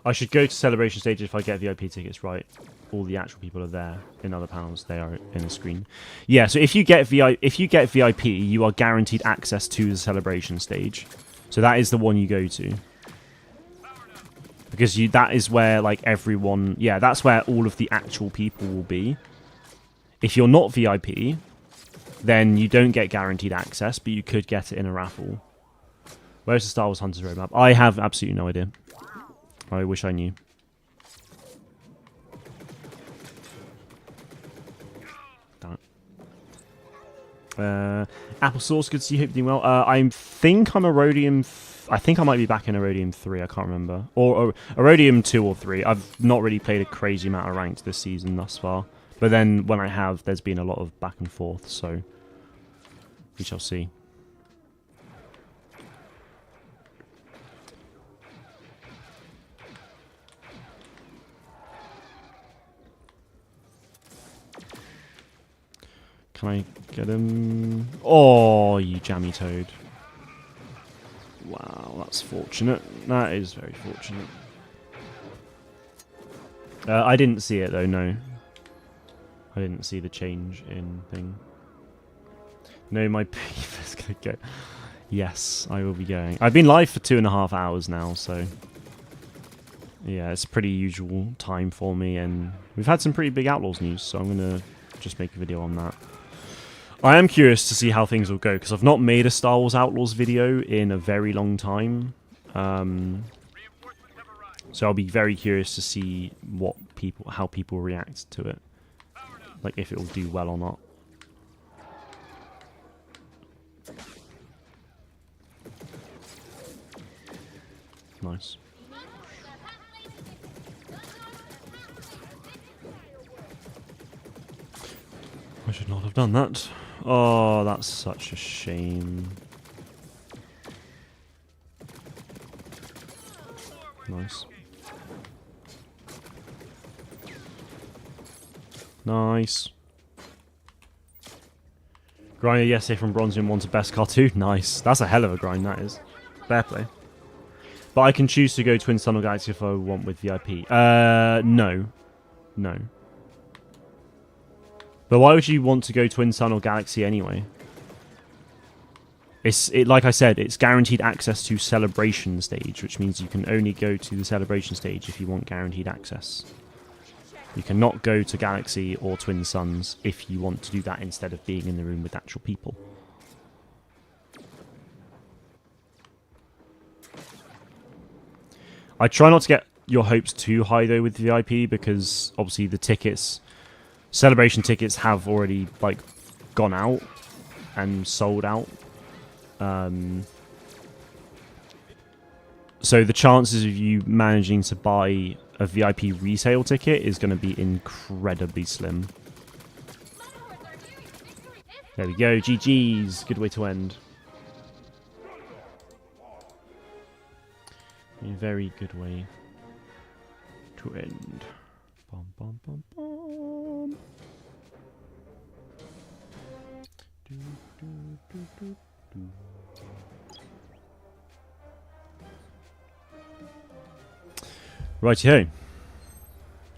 I should go to Celebration Stage if I get VIP tickets right. All the actual people are there. In other panels, they are in the screen. Yeah, so if you get VIP, you are guaranteed access to the Celebration Stage. So that is the one you go to. Because that is where, like, everyone... Yeah, that's where all of the actual people will be. If you're not VIP, then you don't get guaranteed access, but you could get it in a raffle. Where's the Star Wars Hunters roadmap? I have absolutely no idea. I wish I knew. Applesauce, good to see you. Hope you're doing well. I think I'm Erodium. I think I might be back in Erodium 3. I can't remember. Or Erodium 2 or 3. I've not really played a crazy amount of ranked this season thus far. But then when I have, there's been a lot of back and forth. So we shall see. Can I get him? Oh, you jammy toad. Wow, that's fortunate. That is very fortunate. I didn't see it though, no. I didn't see the change in thing. No, my beef is going to go. Yes, I will be going. I've been live for 2.5 hours now, so... Yeah, it's a pretty usual time for me, and we've had some pretty big Outlaws news, so I'm going to just make a video on that. I am curious to see how things will go, because I've not made a Star Wars Outlaws video in a very long time. So I'll be very curious to see how people react to it. Like, if it will do well or not. Nice. I should not have done that. Oh, that's such a shame. Nice. Nice. Grinder yesterday from Bronzium 1 to Best Car 2. Nice. That's a hell of a grind, that is. Fair play. But I can choose to go Twin Tunnel Galaxy if I want with VIP. No. No. But why would you want to go Twin Sun or Galaxy anyway? Like I said, it's guaranteed access to Celebration Stage, which means you can only go to the Celebration Stage if you want guaranteed access. You cannot go to Galaxy or Twin Suns if you want to do that instead of being in the room with actual people. I try not to get your hopes too high though with VIP, because obviously the tickets, Celebration tickets, have already like gone out and sold out. So the chances of you managing to buy a VIP resale ticket is going to be incredibly slim. There we go, GG's. Good way to end. A very good way to end. Bum, bum, bum, bum. Do, do, do, do, do. Righty-ho.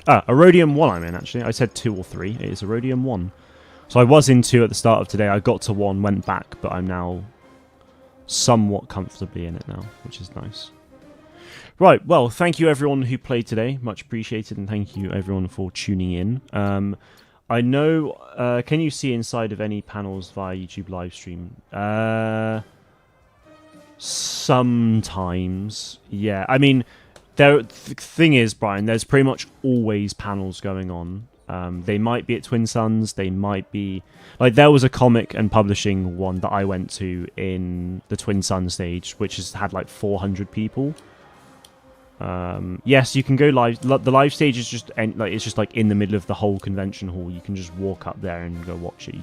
Erodium 1 I'm in, actually. I said 2 or 3. It is Erodium 1. So I was in 2 at the start of today. I got to 1, went back, but I'm now somewhat comfortably in it now, which is nice. Right, well, thank you everyone who played today. Much appreciated, and thank you everyone for tuning in. I know... can you see inside of any panels via YouTube live stream? Sometimes. Yeah, I mean... The thing is, Brian, there's pretty much always panels going on. They might be at Twin Suns, they might be... Like, there was a comic and publishing one that I went to in the Twin Sun stage, which has had, like, 400 people. Yes, you can go live. The live stage is just, it's just, like, in the middle of the whole convention hall. You can just walk up there and go watch it.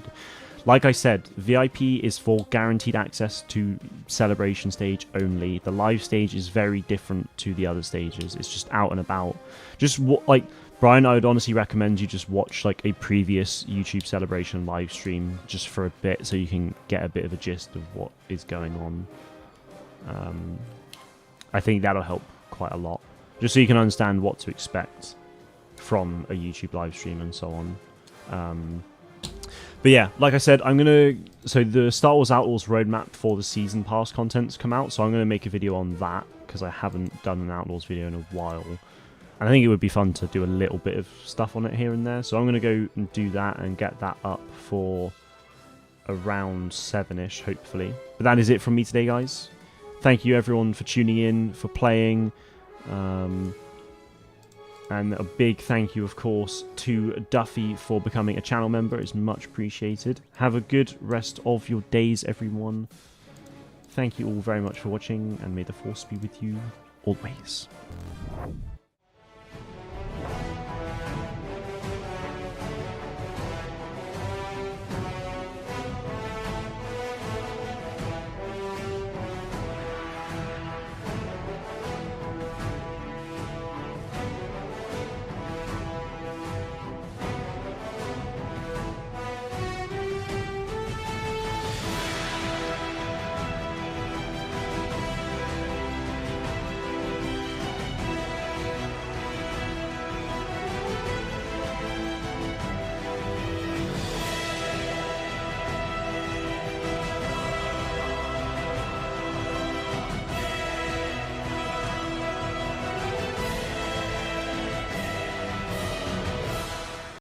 Like I said, VIP is for guaranteed access to Celebration stage only. The live stage is very different to the other stages. It's just out and about. Just like Brian, I would honestly recommend you just watch like a previous YouTube Celebration live stream just for a bit, so you can get a bit of a gist of what is going on. I think that'll help quite a lot, just so you can understand what to expect from a YouTube live stream and so on. But yeah, like I said, so the Star Wars Outlaws roadmap for the Season Pass content's come out, so I'm going to make a video on that, because I haven't done an Outlaws video in a while. And I think it would be fun to do a little bit of stuff on it here and there, so I'm going to go and do that and get that up for around 7-ish, hopefully. But that is it from me today, guys. Thank you everyone for tuning in, for playing. And a big thank you, of course, to Duffy for becoming a channel member. It's much appreciated. Have a good rest of your days, everyone. Thank you all very much for watching, and may the Force be with you always.